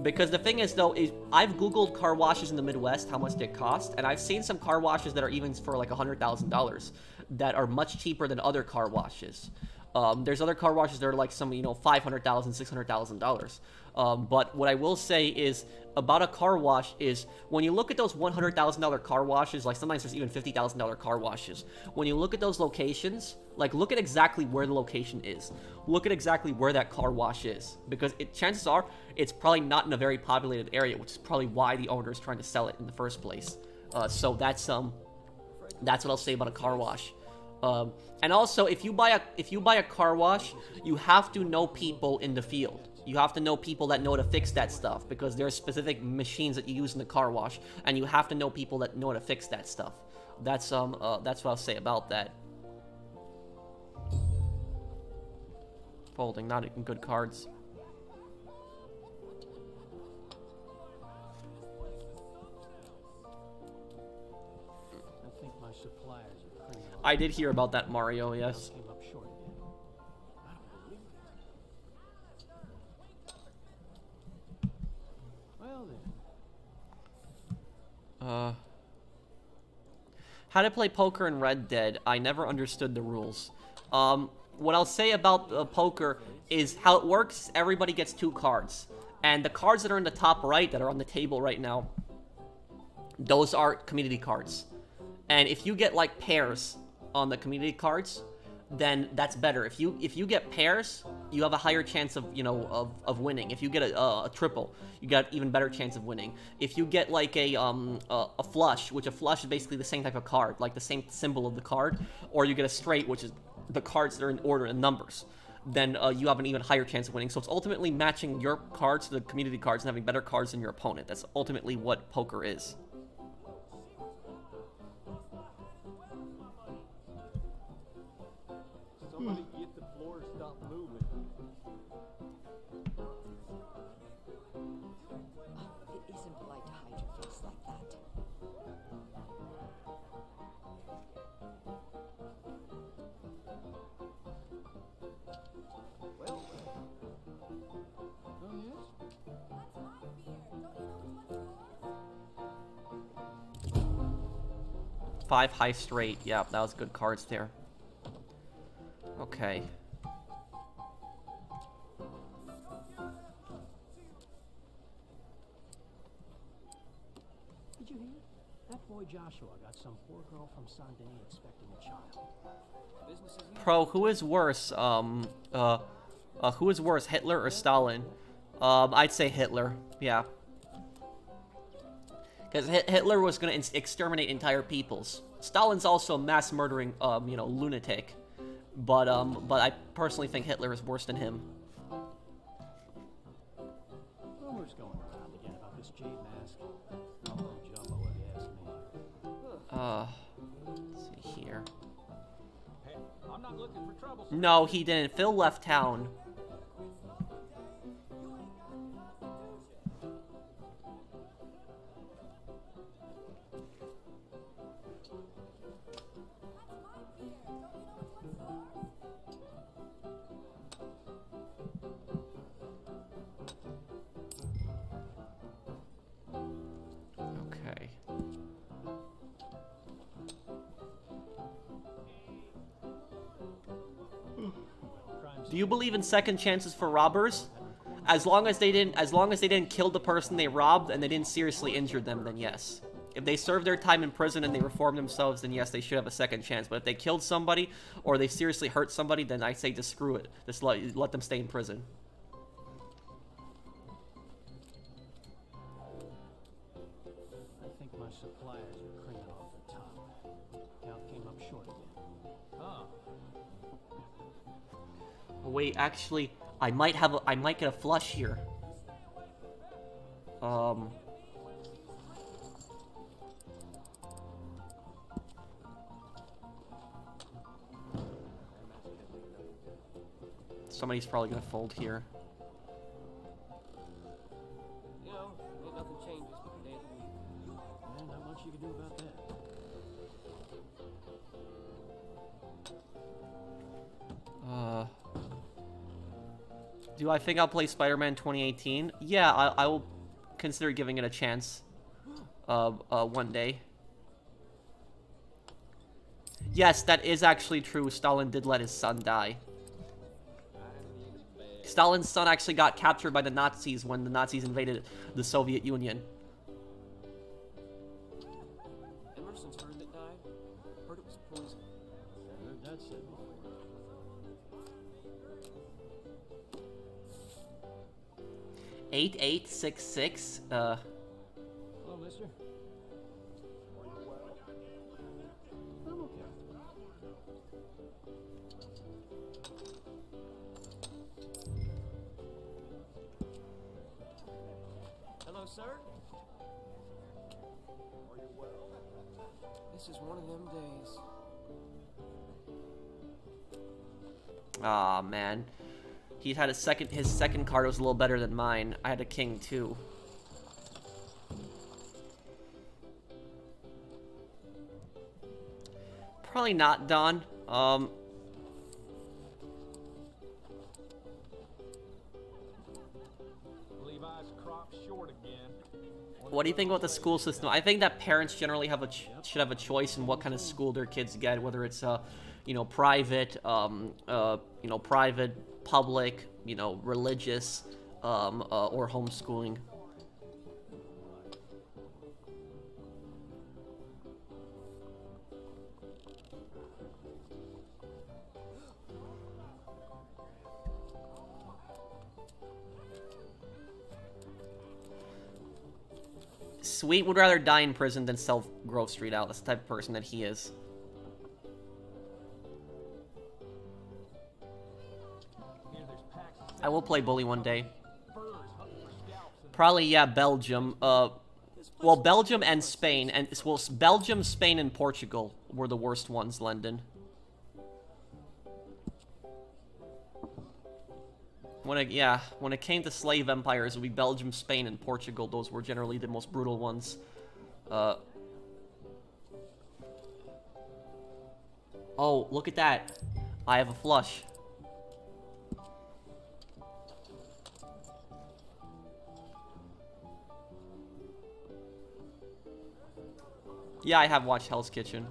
Because the thing is, though, is I've Googled car washes in the Midwest, how much they cost, and I've seen some car washes that are even for like $100,000 that are much cheaper than other car washes. There's other car washes that are like some, $500,000, $600,000. But what I will say is about a car wash is when you look at those $100,000 car washes, like sometimes there's even $50,000 car washes. When you look at those locations, like look at exactly where the location is. Look at exactly where that car wash is, because chances are it's probably not in a very populated area, which is probably why the owner is trying to sell it in the first place. So that's what I'll say about a car wash. And also, if you buy a car wash, you have to know people in the field. You have to know people that know how to fix that stuff, because there are specific machines that you use in the car wash, and you have to know people that know how to fix that stuff. That's what I'll say about that. Folding, not in good cards. I think my suppliers are pretty low. I did hear about that, Mario, yes. Came up short again. I don't believe it. Well then. How to play poker in Red Dead. I never understood the rules. What I'll say about poker is how it works. Everybody gets 2 cards. And the cards that are in the top right, that are on the table right now, those are community cards. And if you get, like, pairs on the community cards, then that's better. If you get pairs, you have a higher chance of, of winning. If you get a triple, you got even better chance of winning. If you get like a flush, which a flush is basically the same type of card, like the same symbol of the card, or you get a straight, which is the cards that are in order and numbers, then you have an even higher chance of winning. So it's ultimately matching your cards to the community cards and having better cards than your opponent. That's ultimately what poker is. Somebody get the floor, stop moving. It isn't polite to hide your face like that. Well, oh yes? Five high straight. Yeah, that was good cards there. Okay. Did you hear? That boy Joshua got some poor girl from Saint Denis expecting a child. Business as usual. Pro, who is worse? Who is worse, Hitler or Stalin? I'd say Hitler. Yeah. Because Hitler was gonna exterminate entire peoples. Stalin's also a mass murdering, lunatic. But I personally think Hitler is worse than him. Rumors going around again about this jade mask. Jumbo Let's see here. Hey, I'm not looking for trouble. No, he didn't. Phil left town. Okay. Do you believe in second chances for robbers? As long as they didn't kill the person they robbed and they didn't seriously injure them, then yes. If they served their time in prison and they reformed themselves, then yes, they should have a second chance. But if they killed somebody or they seriously hurt somebody, then I say just screw it. Just let them stay in prison. I think my suppliers are creeping off the top. Count came up short again. Huh. Wait, actually, I might get a flush here. Somebody's probably gonna fold here. You know, ain't nothing changes but the day of the week. Yeah, not much you can do about that. Do I think I'll play Spider-Man 2018? Yeah, I will consider giving it a chance. One day. Yes, that is actually true. Stalin did let his son die. Stalin's son actually got captured by the Nazis when the Nazis invaded the Soviet Union. Emerson's herd that died? Heard it was poison. I heard that said before. 8866. Hello, mister. I'm okay. Hello, sir? This is one of them days. Aw, man. He's had his second card was a little better than mine. I had a king too. Probably not, Don. Levi's crop short again. What do you think about the school system? I think that parents generally have should have a choice in what kind of school their kids get, whether it's private, private, public, religious, or homeschooling. Sweet would rather die in prison than sell Grove Street out. That's the type of person that he is. I will play Bully one day. Probably, yeah, Belgium. Well, Belgium and Spain. Belgium, Spain, and Portugal were the worst ones, London. When it came to slave empires, it would be Belgium, Spain, and Portugal. Those were generally the most brutal ones. Oh, look at that. I have a flush. Yeah, I have watched Hell's Kitchen.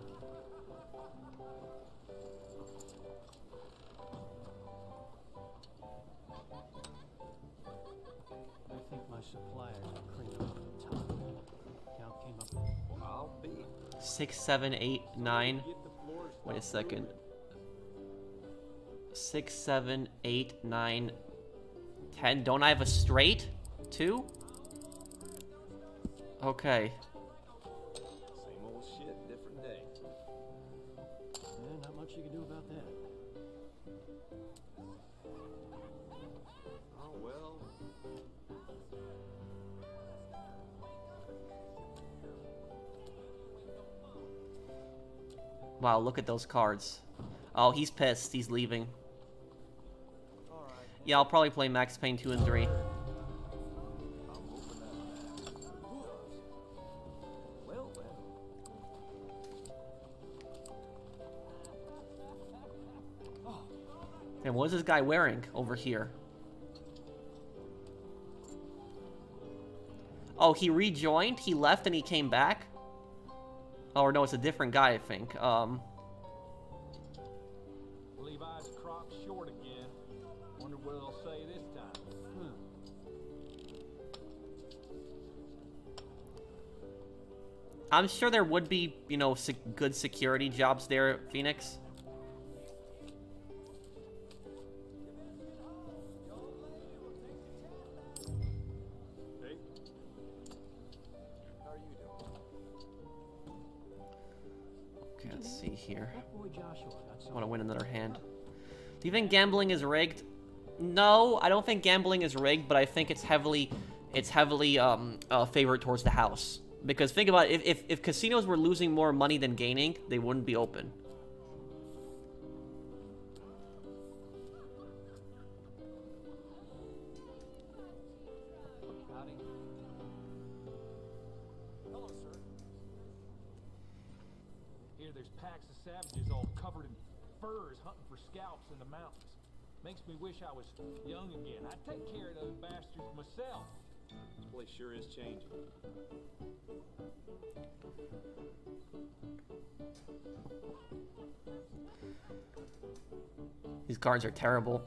I think my suppliers are creeping off the top. Count came up. I'll be. 6, 7, 8, 9. Wait a second. 6, 7, 8, 9, 10. Don't I have a straight? 2? Okay. Same old shit, different day. Yeah, not much you can do about that. Oh well. Wow, look at those cards. Oh, he's pissed. He's leaving. Yeah, I'll probably play Max Payne 2 and 3. And what is this guy wearing over here? Oh, he rejoined? He left and he came back? Oh, or no, it's a different guy, I think. Levi's cropped short again. Wonder what they'll say this time. I'm sure there would be, you know, good security jobs there, Phoenix. Okay, let's see here. I want to win another hand. Do you think gambling is rigged? No, I don't think gambling is rigged, but I think it's heavily favored towards the house. Because think about it, if casinos were losing more money than gaining, they wouldn't be open. Hello, sir. Here, there's packs of savages all covered in furs hunting for scalps in the mountains. Makes me wish I was young again. I'd take care of those bastards myself. This place sure is changing. These cards are terrible.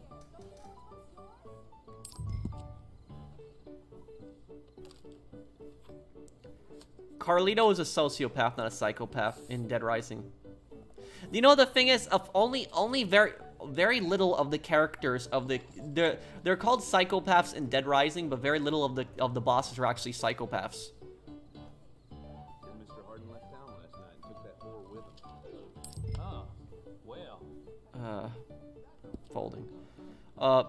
Carlito is a sociopath, not a psychopath in Dead Rising. You know, the thing is, of only very little of the characters of they're called psychopaths in Dead Rising, but very little of the bosses are actually psychopaths. Mr. Harden left town last night and took that whore with him. Huh. Well. Folding.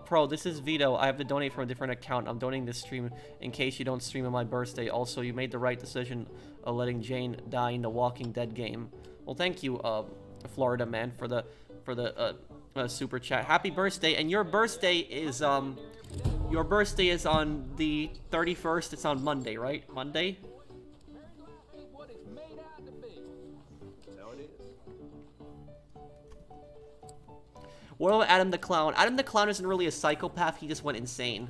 Pro, this is Vito. I have to donate from a different account. I'm donating this stream in case you don't stream on my birthday. Also, you made the right decision of letting Jane die in the Walking Dead game. Well, thank you, Florida man, for the super chat. Happy birthday! And your birthday is on the 31st. It's on Monday, right? Monday. What it's made out to be. That's how it is. What about Adam the Clown? Adam the Clown isn't really a psychopath. He just went insane.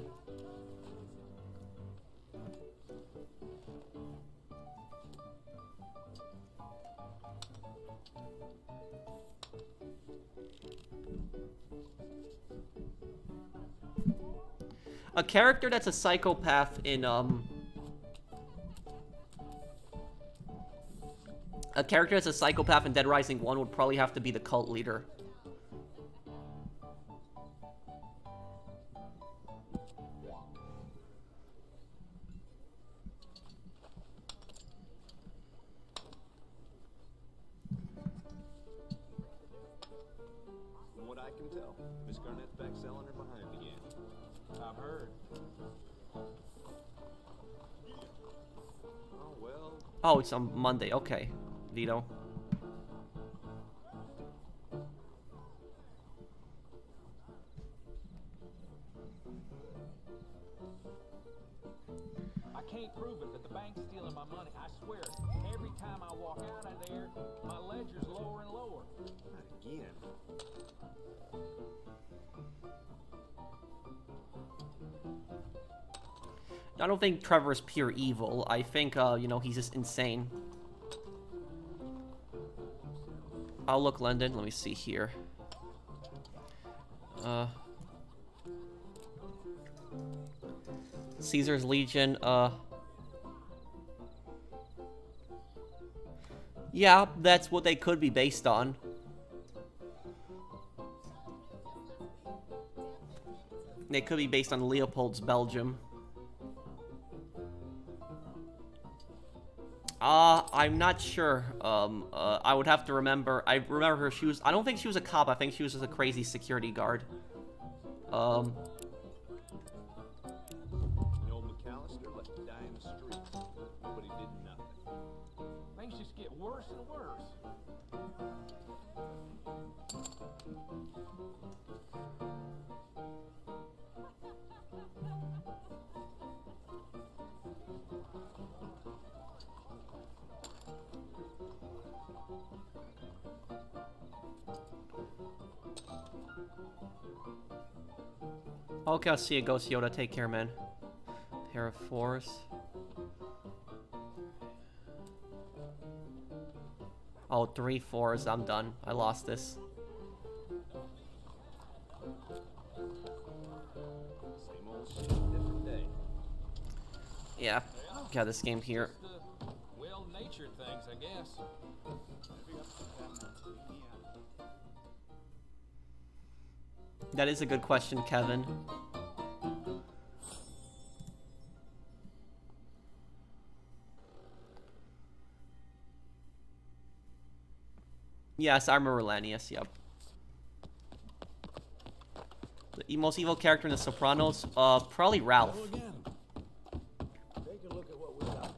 A character that's a psychopath in, A character that's a psychopath in Dead Rising 1 would probably have to be the cult leader. From what I can tell, Miss Garnett's back selling her behind again. I've heard. Oh, well. Oh, it's on Monday. Okay, Vito. I can't prove it, but the bank's stealing my money. I swear it. Every time I walk out of there, my ledger's lower and lower. Not again. I don't think Trevor's pure evil. I think, you know, he's just insane. I'll look London. Let me see here. Caesar's Legion, yeah, that's what they could be based on. They could be based on Leopold's Belgium. I'm not sure. I would have to remember. I remember her. I don't think she was a cop. I think she was just a crazy security guard. The old McAllister left to die in the street. Nobody did nothing. Things just get worse and worse. Okay, I'll see you, Ghost Yoda. Take care, man. Pair of 4s. Oh, 3 4s. I'm done. I lost this. Same old shit, different day. Yeah, got this game here. Just the well-natured things, I guess. That is a good question, Kevin. Yes, I remember Lanius, yep. The most evil character in The Sopranos? Probably Ralph. Hello again. Take a look at what we got.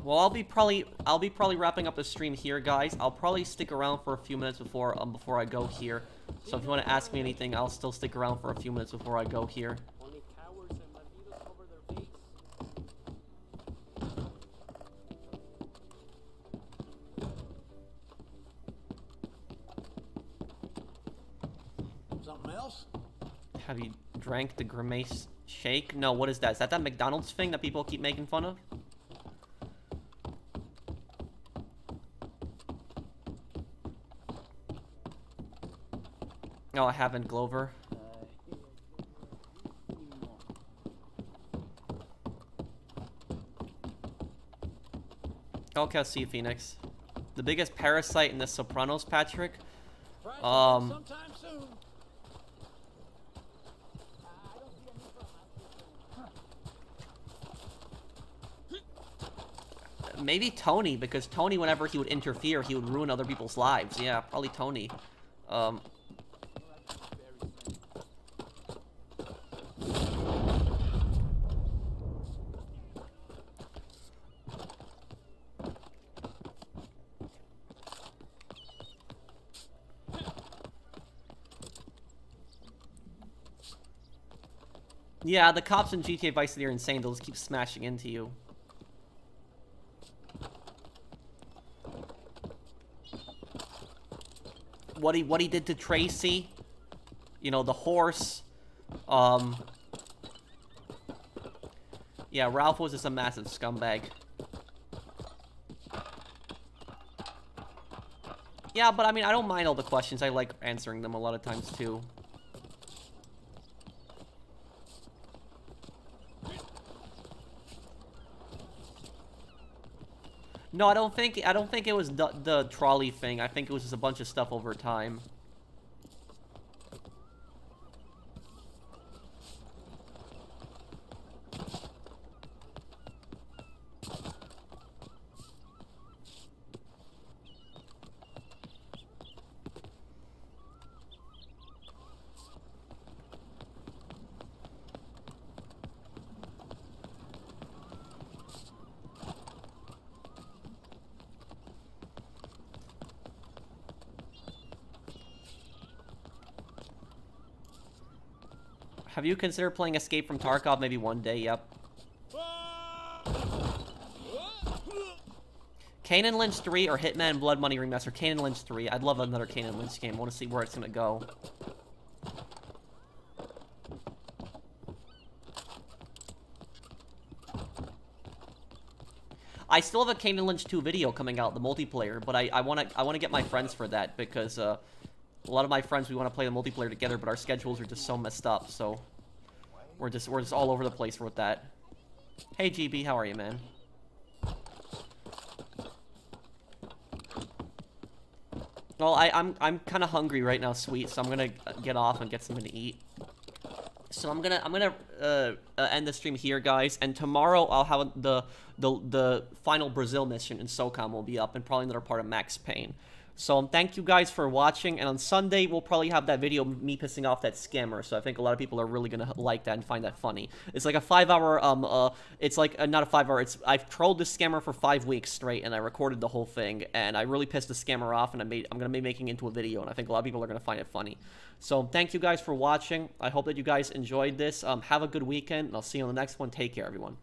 Well, I'll be probably wrapping up the stream here, guys. I'll probably stick around for a few minutes before I go here. So if you want to ask me anything, I'll still stick around for a few minutes before I go here. Only cowards and bandidos cover their face. Something else? Have you drank the Grimace shake? No, what is that? Is that McDonald's thing that people keep making fun of? No, I haven't, Glover. Okay, I'll see you, Phoenix. The biggest parasite in The Sopranos, Patrick? Sometime soon. Maybe Tony, because Tony, whenever he would interfere, he would ruin other people's lives. Yeah, probably Tony. Yeah, the cops in GTA Vice City are insane. They'll just keep smashing into you. What he did to Tracy, you know, the horse. Yeah, Ralph was just a massive scumbag. Yeah, but I mean, I don't mind all the questions. I like answering them a lot of times too. No, I don't think it was the trolley thing. I think it was just a bunch of stuff over time. Have you considered playing Escape from Tarkov maybe one day? Yep. Kane and Lynch 3 or Hitman Blood Money Remaster? Kane and Lynch 3. I'd love another Kane and Lynch game. I want to see where it's going to go. I still have a Kane and Lynch 2 video coming out, the multiplayer, but I want to get my friends for that because a lot of my friends, we want to play the multiplayer together, but our schedules are just so messed up, so we're just all over the place with that. Hey GB, how are you, man? Well, I'm kind of hungry right now, sweet, so I'm gonna get off and get something to eat. So I'm gonna end the stream here, guys, and tomorrow I'll have the final Brazil mission in SOCOM will be up, and probably another part of Max Payne. So thank you guys for watching, and on Sunday we'll probably have that video of me pissing off that scammer. So I think a lot of people are really gonna like that and find that funny. It's like a 5-hour it's like not a 5-hour. I've trolled this scammer for 5 weeks straight, and I recorded the whole thing, and I really pissed the scammer off, and I'm gonna be making it into a video, and I think a lot of people are gonna find it funny. So thank you guys for watching. I hope that you guys enjoyed this. Have a good weekend, and I'll see you on the next one. Take care, everyone.